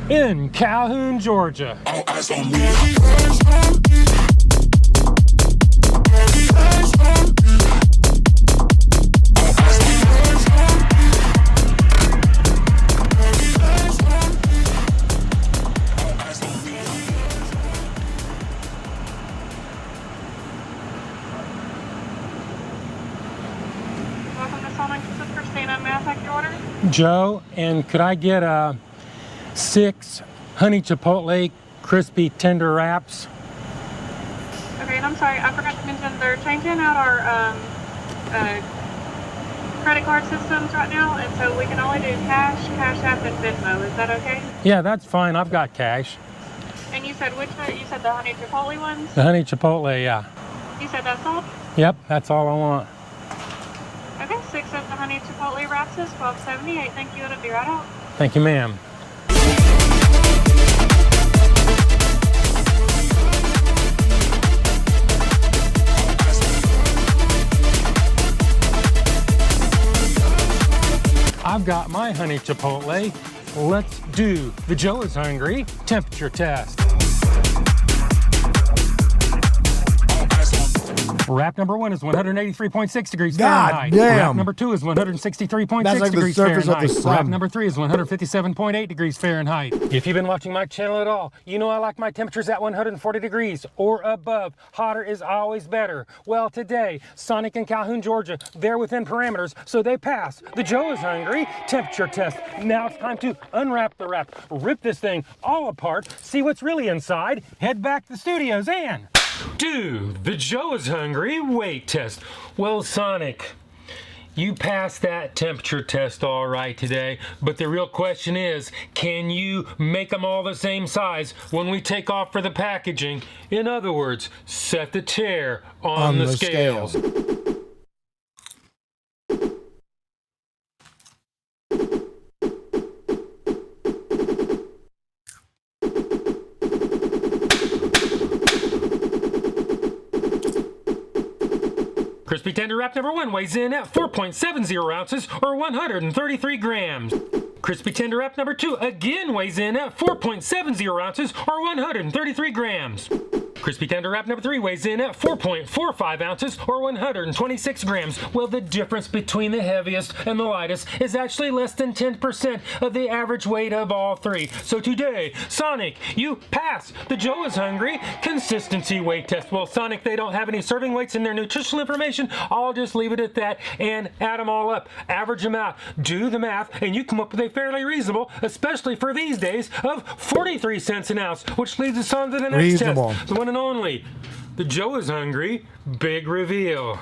Speaker 1: in Calhoun, Georgia.
Speaker 18: Welcome to Sonic. This is Christina. May I take your order?
Speaker 1: Joe, and could I get 6 honey chipotle crispy tender wraps?
Speaker 18: Okay, and I'm sorry, I forgot to mention they're changing out our credit card systems right now, and so we can only do cash, Cash App, and Venmo. Is that okay?
Speaker 1: Yeah, that's fine. I've got cash.
Speaker 18: And you said which one? You said the honey chipotle ones?
Speaker 1: The honey chipotle, yeah.
Speaker 18: You said that's all?
Speaker 1: Yep, that's all I want.
Speaker 18: Okay, 6 of the honey chipotle wraps is $12.78. Thank you. It'll be right out.
Speaker 1: Thank you, ma'am. I've got my honey chipotle. Let's do the Joe is Hungry temperature test. Wrap number 1 is 183.6 degrees Fahrenheit.
Speaker 2: Damn.
Speaker 1: Wrap number 2 is 163.6
Speaker 2: That's like the
Speaker 1: degrees
Speaker 2: surface of the
Speaker 1: Fahrenheit.
Speaker 2: sun.
Speaker 1: Wrap number 3 is 157.8 degrees Fahrenheit. If you've been watching my channel at all, you know I like my temperatures at 140 degrees or above. Hotter is always better. Well, today, Sonic in Calhoun, Georgia, they're within parameters, so they pass the Joe is Hungry temperature test. Now it's time to unwrap the wrap, rip this thing all apart, see what's really inside, head back to the studios and do the Joe is Hungry weight test. Well, Sonic, you passed that temperature test all right today, but the real question is, can you make them all the same size when we take off for the packaging? In other words, set the tear on the scales. Crispy Tender Wrap number 1 weighs in at 4.70 ounces or 133 grams. Crispy Tender Wrap number 2 again weighs in at 4.70 ounces or 133 grams. Crispy Tender Wrap number 3 weighs in at 4.45 ounces or 126 grams. Well, the difference between the heaviest and the lightest is actually less than 10% of the average weight of all three. So today, Sonic, you pass the Joe is Hungry consistency weight test. Well, Sonic, they don't have any serving weights in their nutritional information. I'll just leave it at that and add them all up, average them out, do the math, and you come up with a fairly reasonable, especially for these days, of 43 cents an ounce, which leads us on to the next test. The one and only, the Joe is Hungry big reveal.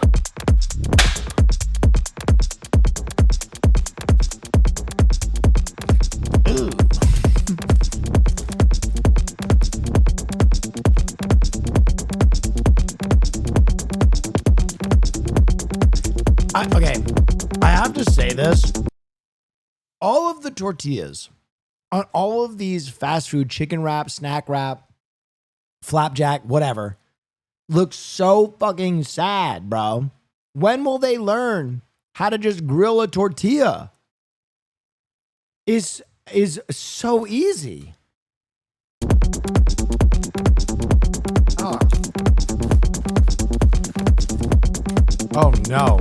Speaker 2: Okay, I have to say this. All of the tortillas on all of these fast food chicken wrap, snack wrap, flapjack, whatever, look so fucking sad, bro. When will they learn how to just grill a tortilla? Is so easy. Oh. Oh no.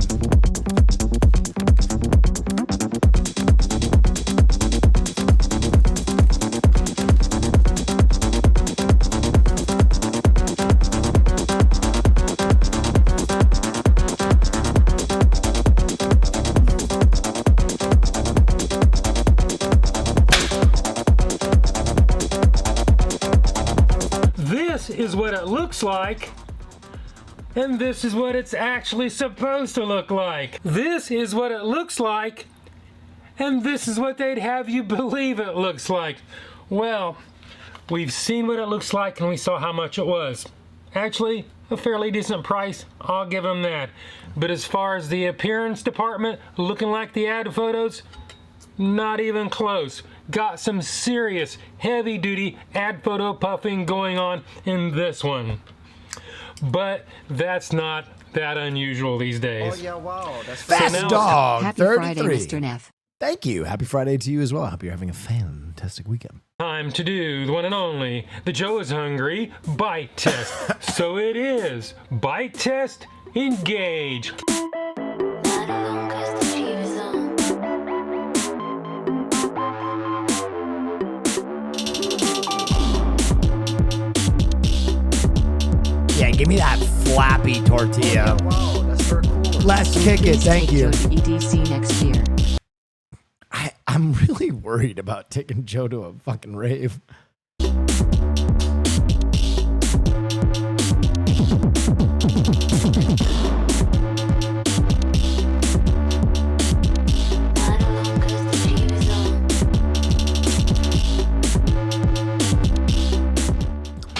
Speaker 1: This is what it looks like, and this is what it's actually supposed to look like. This is what it looks like, and this is what they'd have you believe it looks like. Well, we've seen what it looks like and we saw how much it was. Actually, a fairly decent price, I'll give them that. But as far as the appearance department, looking like the ad photos, not even close. Got some serious heavy-duty ad photo puffing going on in this one. But that's not that unusual these days.
Speaker 16: Oh yeah, wow, that's
Speaker 2: Fast Dog.
Speaker 17: Happy
Speaker 2: 33.
Speaker 17: Friday, Mr. Neff.
Speaker 2: Thank you. Happy Friday to you as well. I hope you're having a fantastic weekend.
Speaker 1: Time to do the one and only, the Joe is Hungry bite test. So it is. Bite test, engage.
Speaker 2: Yeah, give me that flappy tortilla.
Speaker 16: Wow, that's very cool.
Speaker 2: Let's kick it. Thank you.
Speaker 17: EDC next year.
Speaker 2: I'm really worried about taking Joe to a fucking rave.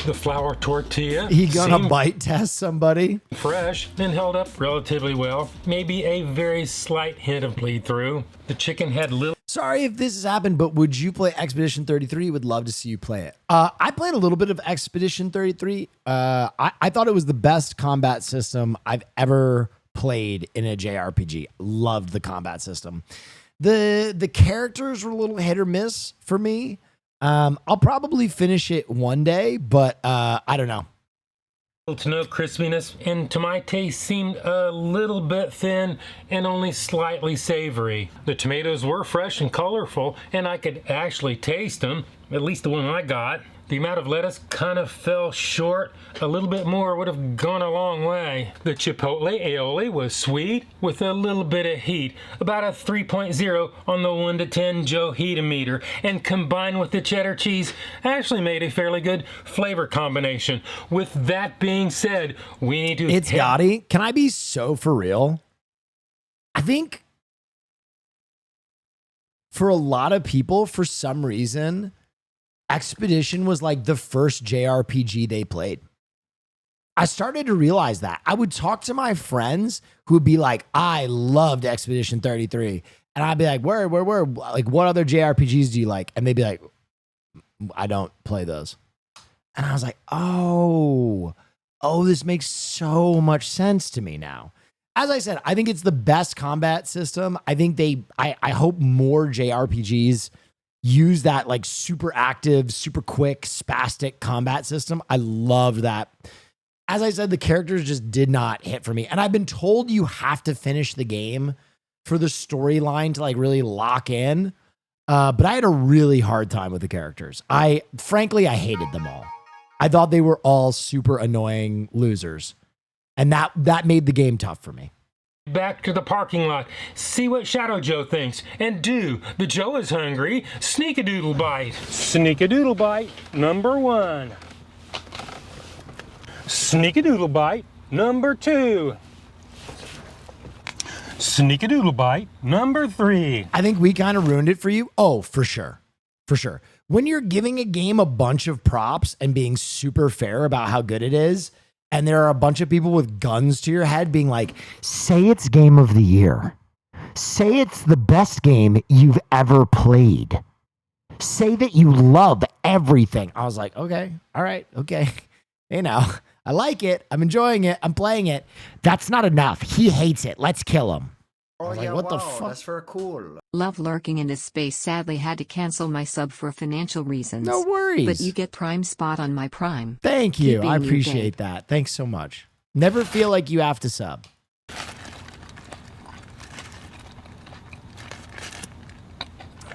Speaker 1: The flour tortilla.
Speaker 2: He gonna bite test somebody?
Speaker 1: Fresh and held up relatively well. Maybe a very slight hint of bleed through. The chicken had little.
Speaker 2: Sorry if this has happened, but would you play Expedition 33? Would love to see you play it. I played a little bit of Expedition 33. I thought it was the best combat system I've ever played in a JRPG. Loved the combat system. The characters were a little hit or miss for me. I'll probably finish it one day, but I don't know.
Speaker 1: To no crispiness, and to my taste seemed a little bit thin and only slightly savory. The tomatoes were fresh and colorful, and I could actually taste them, at least the one I got. The amount of lettuce kind of fell short. A little bit more would have gone a long way. The chipotle aioli was sweet with a little bit of heat, about a 3.0 on the 1 to 10 Joe Heat-O-Meter, and combined with the cheddar cheese, actually made a fairly good flavor combination. With that being said, we need to...
Speaker 2: It's Gotti. Can I be so for real? I think for a lot of people, for some reason, Expedition was like the first JRPG they played. I started to realize that. I would talk to my friends who would be like, I loved Expedition 33. And I'd be like, where? Like, what other JRPGs do you like? And they'd be like, I don't play those. And I was like, oh, this makes so much sense to me now. As I said, I think it's the best combat system. I think I hope more JRPGs use that like super active, super quick, spastic combat system. I loved that. As I said, the characters just did not hit for me. And I've been told you have to finish the game for the storyline to like really lock in. But I had a really hard time with the characters. Frankly, I hated them all. I thought they were all super annoying losers. And that made the game tough for me.
Speaker 1: Back to the parking lot, see what Shadow Joe thinks, and do the Joe is hungry sneak-a-doodle bite. Sneak-a-doodle bite number 1. Sneak-a-doodle bite number 2. Sneak-a-doodle bite number 3.
Speaker 2: I think we kind of ruined it for you. Oh, for sure. For sure. When you're giving a game a bunch of props and being super fair about how good it is, and there are a bunch of people with guns to your head being like, say it's game of the year. Say it's the best game you've ever played. Say that you love everything. I was like, okay, all right, okay. Hey now, I like it. I'm enjoying it. I'm playing it. That's not enough. He hates it. Let's kill him.
Speaker 16: Oh
Speaker 2: like,
Speaker 16: yeah,
Speaker 2: what the
Speaker 16: wow,
Speaker 2: fuck?
Speaker 16: that's very cool.
Speaker 17: Love lurking in this space. Sadly had to cancel my sub for financial reasons.
Speaker 2: No worries.
Speaker 17: But you get prime spot on my prime.
Speaker 2: Thank you.
Speaker 17: Keep
Speaker 2: I
Speaker 17: being
Speaker 2: appreciate that. Thanks so much. Never feel like you have to sub.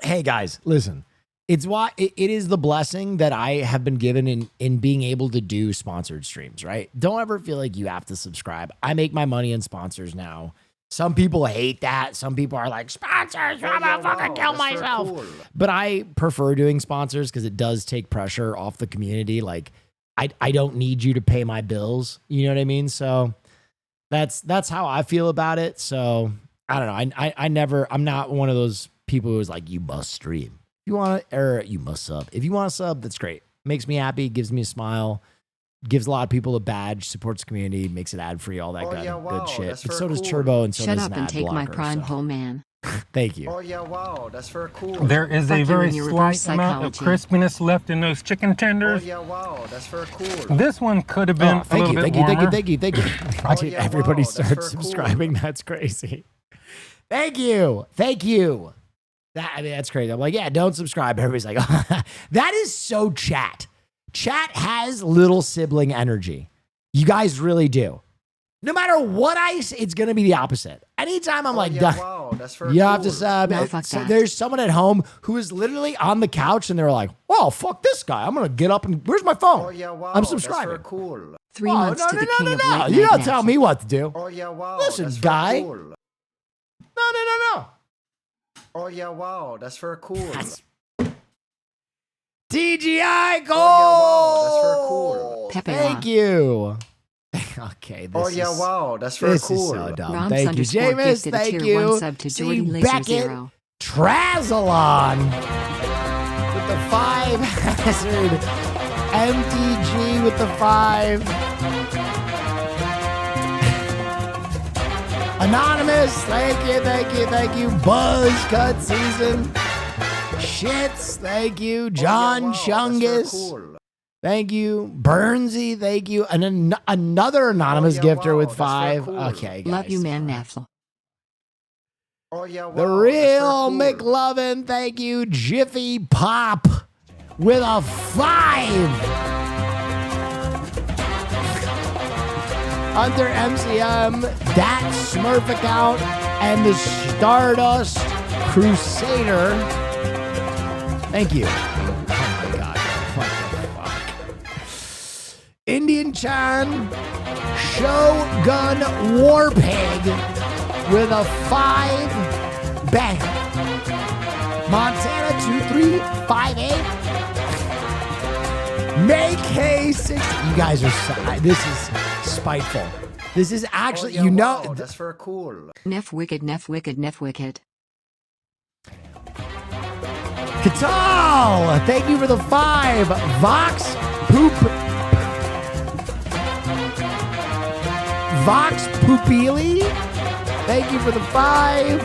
Speaker 2: Hey guys, listen. It's why it is the blessing that I have been given in being able to do sponsored streams, right? Don't ever feel like you have to subscribe. I make my money in sponsors now. Some people hate that. Some people are like, sponsors, I'm gonna fucking kill myself. Cool. But I prefer doing sponsors because it does take pressure off the community. Like, I don't need you to pay my bills. You know what I mean? So that's how I feel about it. So I don't know. I'm not one of those people who's like, you must stream. If you want to, or you must sub. If you want to sub, that's great. Makes me happy, gives me a smile. Gives a lot of people a badge, supports the community, makes it ad free, all that good shit. But so does Turbo, and so
Speaker 17: Shut
Speaker 2: does
Speaker 17: up
Speaker 2: an
Speaker 17: and
Speaker 2: ad
Speaker 17: take
Speaker 2: blocker,
Speaker 17: my prime
Speaker 2: so.
Speaker 17: hole, man.
Speaker 2: Thank you.
Speaker 16: Oh yeah, wow, that's very cool.
Speaker 1: There is a very slight amount of crispiness left in those chicken tenders.
Speaker 16: Oh yeah, wow, that's very cool.
Speaker 1: This one could have been a little bit warmer.
Speaker 2: Thank you. Everybody starts subscribing. Cool. That's crazy. Thank you. That's crazy. I'm like, yeah, don't subscribe. Everybody's like, oh. That is so chat. Chat has little sibling energy. You guys really do. No matter what I say, it's going to be the opposite. Anytime I'm like,
Speaker 16: wow, that's very
Speaker 2: you
Speaker 16: cool.
Speaker 2: have to sub.
Speaker 17: No, fuck
Speaker 2: so
Speaker 17: that.
Speaker 2: there's someone at home who is literally on the couch and they're like, well, fuck this guy. I'm going to get up and, where's my phone?
Speaker 16: Oh yeah, wow,
Speaker 2: I'm subscribing.
Speaker 16: That's very cool.
Speaker 17: 3 months to the king of late night
Speaker 2: You don't
Speaker 17: Nashville.
Speaker 2: tell me what to do.
Speaker 16: Oh yeah, wow.
Speaker 2: Listen,
Speaker 16: that's
Speaker 2: guy.
Speaker 16: Very cool.
Speaker 2: No.
Speaker 16: Oh yeah, wow, that's very cool.
Speaker 2: TGI Gold!
Speaker 16: Oh, yeah, wow, that's very cool.
Speaker 17: Pepe
Speaker 2: Thank you. Okay, this
Speaker 16: Oh yeah,
Speaker 2: is,
Speaker 16: wow, that's very
Speaker 2: this
Speaker 16: cool.
Speaker 2: is so dumb.
Speaker 17: Roms
Speaker 2: Thank you,
Speaker 17: _
Speaker 2: Jameis.
Speaker 17: gifted a
Speaker 2: Thank
Speaker 17: tier
Speaker 2: you.
Speaker 17: 1 sub to
Speaker 2: See
Speaker 17: Jordan Laser
Speaker 2: Beckett
Speaker 17: 0.
Speaker 2: Trazalon with the 5 hazard. MTG with the 5. Anonymous, thank you. Buzz cut season. Shits, thank you. John Chungus.
Speaker 16: Cool.
Speaker 2: Thank you. Burnsy, thank you. And another anonymous gifter with 5.
Speaker 16: cool.
Speaker 2: Okay, guys.
Speaker 17: Love you, man, Neff.
Speaker 16: Oh yeah, wow,
Speaker 2: The real McLovin, thank you. Jiffy Pop with a 5. Hunter MCM, that Smurf account, and the Stardust Crusader. Thank you. Oh my god. What the fuck? Indian Chan, Shogun Warpig with a 5. Bang. Montana 2358. Make K6. You guys are so, this is spiteful. This is actually,
Speaker 16: oh, yeah,
Speaker 2: you know.
Speaker 16: Wow, that's very cool.
Speaker 17: Neff wicked.
Speaker 2: Katal, thank you for the 5. Vox Pupili, thank you for the 5.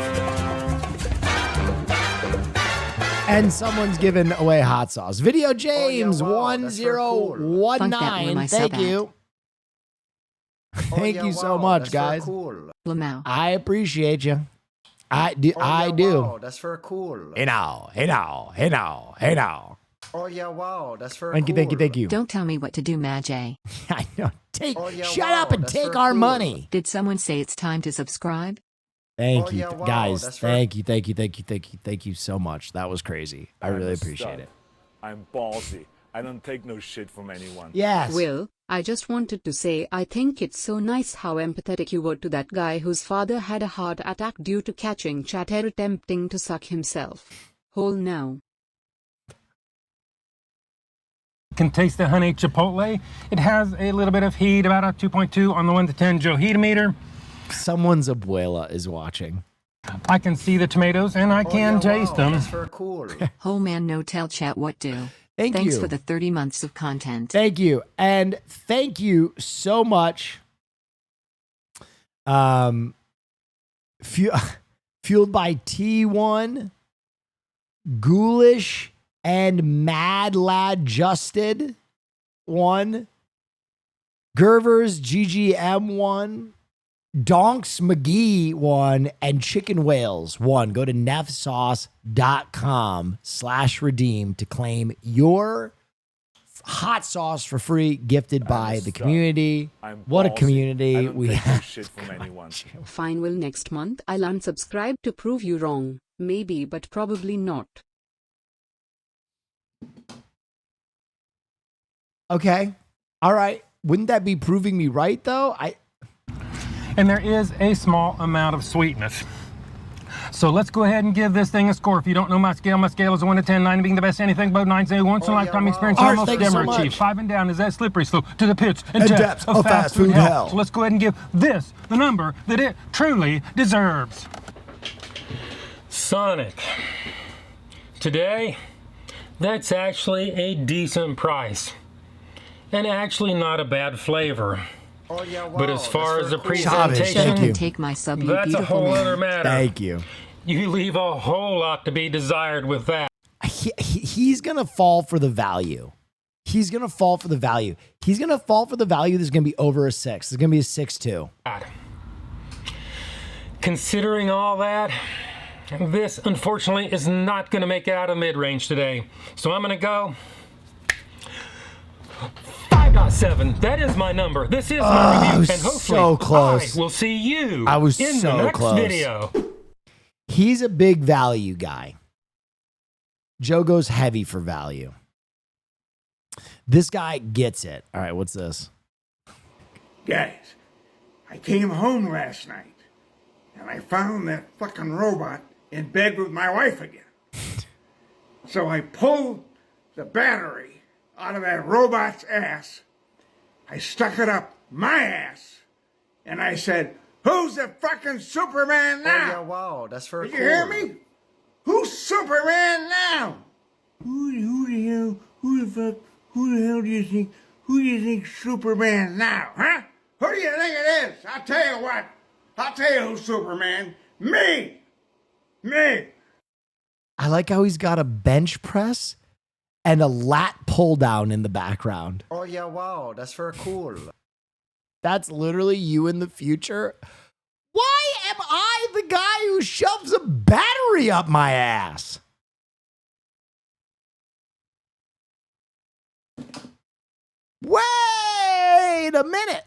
Speaker 2: And someone's giving away hot sauce. Video James 1019. Thank you. Thank you so much, guys.
Speaker 16: Cool.
Speaker 2: I appreciate you. I do.
Speaker 16: Oh,
Speaker 2: I
Speaker 16: yeah,
Speaker 2: do.
Speaker 16: wow, that's very cool.
Speaker 2: Hey now. Hey now. Hey now. Hey now.
Speaker 16: Oh yeah, wow, that's very
Speaker 2: Thank
Speaker 16: cool.
Speaker 2: you. Thank you. Thank you.
Speaker 17: Don't tell me what to do, Majay.
Speaker 2: I know. Take.
Speaker 16: Oh, yeah,
Speaker 2: shut
Speaker 16: wow,
Speaker 2: up and
Speaker 16: that's
Speaker 2: take
Speaker 16: very
Speaker 2: our
Speaker 16: cool.
Speaker 2: money.
Speaker 17: Did someone say it's time to subscribe?
Speaker 2: Thank
Speaker 16: Oh,
Speaker 2: you,
Speaker 16: yeah, wow,
Speaker 2: guys.
Speaker 16: that's very-
Speaker 2: Thank you. Thank you. Thank you. Thank you. Thank you so much. That was crazy. I really appreciate it.
Speaker 7: I'm ballsy. I don't take no shit from anyone.
Speaker 2: Yes.
Speaker 21: Will, I just wanted to say I think it's so nice how empathetic you were to that guy whose father had a heart attack due to catching chatter attempting to suck himself whole now.
Speaker 1: Can taste the honey chipotle. It has a little bit of heat, about a 2.2 on the 1 to 10 Joe heat meter.
Speaker 2: Someone's abuela is watching.
Speaker 1: I can see the tomatoes and I can taste them.
Speaker 16: That's very cool.
Speaker 17: Oh man, no tell chat what do.
Speaker 2: Thanks
Speaker 17: Thanks for the 30 months of content.
Speaker 2: Thank you. And thank you so much. Fueled by T1, Ghoulish, and Mad Lad Justed 1, Gervers GGM 1, Donks McGee 1, and Chicken Whales 1. Go to neffsauce.com/redeem to claim your hot sauce for free, gifted by the community. What a community we have.
Speaker 7: Shit from anyone.
Speaker 21: Fine, Will, next month I'll unsubscribe to prove you wrong. Maybe, but probably not.
Speaker 2: Okay. All right. Wouldn't that be proving me right, though?
Speaker 1: And there is a small amount of sweetness. So let's go ahead and give this thing a score. If you don't know my scale is a 1 to 10, 9 being the best anything, but 9 say once in a lifetime experience,
Speaker 2: Art,
Speaker 1: almost
Speaker 2: thank you so
Speaker 1: never
Speaker 2: much.
Speaker 1: achieved. 5 and down is that slippery slope to the pits and
Speaker 2: And
Speaker 1: depths of fast food hell. So let's go ahead and give this the number that it truly deserves. Sonic. Today, that's actually a decent price. And actually not a bad flavor.
Speaker 16: Oh yeah, wow.
Speaker 1: But as far as the
Speaker 2: Thank
Speaker 1: presentation,
Speaker 2: you.
Speaker 17: Take my sub, you
Speaker 1: that's a
Speaker 17: beautiful
Speaker 1: whole
Speaker 17: man.
Speaker 1: other matter.
Speaker 2: Thank you.
Speaker 1: You leave a whole lot to be desired with that.
Speaker 2: He's going to fall for the value. He's going to fall for the value. He's going to fall for the value that's going to be over a 6. It's going to be a 6.2.
Speaker 1: Considering all that, this unfortunately is not going to make it out of mid-range today. So I'm going to go 5.7. That is my number. This is my review. And hopefully
Speaker 2: so close.
Speaker 1: I will see you
Speaker 2: I was
Speaker 1: in
Speaker 2: so
Speaker 1: the next
Speaker 2: close.
Speaker 1: video.
Speaker 2: He's a big value guy. Joe goes heavy for value. This guy gets it. All right, what's this?
Speaker 5: Guys, I came home last night and I found that fucking robot in bed with my wife again. So I pulled the battery out of that robot's ass. I stuck it up my ass and I said, "Who's the fucking Superman now?"
Speaker 16: Oh yeah, wow, that's very
Speaker 5: Did
Speaker 16: cool.
Speaker 5: you hear me? Who's Superman now? Who the hell do you think Superman now, huh? Who do you think it is? I'll tell you what. I'll tell you who's Superman. Me!
Speaker 2: I like how he's got a bench press and a lat pull down in the background.
Speaker 16: Oh yeah, wow, that's very cool.
Speaker 2: That's literally you in the future. Why am I the guy who shoves a battery up my ass? Wait a minute.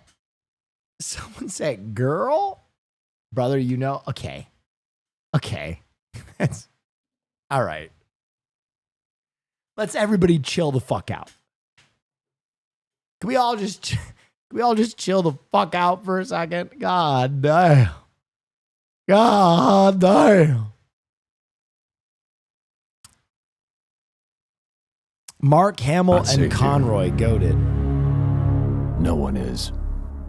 Speaker 2: Someone said, girl? Brother, you know? Okay. That's all right. Let's everybody chill the fuck out. Can we all just chill the fuck out for a second? God damn. Mark Hamill and Conroy goated.
Speaker 19: No one is.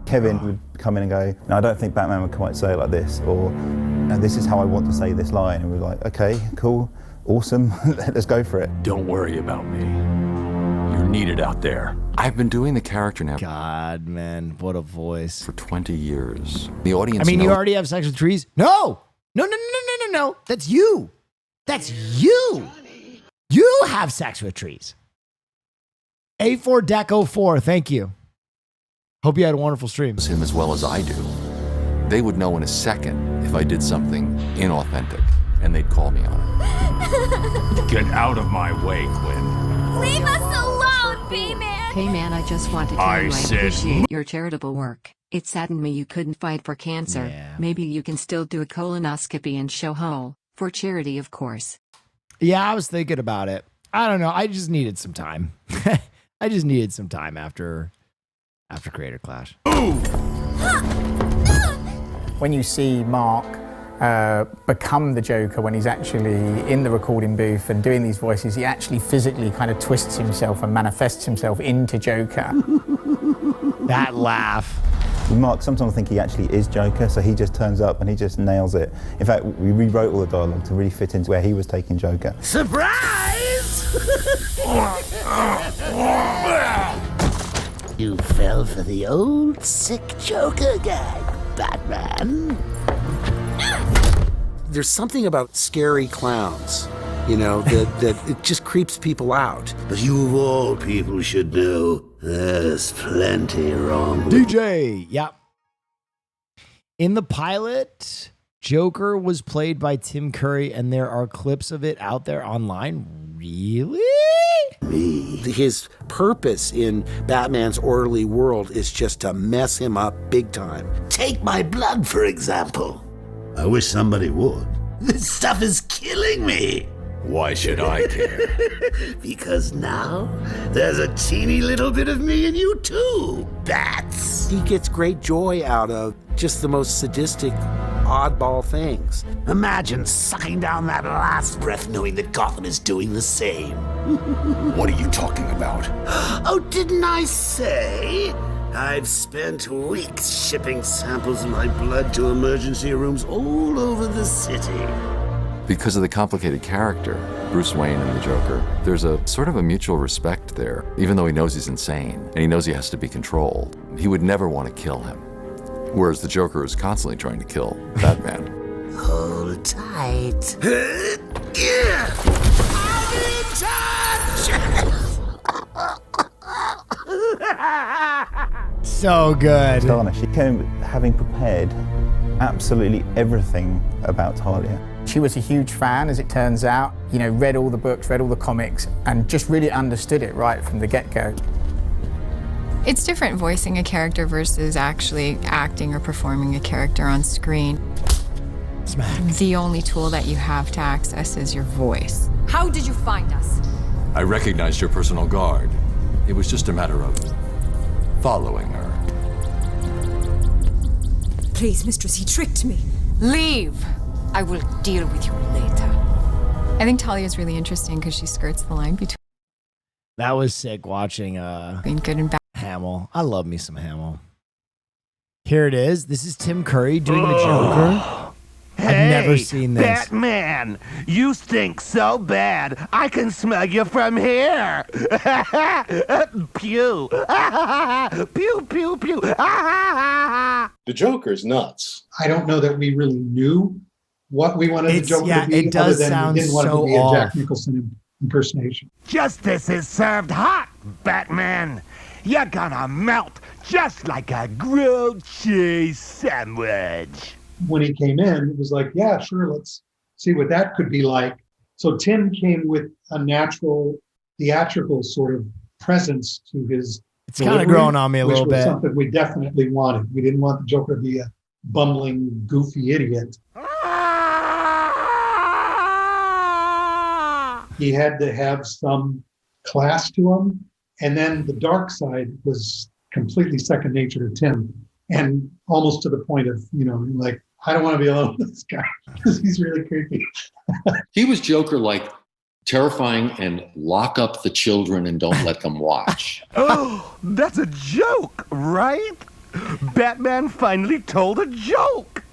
Speaker 19: Kevin would come in and go, "No, I don't think Batman would quite say it like this," or "No, this is how I want to say this line." And we're like, "Okay, cool, awesome, let's go for it."
Speaker 22: Don't worry about me. You're needed out there.
Speaker 23: I've been doing the character now.
Speaker 2: God, man, what a voice.
Speaker 23: For 20 years. The audience
Speaker 2: I mean, you
Speaker 23: knows-
Speaker 2: already have sex with trees? No. That's you. You have sex with trees. A4 Deco 4, thank you. Hope you had a wonderful stream.
Speaker 23: him as well as I do. They would know in a second if I did something inauthentic, and they'd call me on it.
Speaker 3: Get out of my way, Quinn.
Speaker 10: Leave us alone, B-Man!
Speaker 17: Hey man, I just want to tell you I appreciate your charitable work. It saddened me you couldn't fight for cancer.
Speaker 2: Yeah.
Speaker 17: Maybe you can still do a colonoscopy and show whole. For charity, of course.
Speaker 2: Yeah, I was thinking about it. I don't know. I just needed some time. I just needed some time after Creator Clash.
Speaker 8: When you see Mark become the Joker when he's actually in the recording booth and doing these voices, he actually physically kind of twists himself and manifests himself into Joker.
Speaker 2: That laugh.
Speaker 19: Mark, sometimes I think he actually is Joker, so he just turns up and he just nails it. In fact, we rewrote all the dialogue to really fit into where he was taking Joker.
Speaker 22: Surprise! You fell for the old sick Joker gag, Batman.
Speaker 15: There's something about scary clowns, you know, that it just creeps people out.
Speaker 22: But you of all people should know there's plenty wrong with
Speaker 2: DJ, yep. In the pilot, Joker was played by Tim Curry, and there are clips of it out there online. Really?
Speaker 15: His purpose in Batman's orderly world is just to mess him up big time.
Speaker 22: Take my blood, for example. I wish somebody would. This stuff is killing me.
Speaker 3: Why should I care?
Speaker 22: Because now there's a teeny little bit of me in you too, Bats.
Speaker 15: He gets great joy out of just the most sadistic, oddball things.
Speaker 22: Imagine sucking down that last breath knowing that Gotham is doing the same.
Speaker 3: What are you talking about?
Speaker 22: Oh, didn't I say? I've spent weeks shipping samples of my blood to emergency rooms all over the city.
Speaker 23: Because of the complicated character, Bruce Wayne and the Joker, there's a sort of a mutual respect there. Even though he knows he's insane, and he knows he has to be controlled, he would never want to kill him. Whereas the Joker is constantly trying to kill Batman.
Speaker 22: Hold tight.
Speaker 2: So good.
Speaker 19: Dana, she came having prepared absolutely everything about Talia.
Speaker 8: She was a huge fan, as it turns out. You know, read all the books, read all the comics, and just really understood it right from the get-go.
Speaker 24: It's different voicing a character versus actually acting or performing a character on screen.
Speaker 2: Smack.
Speaker 24: The only tool that you have to access is your voice.
Speaker 25: How did you find us?
Speaker 3: I recognized your personal guard. It was just a matter of following her.
Speaker 25: Please, mistress, he tricked me. Leave. I will deal with you later.
Speaker 24: I think Talia is really interesting because she skirts the line between
Speaker 2: That was sick watching
Speaker 24: good and bad.
Speaker 2: Hamill. I love me some Hamill. Here it is. This is Tim Curry doing the Joker. I've never seen this.
Speaker 22: Batman, you stink so bad, I can smell you from here. Pew. Pew, pew, pew.
Speaker 26: The Joker's nuts.
Speaker 27: I don't know that we really knew what we wanted the Joker to be,
Speaker 2: it does
Speaker 27: other than
Speaker 2: sound
Speaker 27: we didn't want it
Speaker 2: so
Speaker 27: to be a
Speaker 2: off.
Speaker 27: Jack Nicholson impersonation.
Speaker 22: Justice is served hot, Batman. You're gonna melt just like a grilled cheese sandwich.
Speaker 27: When he came in, it was like, yeah, sure, let's see what that could be like. So Tim came with a natural, theatrical sort of presence to his
Speaker 2: It's kind of growing on me a little
Speaker 27: which was
Speaker 2: bit.
Speaker 27: something we definitely wanted. We didn't want the Joker to be a bumbling, goofy idiot. He had to have some class to him. And then the dark side was completely second nature to Tim. And almost to the point of, you know, like, I don't want to be alone with this guy because he's really creepy.
Speaker 28: He was Joker like terrifying and lock up the children and don't let them watch.
Speaker 22: Oh, that's a joke, right? Batman finally told a joke.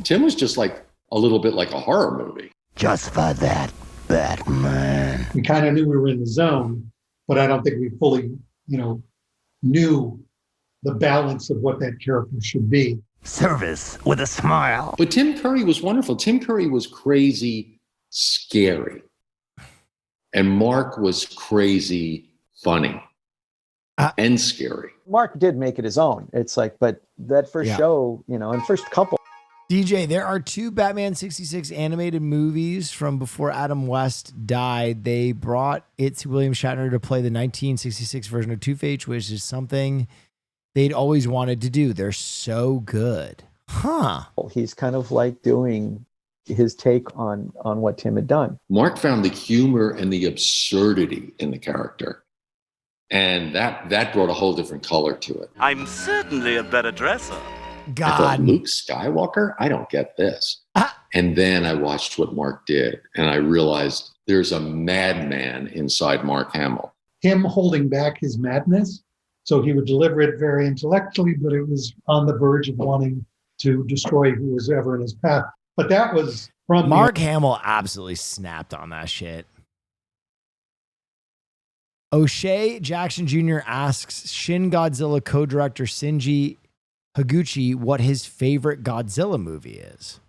Speaker 28: Tim was just like a little bit like a horror movie.
Speaker 22: Just for that, Batman.
Speaker 27: We kind of knew we were in the zone, but I don't think we fully, you know, knew the balance of what that character should be.
Speaker 22: Service with a smile.
Speaker 28: But Tim Curry was wonderful. Tim Curry was crazy, scary. And Mark was crazy, funny. and scary.
Speaker 4: Mark did make it his own. It's like, but that first show, you know, and first couple.
Speaker 2: DJ, there are 2 Batman 66 animated movies from before Adam West died. They brought it to William Shatner to play the 1966 version of Two-Face, which is something they'd always wanted to do. They're so good. Huh.
Speaker 4: He's kind of like doing his take on what Tim had done.
Speaker 28: Mark found the humor and the absurdity in the character. And that brought a whole different color to it.
Speaker 6: I'm certainly a better dresser.
Speaker 28: I thought, Luke Skywalker? I don't get this. And then I watched what Mark did, and I realized there's a madman inside Mark Hamill.
Speaker 27: Him holding back his madness, so he would deliver it very intellectually, but it was on the verge of wanting to destroy who was ever in his path. But that was from
Speaker 2: Mark Hamill absolutely snapped on that shit. O'Shea Jackson Jr. asks Shin Godzilla co-director Shinji Higuchi what his favorite Godzilla movie is.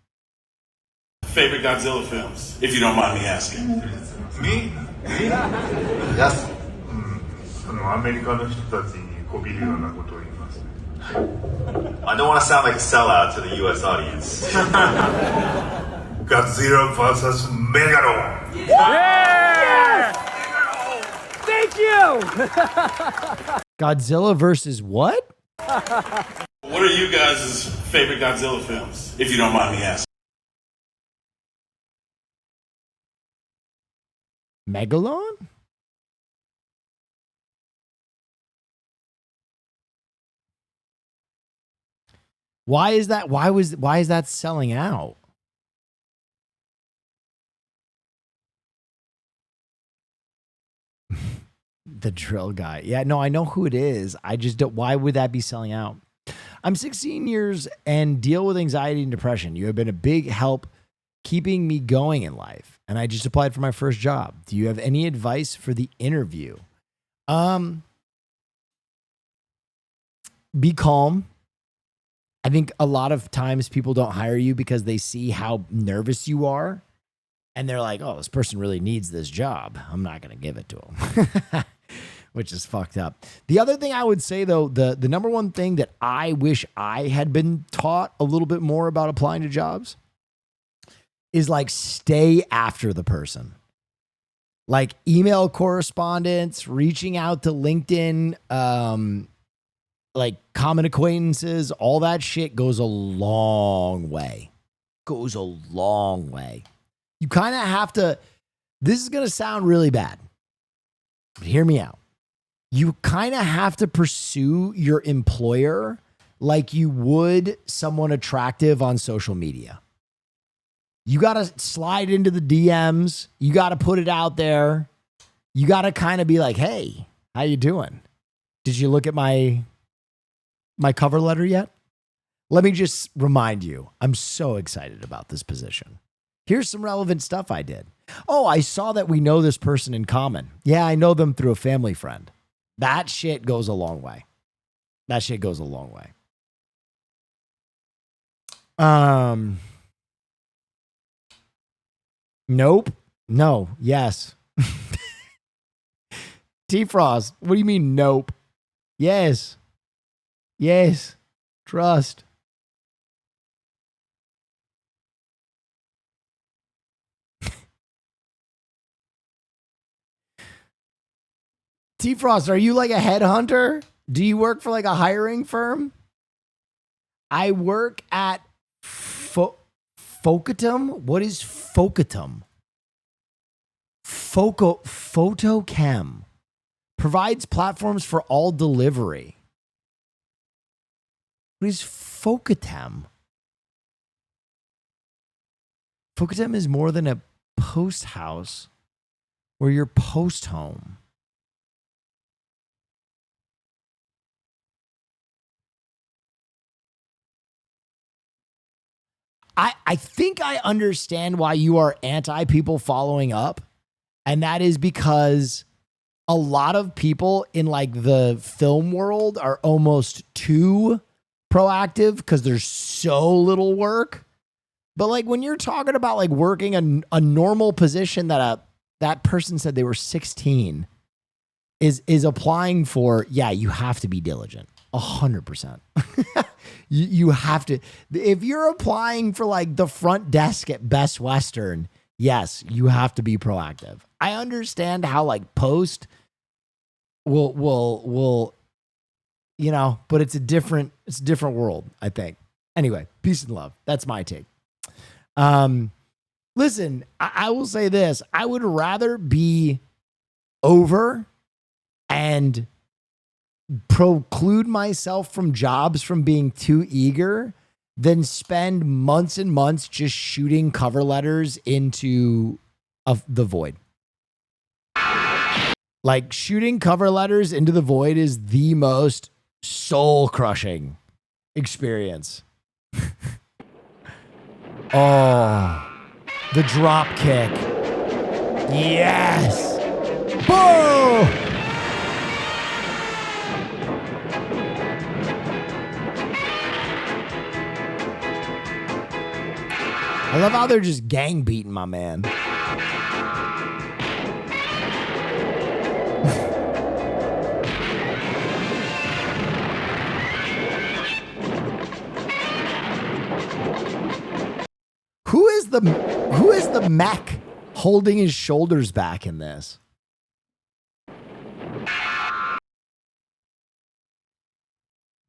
Speaker 9: Favorite Godzilla films, if you don't mind me asking.
Speaker 11: Me?
Speaker 9: Yes.
Speaker 11: アメリカの人たちにこびるようなことを言います。
Speaker 9: I don't want to sound like a sellout to the U.S. audience.
Speaker 11: Godzilla vs. Megalo.
Speaker 2: Yes! Thank you! Godzilla versus what?
Speaker 9: What are you guys' favorite Godzilla films, if you don't mind me asking?
Speaker 2: Megalon? Why is that? Why is that selling out? The drill guy. Yeah, no, I know who it is. I just don't. Why would that be selling out? I'm 16 years and deal with anxiety and depression. You have been a big help keeping me going in life. And I just applied for my first job. Do you have any advice for the interview? Be calm. I think a lot of times people don't hire you because they see how nervous you are. And they're like, oh, this person really needs this job. I'm not going to give it to him. Which is fucked up. The other thing I would say, though, the number one thing that I wish I had been taught a little bit more about applying to jobs is like stay after the person. Like email correspondence, reaching out to LinkedIn, like common acquaintances, all that shit goes a long way. Goes a long way. You kind of have to, this is going to sound really bad, but hear me out. You kind of have to pursue your employer like you would someone attractive on social media. You got to slide into the DMs. You got to put it out there. You got to kind of be like, hey, how you doing? Did you look at my cover letter yet? Let me just remind you, I'm so excited about this position. Here's some relevant stuff I did. Oh, I saw that we know this person in common. Yeah, I know them through a family friend. That shit goes a long way. That shit goes a long way. Nope. No. Yes. T-Frost, what do you mean nope? Yes. Yes. Trust. T-Frost, are you like a headhunter? Do you work for like a hiring firm? I work at Focatum. What is Focatum? Photochem provides platforms for all delivery. What is Focatem? Focatem is more than a post house or your post home. I think I understand why you are anti people following up. And that is because a lot of people in like the film world are almost too proactive because there's so little work. But like when you're talking about like working a normal position that that person said they were 16 is applying for, yeah, you have to be diligent. 100%. You have to. If you're applying for like the front desk at Best Western, yes, you have to be proactive. I understand how like post will you know, but it's a different world, I think. Anyway, peace and love. That's my take. Listen, I will say this. I would rather be over and preclude myself from jobs from being too eager than spend months and months just shooting cover letters into the void. Like, shooting cover letters into the void is the most soul-crushing experience. Oh, the drop kick. Yes. Boom. I love how they're just gang beating my man. Who is the mech holding his shoulders back in this?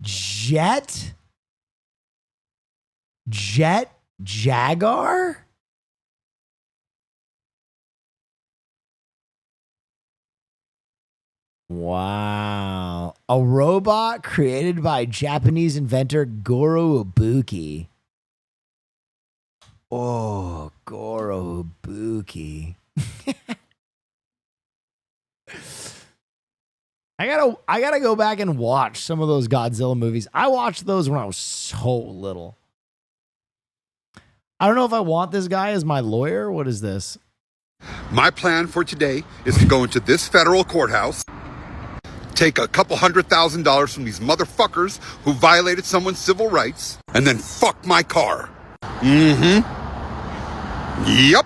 Speaker 2: Jet Jaguar? Wow. A robot created by Japanese inventor Goro Ibuki. Oh, Goro Ibuki. I gotta go back and watch some of those Godzilla movies. I watched those when I was so little. I don't know if I want this guy as my lawyer. What is this?
Speaker 1: My plan for today is to go into this federal courthouse, take a couple $100,000 from these motherfuckers who violated someone's civil rights, and then fuck my car. Yep.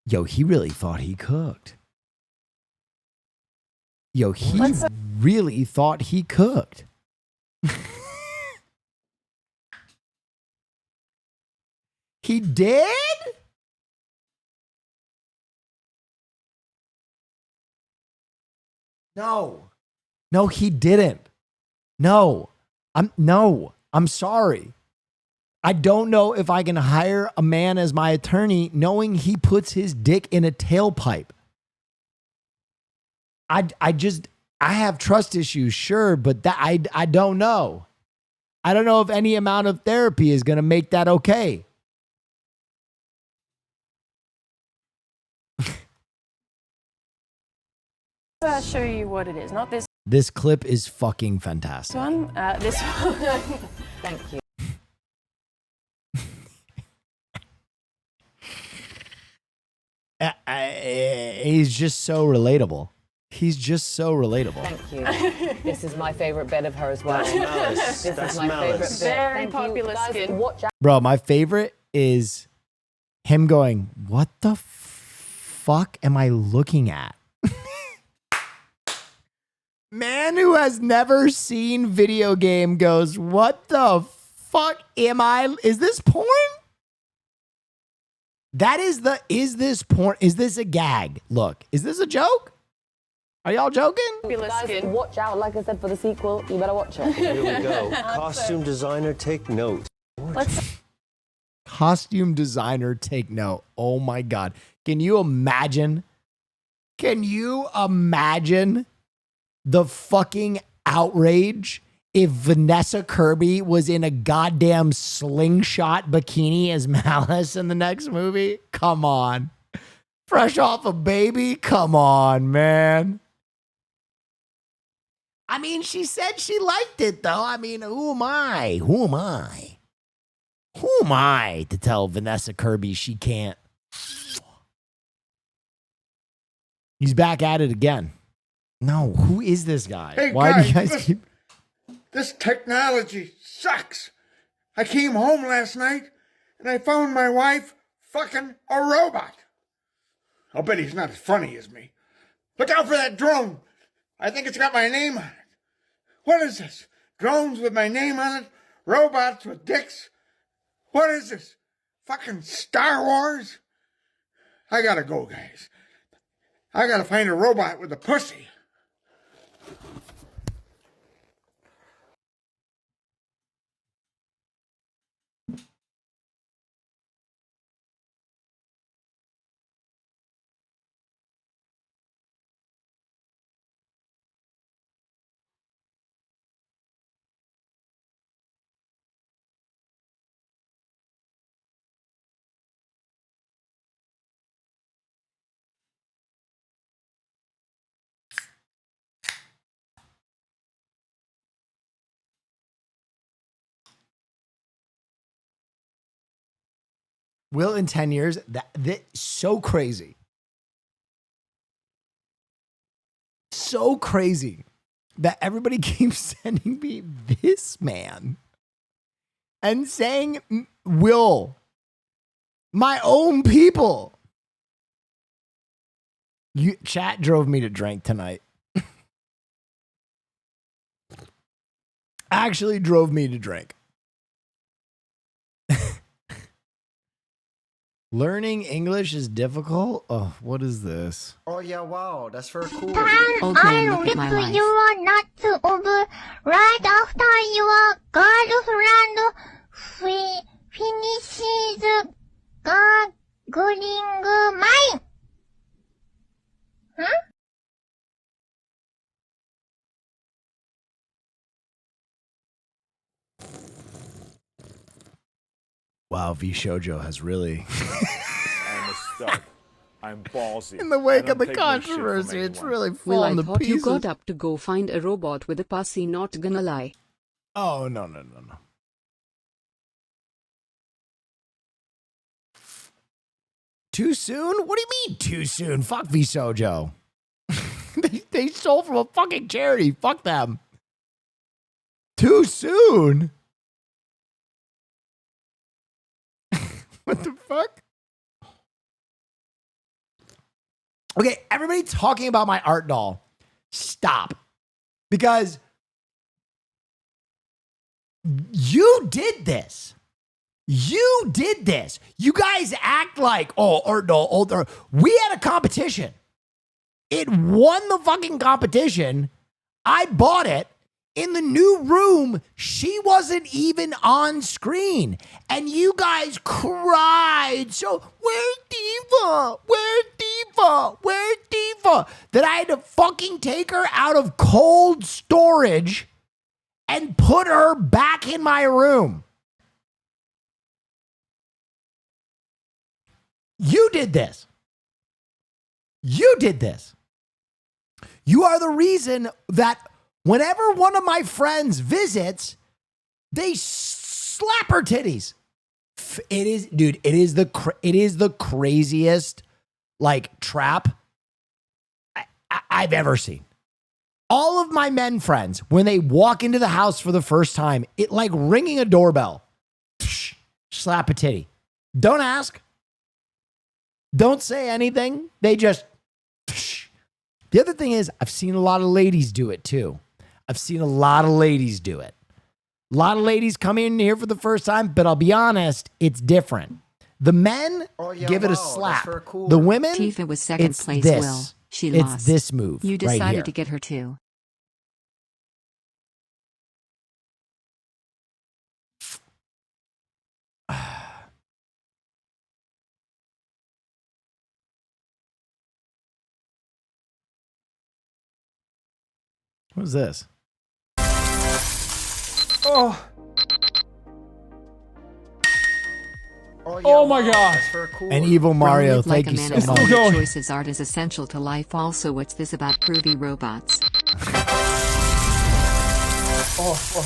Speaker 2: Yo, he really thought he cooked. Yo, he really thought he cooked. He did? No. No, he didn't. No. I'm sorry. I don't know if I can hire a man as my attorney knowing he puts his dick in a tailpipe. I have trust issues, sure, but that I don't know. I don't know if any amount of therapy is going to make that okay.
Speaker 7: Show you what it is, not this
Speaker 2: This clip is fucking fantastic.
Speaker 7: one. This one. Thank you.
Speaker 2: He's just so relatable. He's just so relatable.
Speaker 12: Thank you. This is my favorite bit of her as well.
Speaker 7: That's malice.
Speaker 12: This
Speaker 7: That's
Speaker 12: is my
Speaker 7: malice.
Speaker 12: favorite bit.
Speaker 7: Very
Speaker 12: Thank
Speaker 7: popular
Speaker 12: you. Guys,
Speaker 7: skin.
Speaker 12: watch out.
Speaker 2: Bro, my favorite is him going, what the fuck am I looking at? Man who has never seen video game goes, what the fuck am I? Is this porn? That is is this porn? Is this a gag? Look, is this a joke? Are y'all joking?
Speaker 12: Guys, watch out, like I said, for the sequel. You better watch it.
Speaker 13: Here we go. Costume designer, take note.
Speaker 2: Costume designer, take note. Oh my God. Can you imagine? Can you imagine the fucking outrage if Vanessa Kirby was in a goddamn slingshot bikini as Malice in the next movie? Come on. Fresh off a baby? Come on, man. I mean, she said she liked it, though. I mean, who am I? Who am I? Who am I to tell Vanessa Kirby she can't? He's back at it again. No, who is this guy?
Speaker 5: Hey,
Speaker 2: Why
Speaker 5: guys,
Speaker 2: do you guys
Speaker 5: listen,
Speaker 2: keep...
Speaker 5: This technology sucks. I came home last night and I found my wife fucking a robot. I'll bet he's not as funny as me. Look out for that drone. I think it's got my name on it. What is this? Drones with my name on it? Robots with dicks? What is this? Fucking Star Wars? I gotta go, guys. I gotta find a robot with a pussy.
Speaker 2: Will in 10 years, that so crazy. So crazy that everybody keeps sending me this man and saying, Will, my own people. Chat drove me to drink tonight. Actually drove me to drink. Learning English is difficult? Oh, what is this?
Speaker 13: Oh yeah, wow, that's very cool.
Speaker 10: Old man, look at my life. Your nuts over right after your girlfriend finishes gargling mine. Huh?
Speaker 2: Wow, V-SoJo has really...
Speaker 14: I'm a stud. I'm ballsy.
Speaker 2: In the wake of the controversy, it's really fallen to pieces.
Speaker 15: I thought you got up to go find a robot with a pussy, not gonna lie.
Speaker 2: Oh, no. Too soon? What do you mean too soon? Fuck V-SoJo. they stole from a fucking charity. Fuck them. Too soon? What the fuck? Okay, everybody talking about my art doll. Stop. Because you did this. You did this. You guys act like, oh, art doll, older. We had a competition. It won the fucking competition. I bought it. In the new room, she wasn't even on screen. And you guys cried. So, where's Diva? Where's Diva? Where's Diva? That I had to fucking take her out of cold storage and put her back in my room. You did this. You did this. You are the reason that whenever one of my friends visits, they slap her titties. It is, dude, it is the craziest, like, trap I've ever seen. All of my men friends, when they walk into the house for the first time, it like ringing a doorbell. Slap a titty. Don't ask. Don't say anything. They just... The other thing is, I've seen a lot of ladies do it too. A lot of ladies come in here for the first time, but I'll be honest, it's different. The men give it a slap. Cool. The women,
Speaker 15: Tifa was second place,
Speaker 2: this.
Speaker 15: Will. She lost.
Speaker 2: It's this move.
Speaker 15: You decided
Speaker 2: right here.
Speaker 15: to get her too.
Speaker 2: What's this?
Speaker 14: Oh. Oh my god.
Speaker 2: Cool. An evil Mario, thank you so much.
Speaker 15: Your choices art is essential to life. Also, what's this about groovy robots?
Speaker 14: Oh.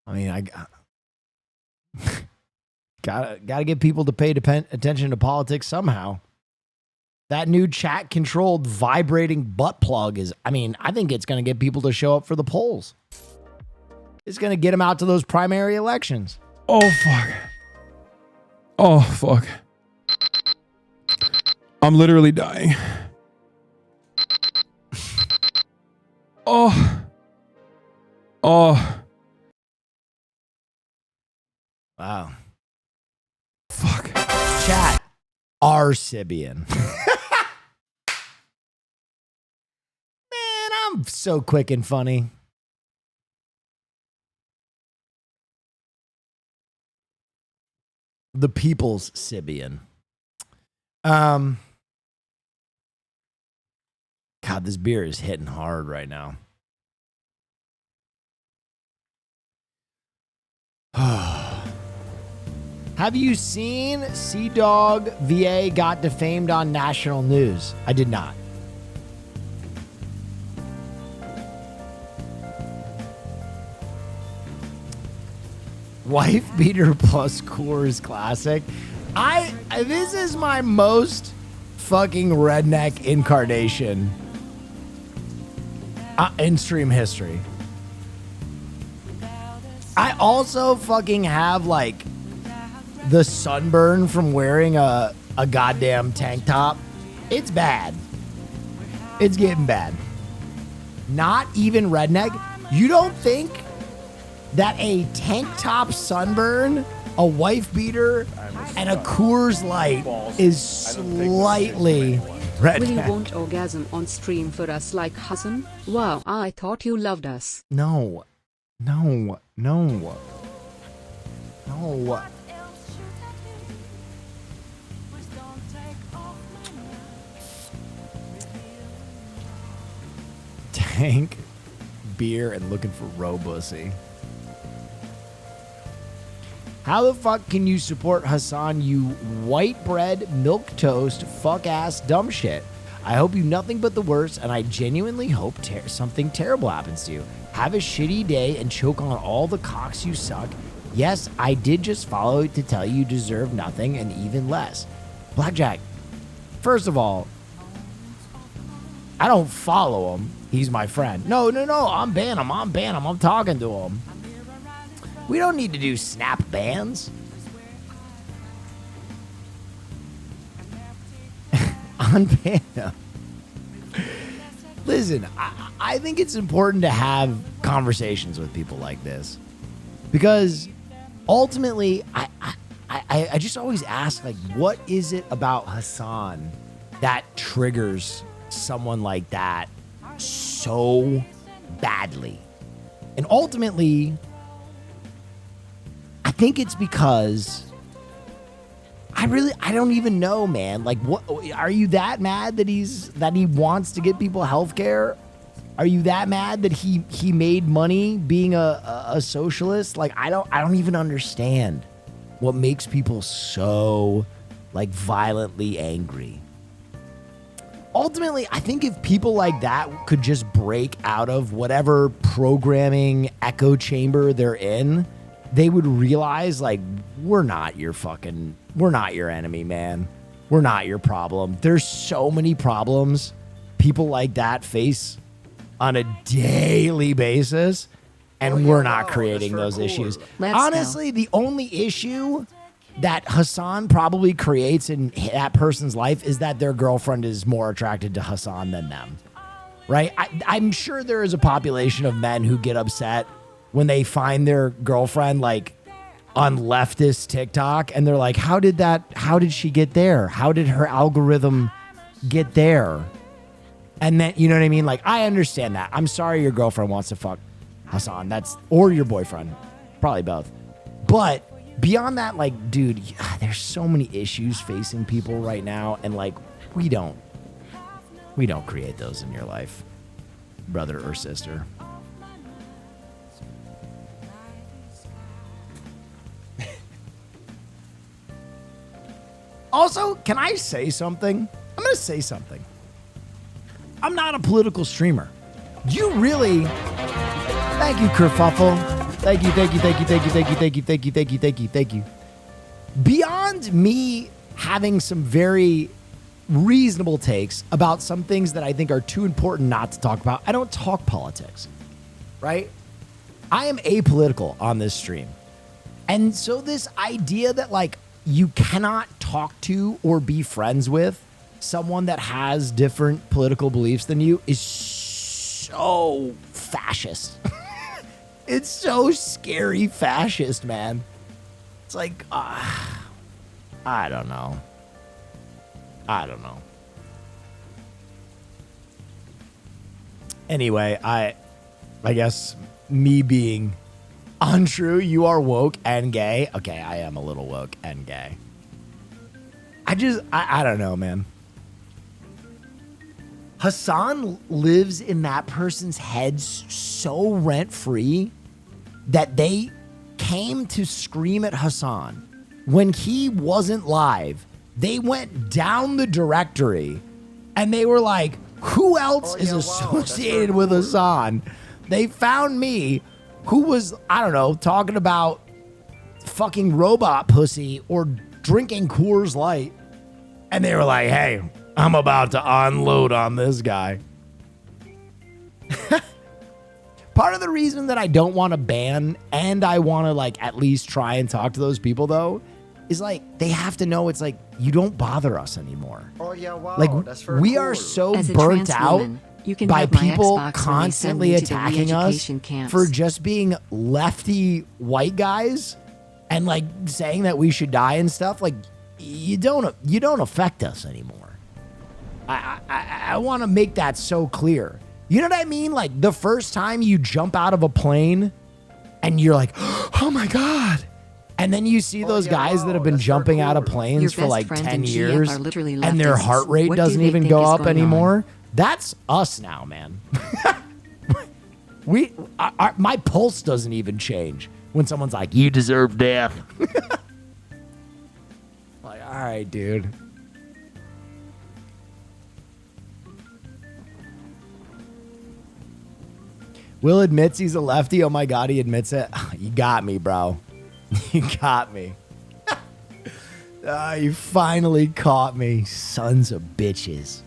Speaker 2: I mean, I gotta get people to pay attention to politics somehow. That new chat-controlled vibrating butt plug is, I mean, I think it's going to get people to show up for the polls. It's going to get them out to those primary elections.
Speaker 14: Oh, fuck. Oh, fuck.
Speaker 8: I'm literally dying. Oh. Oh.
Speaker 2: Wow.
Speaker 8: Fuck.
Speaker 2: Chat. Arsibian. Man, I'm so quick and funny. The People's Sibian. God, this beer is hitting hard right now. Have you seen C-Dog VA got defamed on national news? I did not. Wife beater plus Coors Classic. This is my most fucking redneck incarnation in stream history. I also fucking have like the sunburn from wearing a goddamn tank top. It's bad. It's getting bad. Not even redneck. You don't think that a tank top sunburn, a wife beater, and a Coors Light is slightly redneck?
Speaker 15: Will you want orgasm on stream for us like Hasan? Wow, I thought you loved us.
Speaker 2: No. No. No. No. Tank, beer, and looking for Robussy. How the fuck can you support Hasan, you white bread, milk toast, fuck ass, dumb shit? I hope you nothing but the worst, and I genuinely hope something terrible happens to you. Have a shitty day and choke on all the cocks you suck. Yes, I did just follow to tell you deserve nothing and even less. Blackjack, first of all, I don't follow him. He's my friend. No, I'm banning him. I'm talking to him. We don't need to do snap bans. Unban him. Listen, I think it's important to have conversations with people like this, because ultimately, I just always ask, like, what is it about Hasan that triggers someone like that so badly? And ultimately, I think it's because I don't even know, man. Like, what are you that mad that he wants to get people healthcare? Are you that mad that he made money being a socialist? Like, I don't even understand what makes people so like violently angry. Ultimately, I think if people like that could just break out of whatever programming echo chamber they're in, they would realize, like, we're not your enemy, man. We're not your problem. There's so many problems people like that face on a daily basis, and we're not creating those issues. Honestly, the only issue that Hasan probably creates in that person's life is that their girlfriend is more attracted to Hasan than them, right? I'm sure there is a population of men who get upset when they find their girlfriend like on leftist TikTok and they're like, how did she get there? How did her algorithm get there? And then, you know what I mean? Like, I understand that. I'm sorry your girlfriend wants to fuck Hasan. Or your boyfriend. Probably both. But beyond that, like, dude, there's so many issues facing people right now. And like, we don't create those in your life, brother or sister. Also, can I say something? I'm going to say something. I'm not a political streamer. You really... Thank you, Kerfuffle. Thank you. Beyond me having some very reasonable takes about some things that I think are too important not to talk about, I don't talk politics, right? I am apolitical on this stream. And so this idea that, like, you cannot talk to or be friends with someone that has different political beliefs than you is so fascist. It's so scary fascist, man. It's like, I don't know. I don't know. Anyway, I guess me being untrue, you are woke and gay. Okay, I am a little woke and gay. I don't know, man. Hasan lives in that person's head so rent-free that they came to scream at Hasan when he wasn't live. They went down the directory and they were like, who else is associated with Hasan? They found me, who was, I don't know, talking about fucking robot pussy or drinking Coors Light. And they were like, hey, I'm about to unload on this guy. Part of the reason that I don't want to ban and I want to like at least try and talk to those people though is like they have to know it's like you don't bother us anymore.
Speaker 13: Oh yeah, wow.
Speaker 2: Like
Speaker 13: that's very
Speaker 2: we
Speaker 13: cool.
Speaker 2: are so
Speaker 15: As a
Speaker 2: burnt
Speaker 15: trans
Speaker 2: out
Speaker 15: woman, you can
Speaker 2: by
Speaker 15: have my
Speaker 2: people
Speaker 15: Xbox when they send
Speaker 2: constantly
Speaker 15: me to the
Speaker 2: attacking us
Speaker 15: re-education camps.
Speaker 2: for just being lefty white guys and like saying that we should die and stuff. Like you don't affect us anymore. I want to make that so clear. You know what I mean? Like the first time you jump out of a plane and you're like, oh my God. And then you see those guys that have been jumping out of planes for like 10 years and their heart rate doesn't even go up anymore. That's us now, man. My pulse doesn't even change when someone's like, you deserve death. Like, all right, dude. Will admits he's a lefty. Oh my God, he admits it. You got me, bro. You got me. You finally caught me, sons of bitches.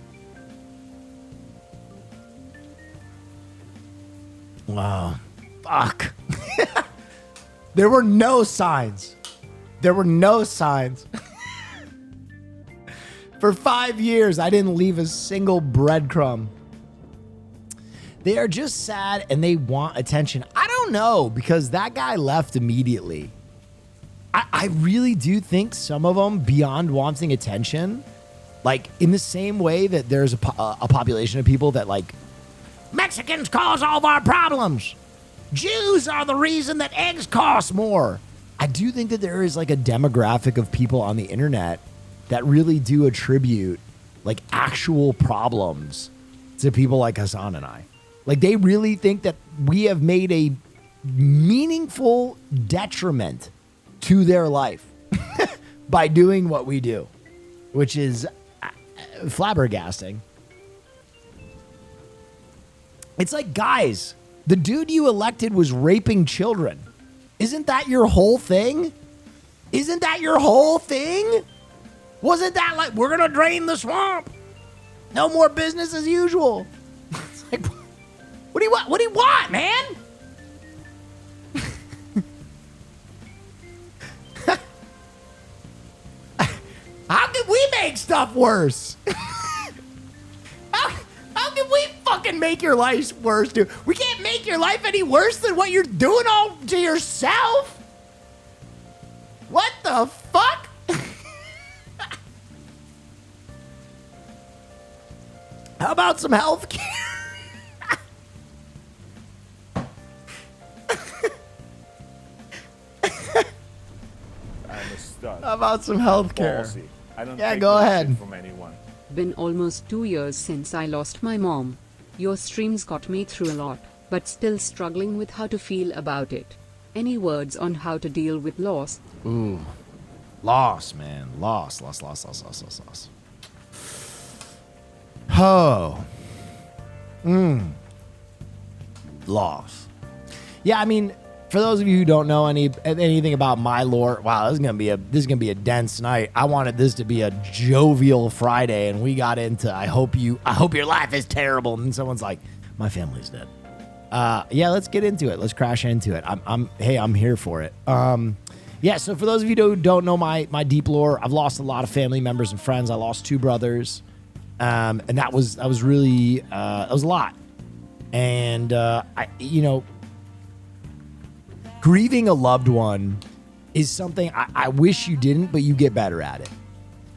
Speaker 2: Wow. Fuck. There were no signs. There were no signs. For 5 years, I didn't leave a single breadcrumb. They are just sad and they want attention. I don't know, because that guy left immediately. I really do think some of them, beyond wanting attention, like in the same way that there's a population of people that like, Mexicans cause all of our problems. Jews are the reason that eggs cost more. I do think that there is like a demographic of people on the internet that really do attribute like actual problems to people like Hasan and I. Like they really think that we have made a meaningful detriment to their life by doing what we do, which is flabbergasting. It's like, guys, the dude you elected was raping children. Isn't that your whole thing? Isn't that your whole thing? Wasn't that like, we're going to drain the swamp? No more business as usual. It's like, what do you want? What do you want, man? How can we make stuff worse? How can we fucking make your life worse, dude? We can't make your life any worse than what you're doing all to yourself. What the fuck? How about some health care? How about some health care? Yeah, go ahead.
Speaker 14: From anyone.
Speaker 15: Been almost 2 years since I lost my mom. Your streams got me through a lot, but still struggling with how to feel about it. Any words on how to deal with loss?
Speaker 2: Ooh. Loss, man. Loss. Oh. Loss. Yeah, I mean, for those of you who don't know anything about my lore, wow, this is gonna be a dense night. I wanted this to be a jovial Friday, and we got into I hope your life is terrible, and someone's like, my family's dead. Yeah, let's get into it. Let's crash into it. I'm here for it. Yeah, so for those of you who don't know my deep lore, I've lost a lot of family members and friends. I lost 2 brothers. And that was really that was a lot. And grieving a loved one is something I wish you didn't, but you get better at it.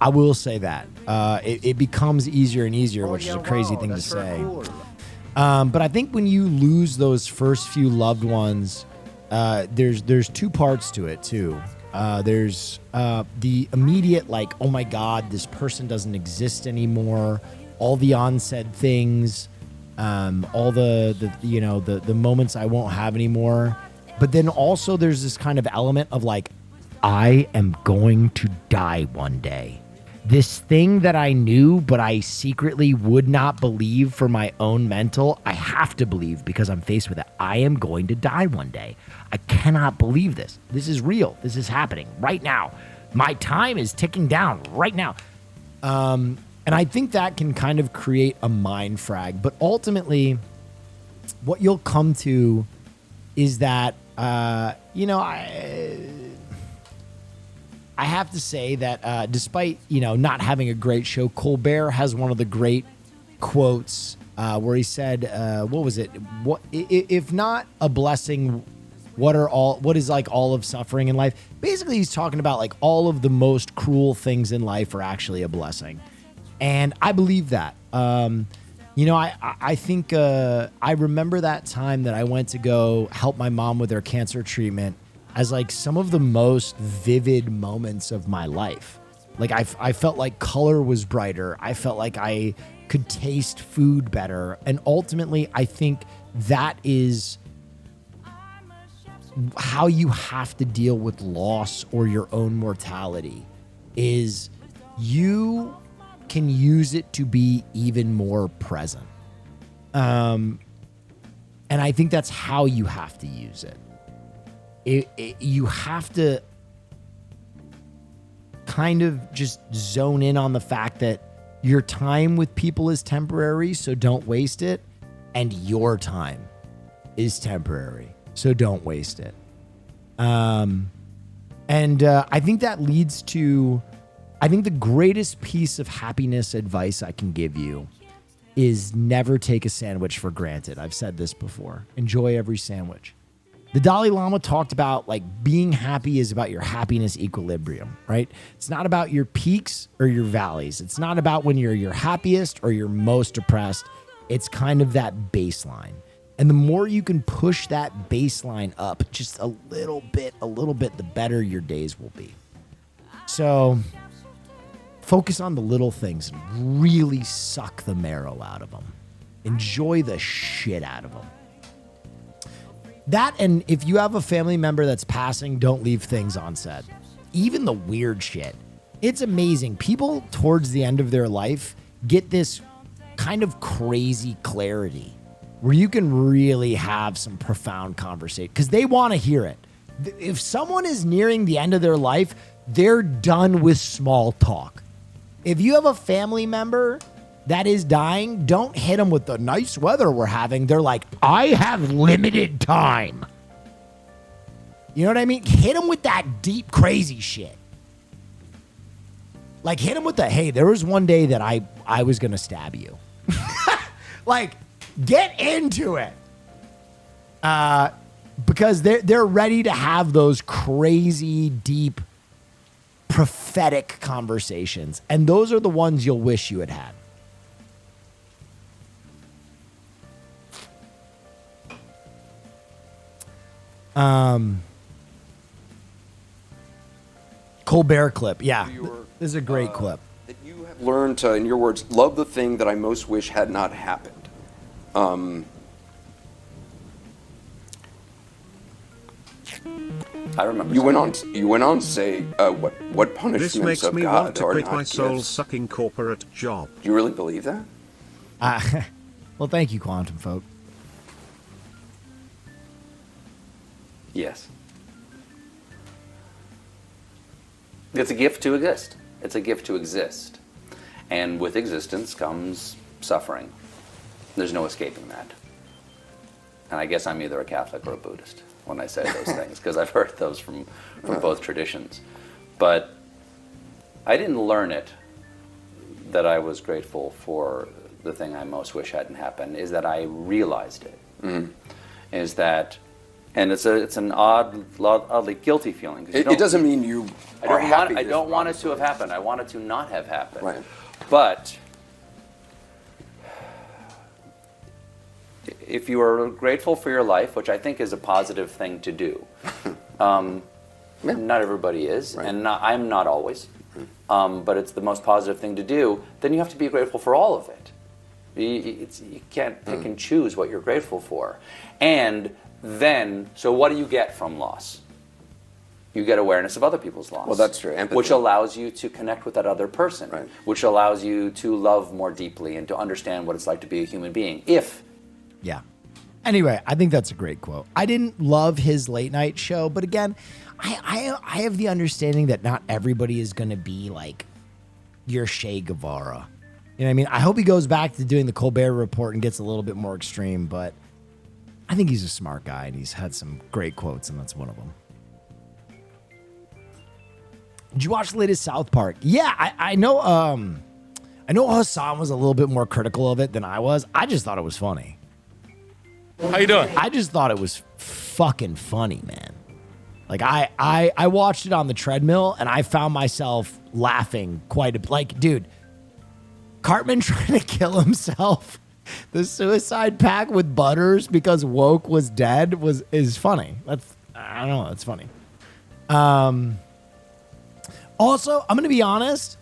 Speaker 2: I will say that. It becomes easier and easier, which is a crazy thing to say. But I think when you lose those first few loved ones, there's two parts to it too. There's the immediate, like, oh my God, this person doesn't exist anymore. All the unsaid things, all the moments I won't have anymore. But then also there's this kind of element of like, I am going to die one day. This thing that I knew, but I secretly would not believe for my own mental, I have to believe because I'm faced with it. I am going to die one day. I cannot believe this. This is real. This is happening right now. My time is ticking down right now. And I think that can kind of create a mind frag. But ultimately, what you'll come to is that, I have to say that despite, not having a great show, Colbert has one of the great quotes where he said, what was it? What if not a blessing, what is like all of suffering in life? Basically, he's talking about like all of the most cruel things in life are actually a blessing. And I believe that. I think I remember that time that I went to go help my mom with her cancer treatment as like some of the most vivid moments of my life. Like I felt like color was brighter. I felt like I could taste food better. And ultimately, I think that is how you have to deal with loss or your own mortality, is you can use it to be even more present. And I think that's how you have to use it. You have to kind of just zone in on the fact that your time with people is temporary, so don't waste it. And your time is temporary, so don't waste it. I think that leads to, I think the greatest piece of happiness advice I can give you is never take a sandwich for granted. I've said this before. Enjoy every sandwich. The Dalai Lama talked about like being happy is about your happiness equilibrium, right? It's not about your peaks or your valleys. It's not about when you're your happiest or your most depressed. It's kind of that baseline. And the more you can push that baseline up just a little bit, the better your days will be. So focus on the little things and really suck the marrow out of them. Enjoy the shit out of them. That, and if you have a family member that's passing, don't leave things unsaid. Even the weird shit. It's amazing. People towards the end of their life get this kind of crazy clarity where you can really have some profound conversation because they want to hear it. If someone is nearing the end of their life, they're done with small talk. If you have a family member that is dying, don't hit them with the nice weather we're having. They're like, I have limited time. You know what I mean? Hit them with that deep, crazy shit. Like, hit them with the, hey, there was one day that I was going to stab you. Like, get into it. Because they're ready to have those crazy, deep, prophetic conversations. And those are the ones you'll wish you had had. Colbert clip. Yeah, this is a great clip.
Speaker 3: That you have learned to, in your words, love the thing that I most wish had not happened.
Speaker 16: I remember.
Speaker 3: You went on to say what punishments
Speaker 16: This makes
Speaker 3: of
Speaker 16: me
Speaker 3: God
Speaker 16: want to
Speaker 3: are
Speaker 16: quit
Speaker 3: not
Speaker 16: my
Speaker 3: gifts.
Speaker 16: soul-sucking corporate job.
Speaker 3: Do you really believe that?
Speaker 2: Well, thank you, Quantum Folk.
Speaker 16: Yes. It's a gift to exist. It's a gift to exist. And with existence comes suffering. There's no escaping that. And I guess I'm either a Catholic or a Buddhist when I say those things, because I've heard those from both traditions. But I didn't learn it that I was grateful for the thing I most wish hadn't happened is that I realized it. Is that, and it's an oddly guilty feeling.
Speaker 3: It doesn't mean you are happy.
Speaker 16: I don't want it to have happened. I want it to not have happened.
Speaker 3: Right.
Speaker 16: But if you are grateful for your life, which I think is a positive thing to do, not everybody is, and I'm not always, but it's the most positive thing to do, then you have to be grateful for all of it. You can't pick and choose what you're grateful for. And then, so what do you get from loss? You get awareness of other people's loss.
Speaker 3: Well, that's true. Empathy.
Speaker 16: Which allows you to connect with that other person, which allows you to love more deeply and to understand what it's like to be a human being.
Speaker 2: Yeah. Anyway, I think that's a great quote. I didn't love his late night show, but again, I have the understanding that not everybody is going to be like your Che Guevara. You know what I mean? I hope he goes back to doing the Colbert Report and gets a little bit more extreme, but I think he's a smart guy and he's had some great quotes, and that's one of them. Did you watch the latest South Park? Yeah, I know. I know Hasan was a little bit more critical of it than I was. I just thought it was funny.
Speaker 17: How you doing?
Speaker 2: I just thought it was fucking funny, man. Like I watched it on the treadmill and I found myself laughing quite a bit. Like, dude, Cartman trying to kill himself, the suicide pact with Butters because Woke was dead is funny. I don't know, that's funny. Also, I'm gonna be honest.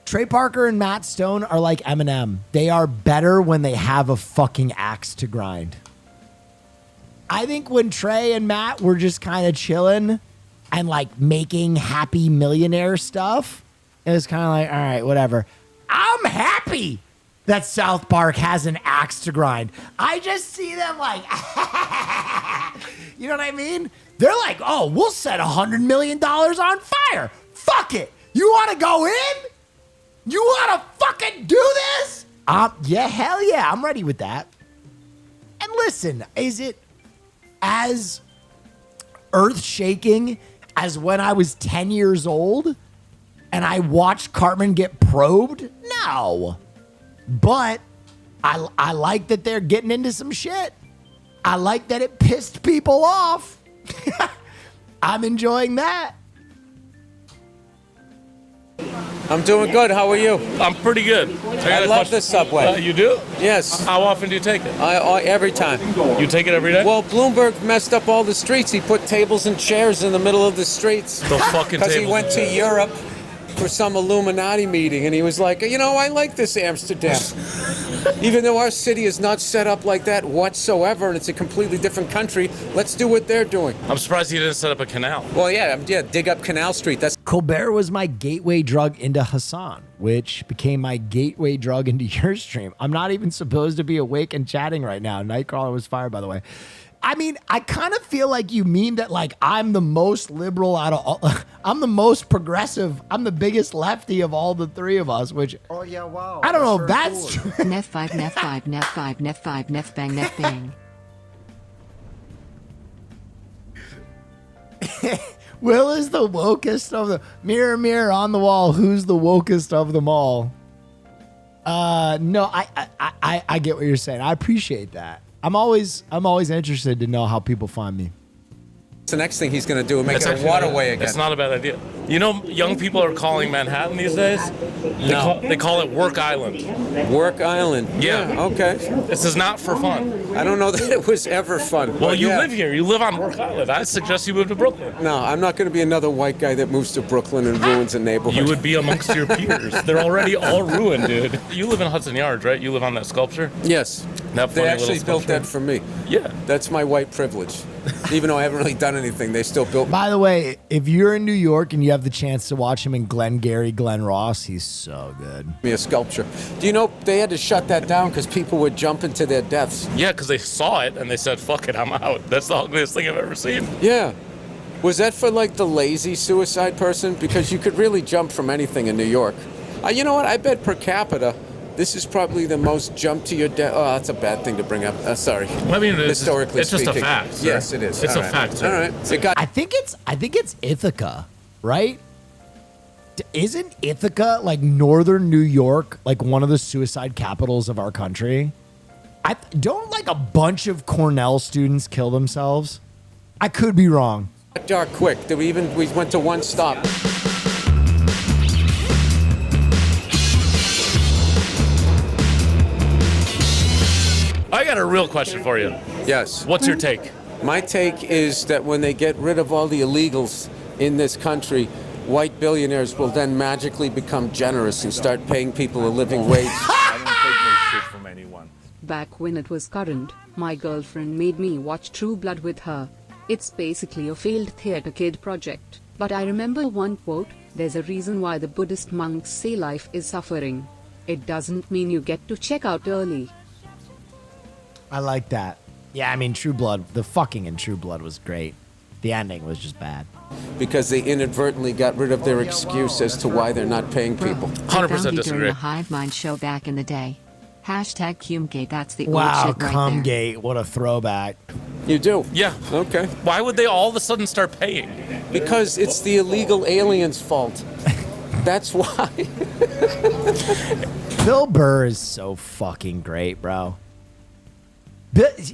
Speaker 2: Trey Parker and Matt Stone are like Eminem. They are better when they have a fucking axe to grind. I think when Trey and Matt were just kind of chilling and like making happy millionaire stuff, it was kind of like, all right, whatever. I'm happy that South Park has an axe to grind. I just see them like, you know what I mean? They're like, oh, we'll set $100 million on fire. Fuck it. You want to go in? You want to fucking do this? Yeah, hell yeah. I'm ready with that. And listen, is it as earth-shaking as when I was 10 years old and I watched Cartman get probed? No. But I like that they're getting into some shit. I like that it pissed people off. I'm enjoying that.
Speaker 18: I'm doing good. How are you?
Speaker 17: I'm pretty good.
Speaker 18: I love the subway.
Speaker 17: You do?
Speaker 18: Yes.
Speaker 17: How often do you take it?
Speaker 18: Every time.
Speaker 17: You take it every day?
Speaker 18: Well, Bloomberg messed up all the streets. He put tables and chairs in the middle of the streets.
Speaker 17: The fucking
Speaker 18: Because he went to Europe for some Illuminati meeting, and he was like, you know, I like this Amsterdam. Even though our city is not set up like that whatsoever, and it's a completely different country, let's do what they're doing.
Speaker 17: I'm surprised he didn't set up a canal.
Speaker 18: Well, yeah, dig up Canal Street. That's
Speaker 2: Colbert was my gateway drug into Hasan, which became my gateway drug into your stream. I'm not even supposed to be awake and chatting right now. Nightcrawler was fired, by the way. I mean, I kind of feel like you mean that like I'm the most liberal out of all. I'm the most progressive. I'm the biggest lefty of all the three of us, which
Speaker 13: oh yeah, wow.
Speaker 2: I don't know if that's
Speaker 15: true. Neff 5, Neff 5, Neff 5, Neff 5, Neff bang, Neff bang.
Speaker 2: Will is the wokest of the mirror, mirror on the wall. Who's the wokest of them all? No, I get what you're saying. I appreciate that. I'm always interested to know how people find me.
Speaker 18: the next thing he's going to do, make it a waterway again.
Speaker 17: It's not a bad idea. You know, young people are calling Manhattan these days. They call it Work Island.
Speaker 18: Work Island.
Speaker 17: Yeah.
Speaker 18: Okay.
Speaker 17: This is not for fun.
Speaker 18: I don't know that it was ever fun.
Speaker 17: Well, you live here. You live on Work Island. I suggest you move to Brooklyn.
Speaker 18: No, I'm not going to be another white guy that moves to Brooklyn and ruins a neighborhood.
Speaker 17: You would be amongst your peers. They're already all ruined, dude. You live in Hudson Yards, right? You live on that sculpture?
Speaker 18: Yes. They actually built that for me.
Speaker 17: Yeah.
Speaker 18: That's my white privilege. Even though I haven't really done anything, they still built.
Speaker 2: By the way, if you're in New York and you have the chance to watch him in Glengarry Glen Ross, he's so good.
Speaker 18: Me a sculpture. Do you know they had to shut that down because people were jumping to their deaths?
Speaker 17: Yeah, because they saw it and they said, fuck it, I'm out. That's the ugliest thing I've ever seen.
Speaker 18: Yeah. Was that for like the lazy suicide person? Because you could really jump from anything in New York. You know what? I bet per capita, this is probably the most jump to your death. Oh, that's a bad thing to bring up. Sorry.
Speaker 17: Well, I mean,
Speaker 18: historically
Speaker 17: it's just
Speaker 18: speaking.
Speaker 17: a fact. Sir.
Speaker 18: Yes, it is.
Speaker 17: It's
Speaker 18: All
Speaker 17: a fact.
Speaker 18: All right.
Speaker 2: I think it's Ithaca, right? isn't Ithaca, like northern New York, like one of the suicide capitals of our country? Don't like a bunch of Cornell students kill themselves? I could be wrong.
Speaker 18: Dark quick. We went to one stop.
Speaker 17: I got a real question for you.
Speaker 18: Yes.
Speaker 17: What's your take?
Speaker 18: My take is that when they get rid of all the illegals in this country, white billionaires will then magically become generous and start paying people a living wage.
Speaker 14: I don't take no shit from anyone.
Speaker 15: Back when it was current, my girlfriend made me watch True Blood with her. It's basically a failed theater kid project. But I remember one quote, "There's a reason why the Buddhist monks say life is suffering. It doesn't mean you get to check out early."
Speaker 2: I like that. Yeah, I mean, True Blood, the fucking in True Blood was great. The ending was just bad.
Speaker 18: Because they inadvertently got rid of their excuse as to why they're not paying people.
Speaker 17: 100% disagree.
Speaker 19: During a Hive Mind show back in the day. Hashtag Cumgate, that's the old
Speaker 2: Wow,
Speaker 19: shit right there.
Speaker 2: Cumgate, what a throwback.
Speaker 18: You do?
Speaker 17: Yeah.
Speaker 18: Okay.
Speaker 17: Why would they all of a sudden start paying?
Speaker 18: Because it's the illegal aliens' fault. That's why.
Speaker 2: Bill Burr is so fucking great, bro.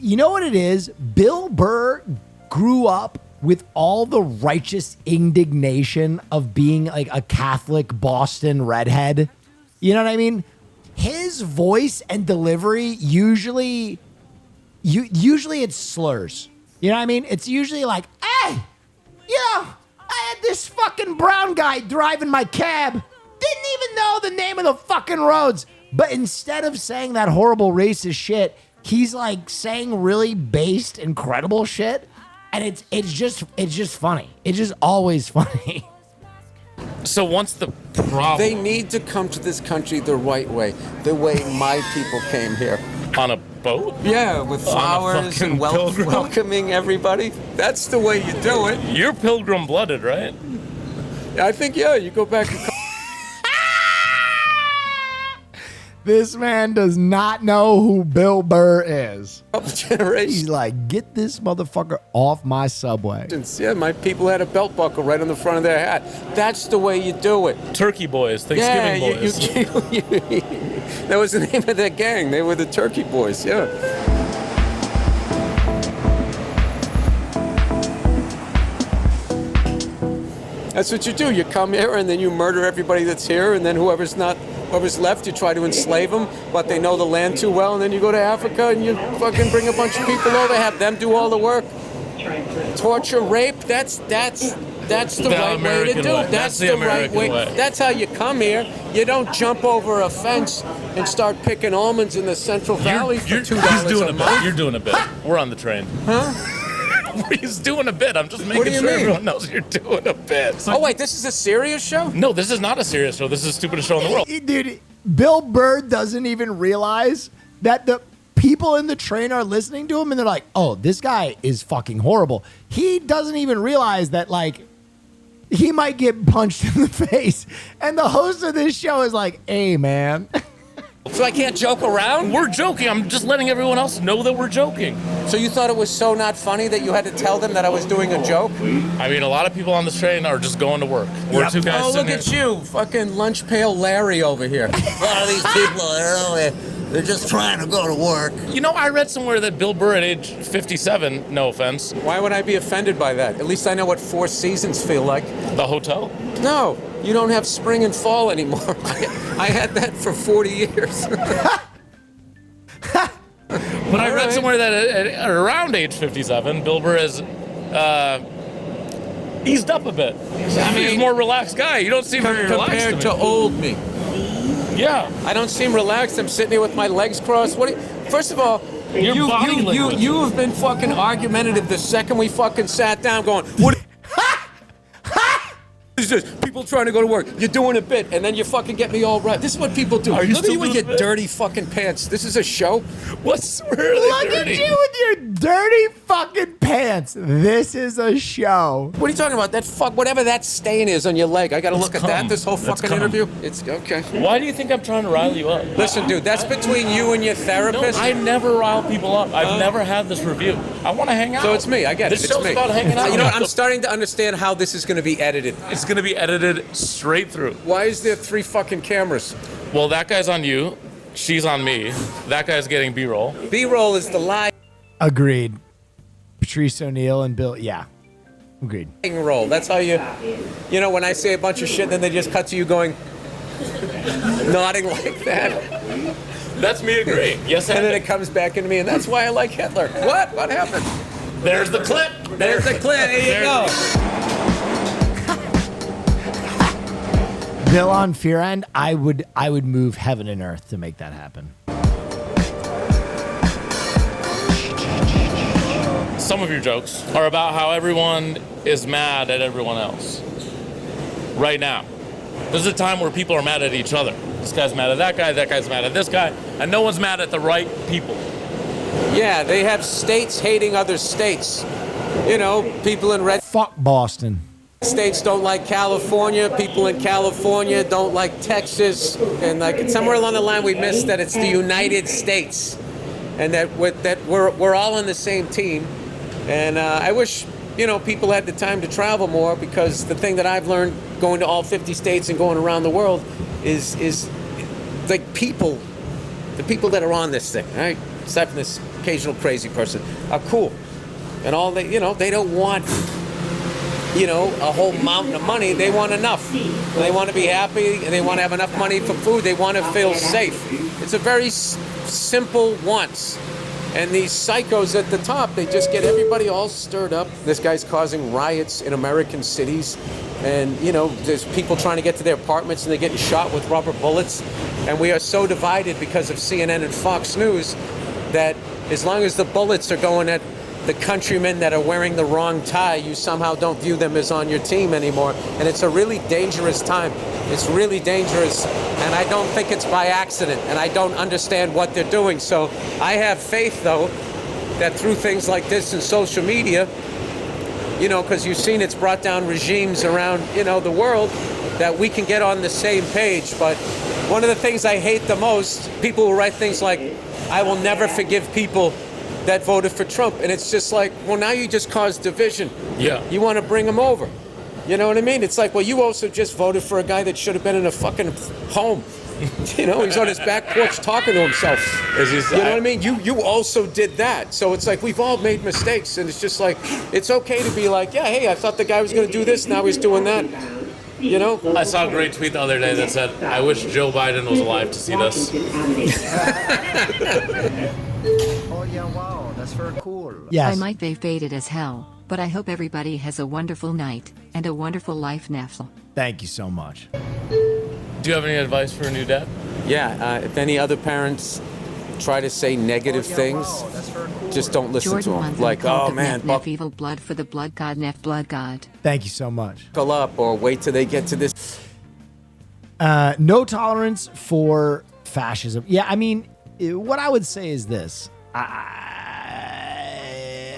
Speaker 2: You know what it is? Bill Burr grew up with all the righteous indignation of being like a Catholic Boston redhead. You know what I mean? His voice and delivery usually it's slurs. You know what I mean? It's usually like, hey, you know, I had this fucking brown guy driving my cab. Didn't even know the name of the fucking roads. But instead of saying that horrible racist shit, he's like saying really based, incredible shit. And it's just funny. It's just always funny.
Speaker 17: So once the problem...
Speaker 18: They need to come to this country the right way. The way my people came here.
Speaker 17: On a boat?
Speaker 18: Yeah, with flowers and welcoming everybody. That's the way you do it.
Speaker 17: You're pilgrim-blooded, right?
Speaker 18: I think, yeah, you go back and...
Speaker 2: This man does not know who Bill Burr is.
Speaker 18: Generations.
Speaker 2: He's like, get this motherfucker off my subway.
Speaker 18: Yeah, my people had a belt buckle right on the front of their hat. That's the way you do it.
Speaker 17: Turkey boys, Thanksgiving boys.
Speaker 18: That was the name of that gang. They were the Turkey boys, yeah. That's what you do. You come here and then you murder everybody that's here, and then whoever's left, you try to enslave them, but they know the land too well, and then you go to Africa and you fucking bring a bunch of people over, have them do all the work. Torture, rape, that's the right way to do it. That's the right way. That's how you come here. You don't jump over a fence and start picking almonds in the Central Valley for $2 a month.
Speaker 17: You're doing a bit. We're on the train.
Speaker 18: Huh?
Speaker 17: He's doing a bit. I'm just making sure everyone knows you're doing a bit.
Speaker 18: Oh, wait, this is a serious show?
Speaker 17: No, this is not a serious show. This is the stupidest show in the world.
Speaker 2: Dude, Bill Burr doesn't even realize that the people in the train are listening to him and they're like, oh, this guy is fucking horrible. He doesn't even realize that, like, he might get punched in the face. And the host of this show is like, hey, man.
Speaker 18: So I can't joke around?
Speaker 17: We're joking. I'm just letting everyone else know that we're joking.
Speaker 18: So you thought it was so not funny that you had to tell them that I was doing a joke?
Speaker 17: I mean, a lot of people on this train are just going to work. We're two guys
Speaker 18: look at you, fucking lunch pail Larry over here. A lot of these people, they're just trying to go to work.
Speaker 17: You know, I read somewhere that Bill Burr at age 57, no offense.
Speaker 18: Why would I be offended by that? At least I know what 4 seasons feel like.
Speaker 17: The hotel?
Speaker 18: No, you don't have spring and fall anymore. I had that for 40 years.
Speaker 17: But I read somewhere that at around age 57, Bill Burr has eased up a bit. He's a more relaxed guy. You don't seem very relaxed
Speaker 18: compared to old me.
Speaker 17: Yeah.
Speaker 18: I don't seem relaxed. I'm sitting here with my legs crossed. First of all, you have been fucking argumentative the second we fucking sat down going, what is this? People trying to go to work. You're doing a bit, and then you fucking get me all right. This is what people do. Look at you with your dirty fucking pants. This is a show?
Speaker 17: What's really
Speaker 2: Look
Speaker 17: dirty?
Speaker 2: at you with your dirty fucking pants. This is a show.
Speaker 18: What are you talking about? That whatever that stain is on your leg. I gotta look at that this whole fucking interview. It's okay.
Speaker 17: Why do you think I'm trying to rile you up?
Speaker 18: Listen, dude, that's between you and your therapist.
Speaker 17: No, I never rile people up. I've never had this review. I want to hang out.
Speaker 18: So it's me. I get it.
Speaker 17: This show's about hanging out.
Speaker 18: You know what? I'm starting to understand how this is going to be edited.
Speaker 17: It's going to be edited straight through.
Speaker 18: Why is there 3 fucking cameras?
Speaker 17: Well, that guy's on you. She's on me. That guy's getting B-roll.
Speaker 18: B-roll is the lie.
Speaker 2: Agreed. Patrice O'Neal and Bill. Yeah. Agreed.
Speaker 18: Roll. That's how you know, when I say a bunch of shit, then they just cut to you going, nodding like that.
Speaker 17: That's me agreeing. Yes,
Speaker 18: and then it comes back into me, and that's why I like Hitler. What? What happened?
Speaker 17: There's the clip.
Speaker 18: There's the clip. There you go.
Speaker 2: Bill on Fear End, I would move heaven and earth to make that happen.
Speaker 17: Some of your jokes are about how everyone is mad at everyone else. Right now. There's a time where people are mad at each other. This guy's mad at that guy's mad at this guy, and no one's mad at the right people.
Speaker 18: Yeah, they have states hating other states. You know, people in red
Speaker 2: Fuck Boston.
Speaker 18: states don't like California. People in California don't like Texas. And like somewhere along the line, we missed that it's the United States, and that we're all on the same team. And I wish, you know, people had the time to travel more, because the thing that I've learned going to all 50 states and going around the world is like people, the people that are on this thing, right? Aside from this occasional crazy person, are cool. And all they, you know, they don't want, you know, a whole mountain of money. They want enough. They want to be happy, and they want to have enough money for food. They want to feel safe. It's a very simple wants. And these psychos at the top, they just get everybody all stirred up. This guy's causing riots in American cities. And, you know, there's people trying to get to their apartments, and they're getting shot with rubber bullets. And we are so divided because of CNN and Fox News that as long as the bullets are going at the countrymen that are wearing the wrong tie, you somehow don't view them as on your team anymore. And it's a really dangerous time. It's really dangerous. And I don't think it's by accident. And I don't understand what they're doing. So I have faith, though, that through things like this and social media, you know, because you've seen it's brought down regimes around, you know, the world, that we can get on the same page. But one of the things I hate the most, people who write things like, I will never forgive people that voted for Trump. And it's just like, well, now you just caused division.
Speaker 17: Yeah.
Speaker 18: You want to bring them over. You know what I mean? It's like, well, you also just voted for a guy that should have been in a fucking home. You know, he's on his back porch talking to himself. You know what I mean? You also did that. So it's like, we've all made mistakes. And it's just like, it's okay to be like, yeah, hey, I thought the guy was going to do this. Now he's doing that. You know?
Speaker 17: I saw a great tweet the other day that said, I wish Joe Biden was alive to see this.
Speaker 13: Oh yeah, wow, that's very cool.
Speaker 2: Yes.
Speaker 19: I might be faded as hell, but I hope everybody has a wonderful night and a wonderful life, Neff.
Speaker 2: Thank you so much.
Speaker 17: Do you have any advice for a new dad?
Speaker 18: Yeah, if any other parents try to say negative things, just don't listen
Speaker 19: Jordan
Speaker 18: to them.
Speaker 19: wants
Speaker 18: Like, oh man,
Speaker 19: Neff evil blood for the blood god, Neff blood god.
Speaker 2: Thank you so much.
Speaker 18: buckle up, or wait till they get to this.
Speaker 2: No tolerance for fascism. Yeah, I mean, what I would say is this.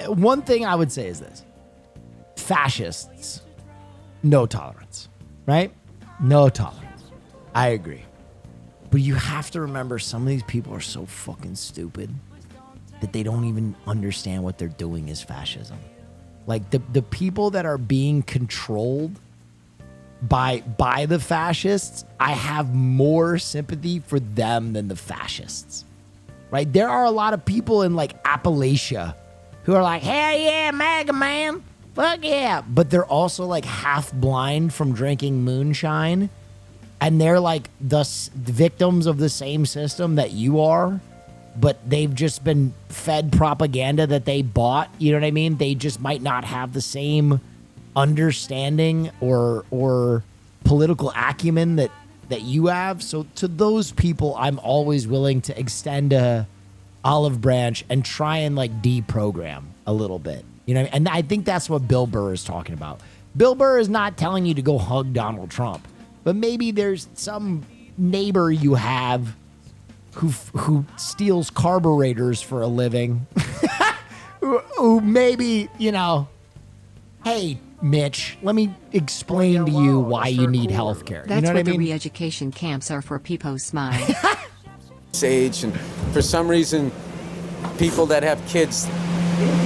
Speaker 2: One thing I would say is this. Fascists, no tolerance, right? No tolerance. I agree. But you have to remember, some of these people are so fucking stupid that they don't even understand what they're doing is fascism. Like the people that are being controlled by the fascists, I have more sympathy for them than the fascists. Right? There are a lot of people in like Appalachia who are like, hell yeah, MAGA man. Fuck yeah. But they're also like half blind from drinking moonshine. And they're like the victims of the same system that you are. But they've just been fed propaganda that they bought. You know what I mean? They just might not have the same understanding or political acumen that you have. So to those people, I'm always willing to extend a olive branch and try and like deprogram a little bit. You know, and I think that's what Bill Burr is talking about. Bill Burr is not telling you to go hug Donald Trump, but maybe there's some neighbor you have who steals carburetors for a living, who maybe, you know, hey, Mitch, let me explain to you why you need health care.
Speaker 19: That's
Speaker 2: you know
Speaker 19: what
Speaker 2: I mean?
Speaker 19: the re-education camps are for people smile.
Speaker 18: Age, and for some reason, people that have kids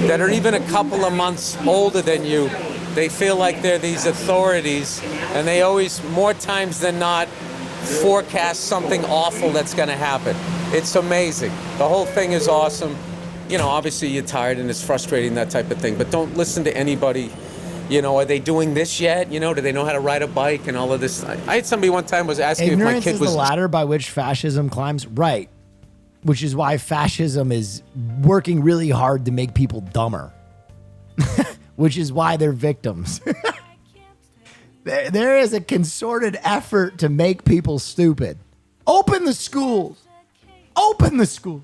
Speaker 18: that are even a couple of months older than you They feel like they're these authorities, and they always, more times than not, forecast something awful that's going to happen. It's amazing. The whole thing is awesome. You know, obviously you're tired and it's frustrating, that type of thing, but don't listen to anybody. You know, are they doing this yet? You know, do they know how to ride a bike and all of this? I had somebody one time was asking if my
Speaker 2: Ignorance
Speaker 18: kid
Speaker 2: is
Speaker 18: was...
Speaker 2: the ladder by which fascism climbs. Right. Which is why fascism is working really hard to make people dumber. Which is why they're victims. There is a concerted effort to make people stupid. Open the schools. Open the schools.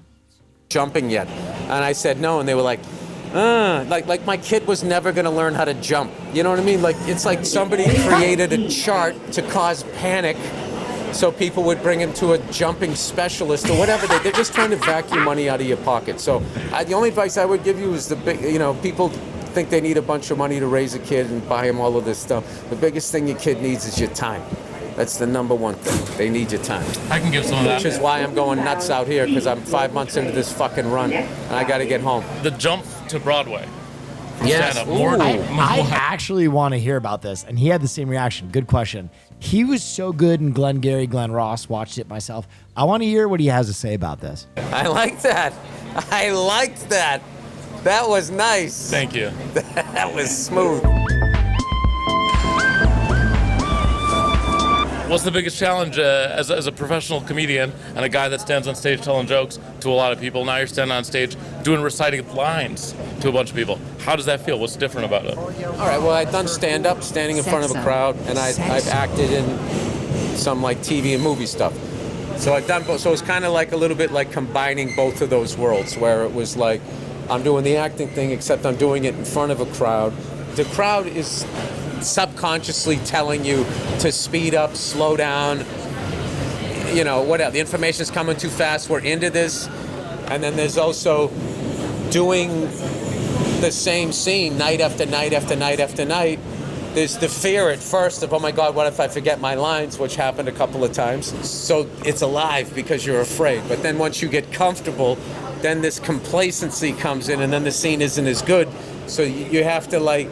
Speaker 18: Jumping yet? And I said no, and they were like my kid was never going to learn how to jump. You know what I mean? Like, it's like somebody created a chart to cause panic so people would bring him to a jumping specialist or whatever. They're just trying to vacuum money out of your pocket. So the only advice I would give you is people think they need a bunch of money to raise a kid and buy him all of this stuff. The biggest thing your kid needs is your time. That's the number one thing. They need your time.
Speaker 17: I can give some of that.
Speaker 18: Which is why I'm going nuts out here, because I'm 5 months into this fucking run, and I got to get home.
Speaker 17: The jump to Broadway.
Speaker 18: Yes.
Speaker 2: I actually want to hear about this, and he had the same reaction. Good question. He was so good in Glengarry Glen Ross. Watched it myself. I want to hear what he has to say about this.
Speaker 18: I like that. I liked that. That was nice.
Speaker 17: Thank you.
Speaker 18: That was smooth.
Speaker 17: What's the biggest challenge as a professional comedian and a guy that stands on stage telling jokes to a lot of people? Now you're standing on stage reciting lines to a bunch of people. How does that feel? What's different about it?
Speaker 18: All right, well, I've done stand-up, standing in front of a crowd, and I've acted in some like TV and movie stuff. So I've done both. So it's kind of like a little bit like combining both of those worlds, where it was like I'm doing the acting thing, except I'm doing it in front of a crowd. The crowd is subconsciously telling you to speed up, slow down, you know, whatever. The information's coming too fast, we're into this. And then there's also doing the same scene night after night after night after night. There's the fear at first of, oh my God, what if I forget my lines, which happened a couple of times. So it's alive because you're afraid. But then once you get comfortable, then this complacency comes in, and then the scene isn't as good. So you have to like,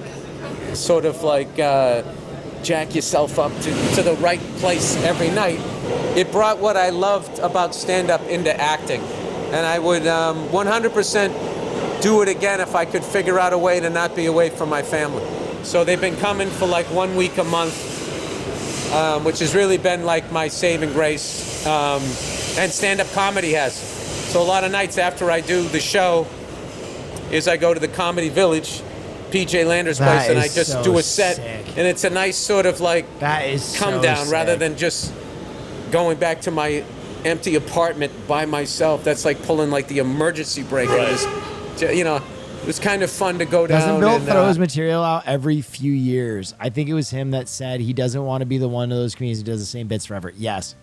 Speaker 18: sort of like jack yourself up to the right place every night. It brought what I loved about stand-up into acting. And I would 100% do it again if I could figure out a way to not be away from my family. So they've been coming for like 1 week a month, which has really been like my saving grace. And stand-up comedy has. So a lot of nights after I do the show is I go to the Comedy Village, PJ Lander's place, and I just do a set, and it's a nice sort of like come down rather than just going back to my empty apartment by myself. That's like pulling like the emergency brake. Right. You know, it was kind of fun to go down.
Speaker 2: Doesn't Bill throw his material out every few years? I think it was him that said he doesn't want to be the one of those comedians who does the same bits forever. Yes.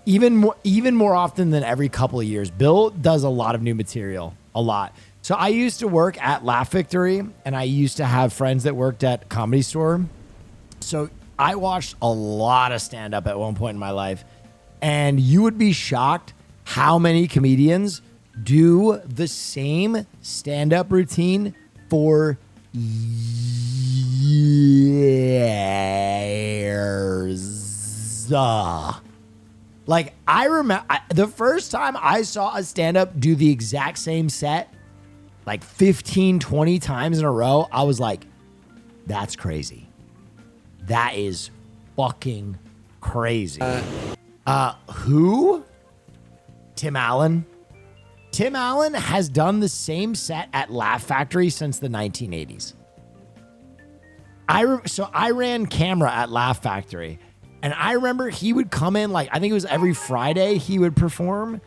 Speaker 2: Even more often than every couple of years. Bill does a lot of new material. A lot. So I used to work at Laugh Victory, and I used to have friends that worked at Comedy Store. So I watched a lot of stand-up at one point in my life, and you would be shocked how many comedians do the same stand-up routine for years. Like, I remember the first time I saw a stand-up do the exact same set, like 15, 20 times in a row, I was like, that's crazy. That is fucking crazy. Who? Tim Allen. Tim Allen has done the same set at Laugh Factory since the 1980s. So I ran camera at Laugh Factory, and I remember he would come in, like, I think it was every Friday he would perform,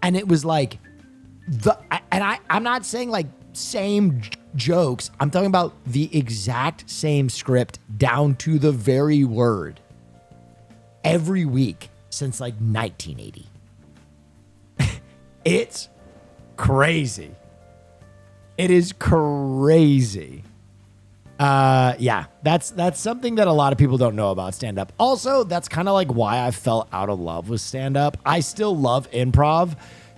Speaker 2: and it was like, I'm not saying like same jokes. I'm talking about the exact same script down to the very word every week since like 1980. It's crazy. It is crazy. Yeah, that's something that a lot of people don't know about stand-up. Also, that's kind of like why I fell out of love with stand-up. I still love improv,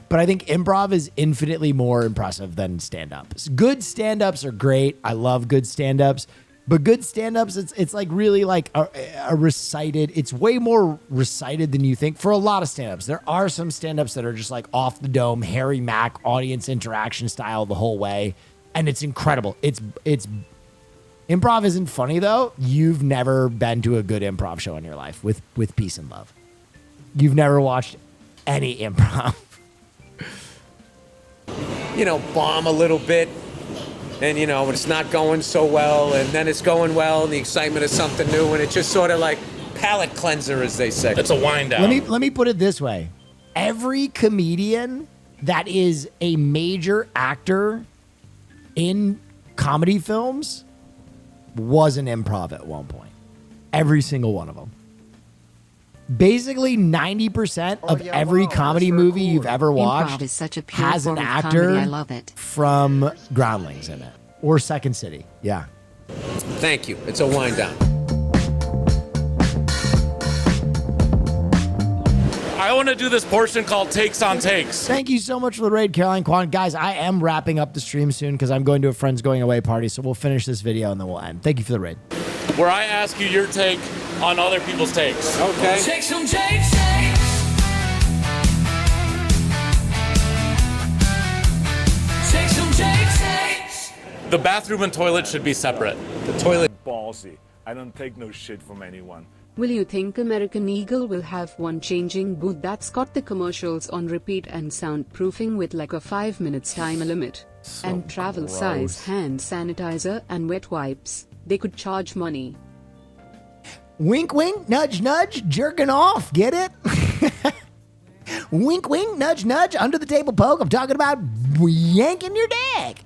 Speaker 2: but I think improv is infinitely more impressive than stand-up. Good stand-ups are great. I love good stand-ups. But good stand-ups, it's like really like a recited. It's way more recited than you think for a lot of stand-ups. There are some stand-ups that are just like off the dome, Harry Mack, audience interaction style the whole way. And it's incredible. It's improv isn't funny though. You've never been to a good improv show in your life with peace and love. You've never watched any improv.
Speaker 18: You know, bomb a little bit. And, you know, it's not going so well, and then it's going well, and the excitement of something new, and it's just sort of like palate cleanser, as they say.
Speaker 17: It's a wind down.
Speaker 2: Let me put it this way. Every comedian that is a major actor in comedy films was an improv at one point. Every single one of them. Basically, 90% of every comedy movie you've ever watched
Speaker 19: Improv is such a pure
Speaker 2: has an
Speaker 19: form of
Speaker 2: actor
Speaker 19: comedy. I love it.
Speaker 2: from Groundlings in it. Or Second City. Yeah.
Speaker 18: Thank you. It's a wind down.
Speaker 17: I want to do this portion called Takes on Takes.
Speaker 2: Thank you so much for the raid, Caroline Kwan. Guys, I am wrapping up the stream soon because I'm going to a friend's going away party, so we'll finish this video and then we'll end. Thank you for the raid.
Speaker 17: Where I ask you your take on other people's takes.
Speaker 18: Okay.
Speaker 4: Take some takes. Take some takes.
Speaker 17: The bathroom and toilet should be separate.
Speaker 18: The toilet.
Speaker 14: Ballsy. I don't take no shit from anyone.
Speaker 15: Will you think American Eagle will have one changing booth that's got the commercials on repeat and soundproofing with like a 5 minutes time limit? And travel size hand sanitizer and wet wipes. They could charge money.
Speaker 2: Wink, wink, nudge, nudge, jerking off. Get it? Wink, wink, nudge, nudge, under the table poke. I'm talking about yanking your dick.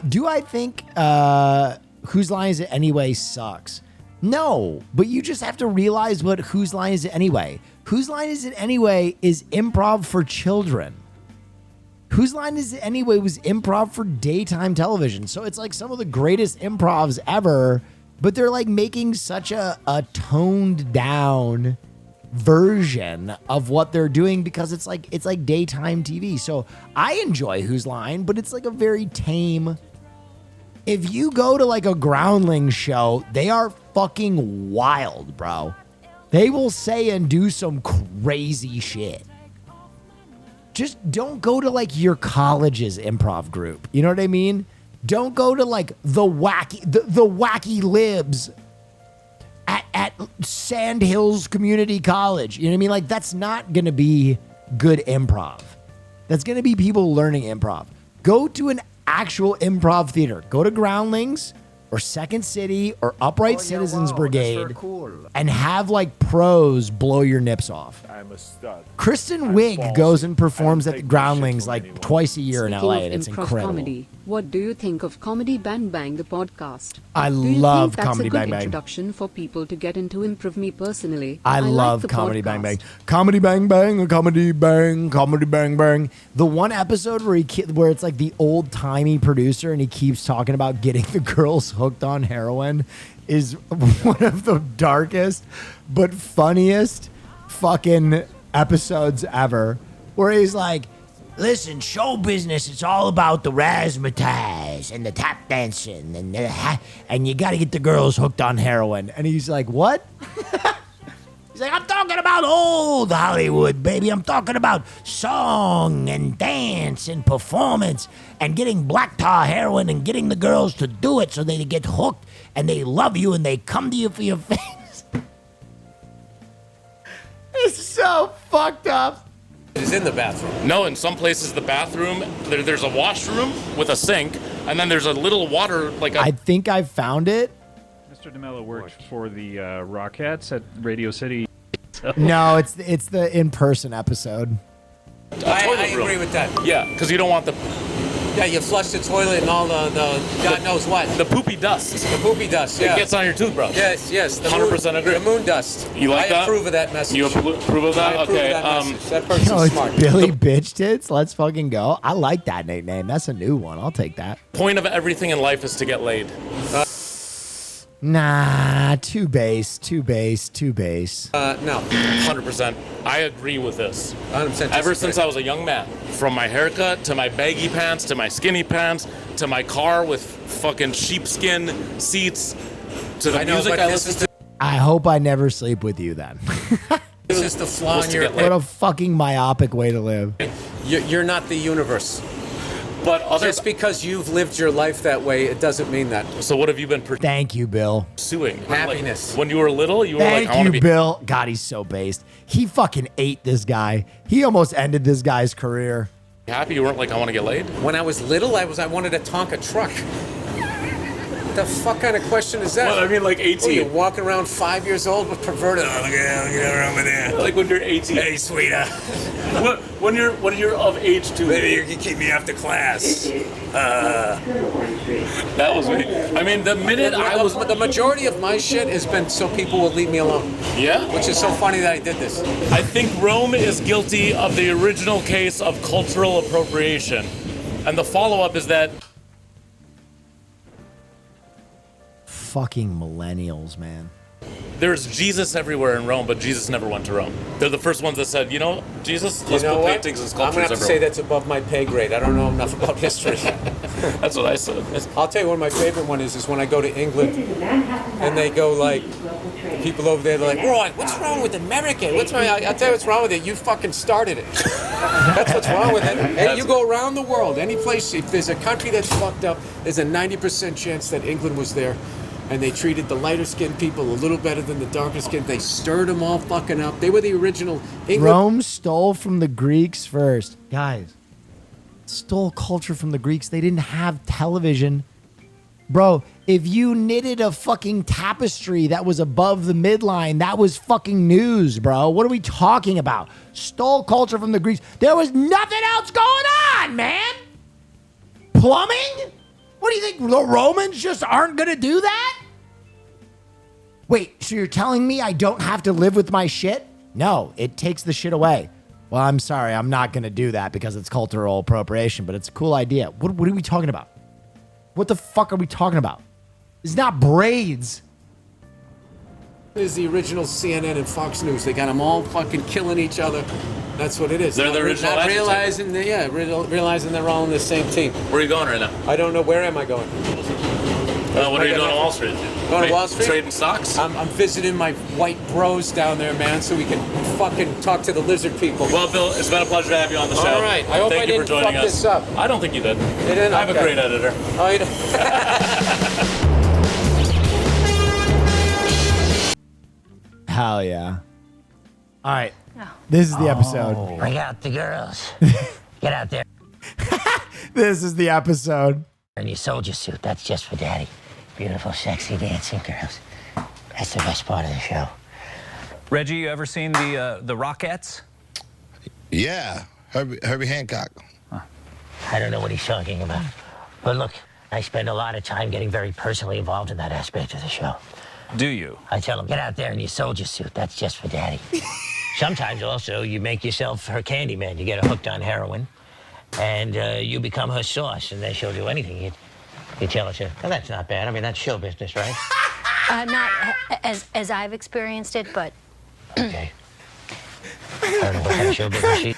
Speaker 2: Do I think Whose Line Is It Anyway sucks? No, but you just have to realize what Whose Line Is It Anyway? Whose Line Is It Anyway is improv for children. Whose Line Is It Anyway was improv for daytime television. So it's like some of the greatest improvs ever, but they're like making such a toned down version of what they're doing because it's like daytime TV. So I enjoy Whose Line, but it's like a very tame. If you go to like a Groundling show, they are fucking wild, bro. They will say and do some crazy shit. Just don't go to like your college's improv group. You know what I mean? Don't go to like the wacky libs at Sand Hills Community College. You know what I mean? Like that's not going to be good improv. That's going to be people learning improv. Go to an actual improv theater. Go to Groundlings or Second City or Upright Citizens Brigade and have like pros blow your nips off.
Speaker 14: I'm a stud.
Speaker 2: Kristen Wiig goes and performs at the Groundlings like twice a year in LA, and it's
Speaker 15: Improv
Speaker 2: incredible.
Speaker 15: Comedy, what do you think of Comedy Bang Bang, the podcast?
Speaker 2: I
Speaker 15: Do you
Speaker 2: love
Speaker 15: think that's
Speaker 2: Comedy
Speaker 15: a good
Speaker 2: Bang Bang.
Speaker 15: introduction for people to get into improv? Me personally,
Speaker 2: I love
Speaker 15: like the
Speaker 2: Comedy
Speaker 15: podcast.
Speaker 2: Bang Bang. Comedy Bang Bang, Comedy Bang, Comedy Bang Bang. The one episode where it's like the old timey producer and he keeps talking about getting the girls hooked on heroin is one of the darkest but funniest fucking episodes ever. Where he's like, listen, show business, it's all about the razzmatazz and the tap dancing and you got to get the girls hooked on heroin. And he's like, what? He's like, I'm talking about old Hollywood, baby. I'm talking about song and dance and performance and getting black tar heroin and getting the girls to do it so they get hooked and they love you and they come to you for your face. It's so fucked up.
Speaker 18: It's in the bathroom.
Speaker 17: No, in some places the bathroom, there's a washroom with a sink, and then there's a little water, like a...
Speaker 2: I think I found it.
Speaker 20: Mr. DeMello worked for the Rockettes at Radio City. So.
Speaker 2: No, it's the in-person episode.
Speaker 18: I agree with that.
Speaker 17: Yeah, because you don't want the...
Speaker 18: Yeah, you flush the toilet and all the God knows what.
Speaker 17: The poopy dust.
Speaker 18: The poopy dust, yeah.
Speaker 17: It gets on your toothbrush.
Speaker 18: Yes.
Speaker 17: 100% agree.
Speaker 18: The moon dust.
Speaker 17: You like that?
Speaker 18: I approve of that message.
Speaker 17: You approve of that?
Speaker 18: I approve
Speaker 17: Okay.
Speaker 18: of that message. That person's
Speaker 2: Yo, it's
Speaker 18: smart.
Speaker 2: Billy Bitch Tits. Let's fucking go. I like that nickname. That's a new one. I'll take that.
Speaker 17: Point of everything in life is to get laid.
Speaker 2: Nah, too base, too base, too base.
Speaker 18: No.
Speaker 17: 100%. I agree with this.
Speaker 18: 100%.
Speaker 17: Ever since I was a young man, from my haircut to my baggy pants to my skinny pants to my car with fucking sheepskin seats to the music I listen to.
Speaker 2: I hope I never sleep with you then.
Speaker 18: This is the flaw in your...
Speaker 2: What a fucking myopic way to live.
Speaker 18: You're not the universe.
Speaker 17: But
Speaker 18: just because you've lived your life that way, it doesn't mean that.
Speaker 17: So what have you been
Speaker 2: Thank you, Bill.
Speaker 17: pursuing?
Speaker 18: Happiness.
Speaker 17: When you were little, you were
Speaker 2: Thank
Speaker 17: like, I want to
Speaker 2: you,
Speaker 17: be...
Speaker 2: Bill. God, he's so based. He fucking ate this guy. He almost ended this guy's career.
Speaker 17: happy. You weren't like, I want to get laid?
Speaker 18: When I was little, I wanted to Tonka truck. The fuck kind of question is that?
Speaker 17: Well, I mean, like 18.
Speaker 18: Oh, you're walking around 5 years old with perverted. Oh, look at that over there.
Speaker 17: Like when you're 18.
Speaker 18: Hey, sweetheart.
Speaker 17: when you're of age too.
Speaker 18: Maybe you can keep me after class.
Speaker 17: That was me. I mean, the minute I was...
Speaker 18: The majority of my shit has been so people will leave me alone.
Speaker 17: Yeah?
Speaker 18: Which is so funny that I did this.
Speaker 17: I think Rome is guilty of the original case of cultural appropriation. And the follow-up is that...
Speaker 2: Fucking millennials, man.
Speaker 17: There's Jesus everywhere in Rome, but Jesus never went to Rome. They're the first ones that said, you know, Jesus, let's put paintings and
Speaker 18: I'm
Speaker 17: sculptures
Speaker 18: going to have to say
Speaker 17: everywhere.
Speaker 18: that's above my pay grade. I don't know enough about history.
Speaker 17: That's what I said.
Speaker 18: I'll tell you one of my favorite one is when I go to England and they go like, people over there, they're like, Roy, what's wrong with America? I'll tell you what's wrong with it. You fucking started it. That's what's wrong with it. And you go around the world, any place, if there's a country that's fucked up, there's a 90% chance that England was there. And they treated the lighter skinned people a little better than the darker skinned. They stirred them all fucking up. They were the original England.
Speaker 2: Rome stole from the Greeks first. Guys, stole culture from the Greeks. They didn't have television. Bro, if you knitted a fucking tapestry that was above the midline, that was fucking news, bro. What are we talking about? Stole culture from the Greeks. There was nothing else going on, man. Plumbing? What do you think? The Romans just aren't going to do that? Wait, so you're telling me I don't have to live with my shit? No, it takes the shit away. Well, I'm sorry. I'm not going to do that because it's cultural appropriation, but it's a cool idea. What are we talking about? What the fuck are we talking about? It's not braids.
Speaker 18: Is the original CNN and Fox News. They got them all fucking killing each other. That's what it is.
Speaker 17: They're the original
Speaker 18: Not
Speaker 17: agitator.
Speaker 18: realizing they're all on the same team.
Speaker 17: Where are you going right now?
Speaker 18: I don't know. Where am I going?
Speaker 17: What are you doing on Wall Street?
Speaker 18: Going to Wall Street?
Speaker 17: Trading stocks?
Speaker 18: I'm visiting my white bros down there, man, so we can fucking talk to the lizard people.
Speaker 17: Well, Bill, it's been a pleasure to have you on the show.
Speaker 18: All right. I hope
Speaker 17: Thank
Speaker 18: I
Speaker 17: you
Speaker 18: didn't
Speaker 17: for joining
Speaker 18: fuck
Speaker 17: us.
Speaker 18: this up.
Speaker 17: I don't think you did.
Speaker 18: You didn't?
Speaker 17: I have a
Speaker 18: Okay.
Speaker 17: great editor.
Speaker 18: Oh, you
Speaker 2: Hell yeah. All right. This is the episode.
Speaker 13: Bring out the girls. Get out there.
Speaker 2: This is the episode.
Speaker 13: In your soldier suit, that's just for daddy. Beautiful, sexy dancing girls. That's the best part of the show.
Speaker 6: Reggie, you ever seen the Rockettes?
Speaker 21: Yeah, Herbie Hancock.
Speaker 13: I don't know what he's talking about. But look, I spend a lot of time getting very personally involved in that aspect of the show.
Speaker 6: Do you?
Speaker 13: I tell him, get out there in your soldier suit. That's just for daddy. Sometimes also you make yourself her candy man. You get her hooked on heroin, and you become her sauce, and then she'll do anything. You tell her, well, that's not bad. I mean, that's show business, right?
Speaker 10: Not as I've experienced it, but...
Speaker 13: Okay. I don't know what kind of show business she...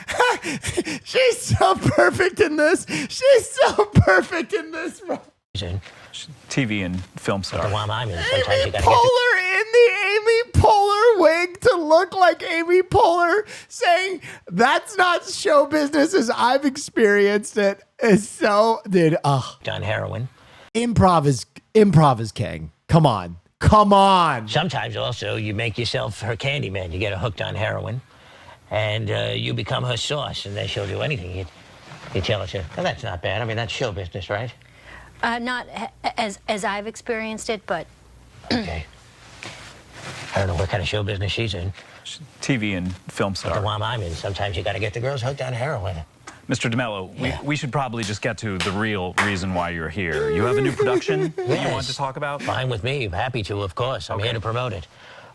Speaker 2: She's so perfect in this. She's so perfect in this, bro.
Speaker 6: TV and film star.
Speaker 13: The one I'm in. Sometimes
Speaker 2: Amy
Speaker 13: you gotta
Speaker 2: Poehler in the Amy Poehler wig to look like Amy Poehler, saying that's not show business as I've experienced it. Is so, dude.
Speaker 13: On heroin.
Speaker 2: Improv is king. Come on.
Speaker 13: Sometimes also you make yourself her candy man. You get her hooked on heroin, and you become her sauce, and then she'll do anything. You tell her, well, that's not bad. I mean, that's show business, right?
Speaker 10: Not as I've experienced it, but...
Speaker 13: Okay. I don't know what kind of show business she's in.
Speaker 6: TV and film star.
Speaker 13: The one I'm in. Sometimes you got to get the girls hooked on heroin.
Speaker 6: Mr. DeMello, we should probably just get to the real reason why you're here. You have a new production that you want to talk about?
Speaker 13: Fine with me. Happy to, of course. I'm here to promote it.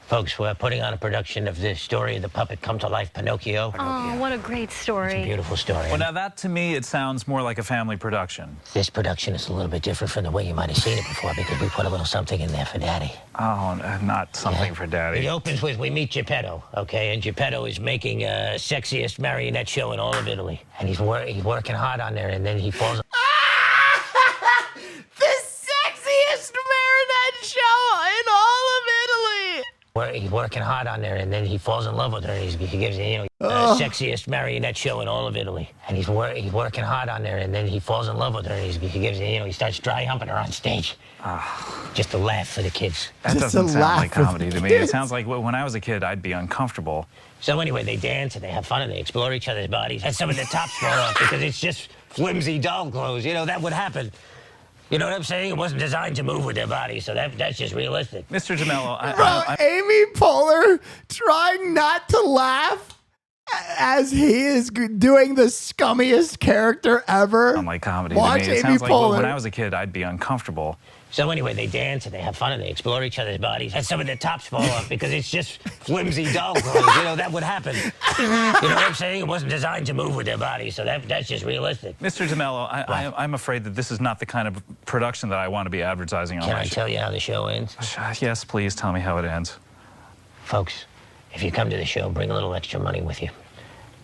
Speaker 13: Folks, we're putting on a production of the story of the puppet come to life, Pinocchio.
Speaker 7: Oh, what a great story.
Speaker 13: It's a beautiful story.
Speaker 6: Well, now that to me, it sounds more like a family production.
Speaker 13: This production is a little bit different from the way you might have seen it before because we put a little something in there for Daddy.
Speaker 6: Oh, not something for Daddy.
Speaker 13: It opens with we meet Geppetto, okay? And Geppetto is making sexiest marionette show in all of Italy. And he's working hard on there, and then he falls...
Speaker 2: The sexiest marionette show in all of Italy.
Speaker 13: He's working hard on there, and then he falls in love with her, and he gives, sexiest marionette show in all of Italy. And he's working hard on there, and then he falls in love with her, and he gives, he starts dry humping her on stage. Just a laugh for the kids.
Speaker 6: That doesn't sound like comedy to me. It sounds like when I was a kid, I'd be uncomfortable.
Speaker 13: So anyway, they dance, and they have fun, and they explore each other's bodies. And some of the tops fall off because it's just flimsy doll clothes. That would happen. You know what I'm saying? It wasn't designed to move with their body, so that's just realistic.
Speaker 6: Mr. DeMello,
Speaker 2: Amy Poehler trying not to laugh as he is doing the scummiest character ever.
Speaker 6: Sound like comedy
Speaker 2: Watch
Speaker 6: to me. It
Speaker 2: Amy
Speaker 6: sounds like
Speaker 2: Poehler.
Speaker 6: when I was a kid, I'd be uncomfortable.
Speaker 13: So anyway, they dance, and they have fun, and they explore each other's bodies. And some of the tops fall off because it's just flimsy doll clothes. That would happen. You know what I'm saying? It wasn't designed to move with their body, so that's just realistic.
Speaker 6: Mr. DeMello, I'm afraid that this is not the kind of production that I want to be advertising on
Speaker 13: Can
Speaker 6: my
Speaker 13: I tell you how the show ends?
Speaker 6: Yes, please tell me how it ends.
Speaker 13: Folks, if you come to the show, bring a little extra money with you.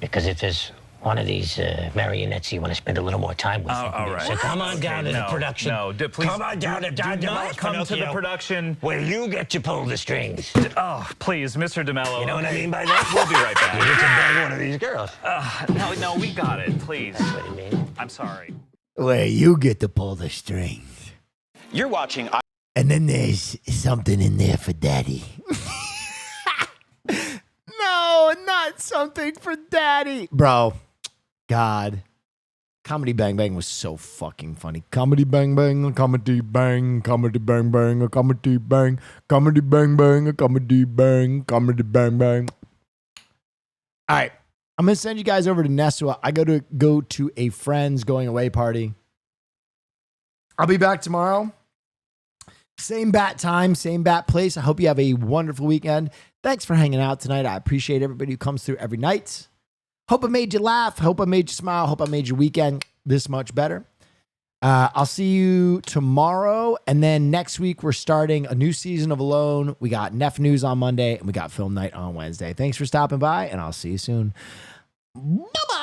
Speaker 13: Because if there's one of these marionettes you want to spend a little more time with,
Speaker 6: all right.
Speaker 13: so come on down to the production.
Speaker 6: No, please.
Speaker 13: Come on down to
Speaker 6: do not come to the production
Speaker 13: where you get to pull the strings.
Speaker 6: Oh, please, Mr. DeMello.
Speaker 13: You know what I mean by that?
Speaker 6: We'll be right back.
Speaker 13: You get to beg one of these girls.
Speaker 6: No, we got it, please.
Speaker 13: That's what you mean.
Speaker 6: I'm sorry.
Speaker 2: Where you get to pull the strings.
Speaker 11: You're watching...
Speaker 2: And then there's something in there for Daddy. No, not something for Daddy. Bro, God. Comedy Bang Bang was so fucking funny. Comedy Bang Bang, a comedy bang, comedy bang bang, a comedy bang, comedy bang bang, a comedy bang, comedy bang bang. All right, I'm gonna send you guys over to Nessua. I go to a friend's going away party. I'll be back tomorrow. Same bat time, same bat place. I hope you have a wonderful weekend. Thanks for hanging out tonight. I appreciate everybody who comes through every night. Hope I made you laugh. Hope I made you smile. Hope I made your weekend this much better. I'll see you tomorrow. And then next week, we're starting a new season of Alone. We got Neff News on Monday, and we got Film Night on Wednesday. Thanks for stopping by, and I'll see you soon. Bye-bye.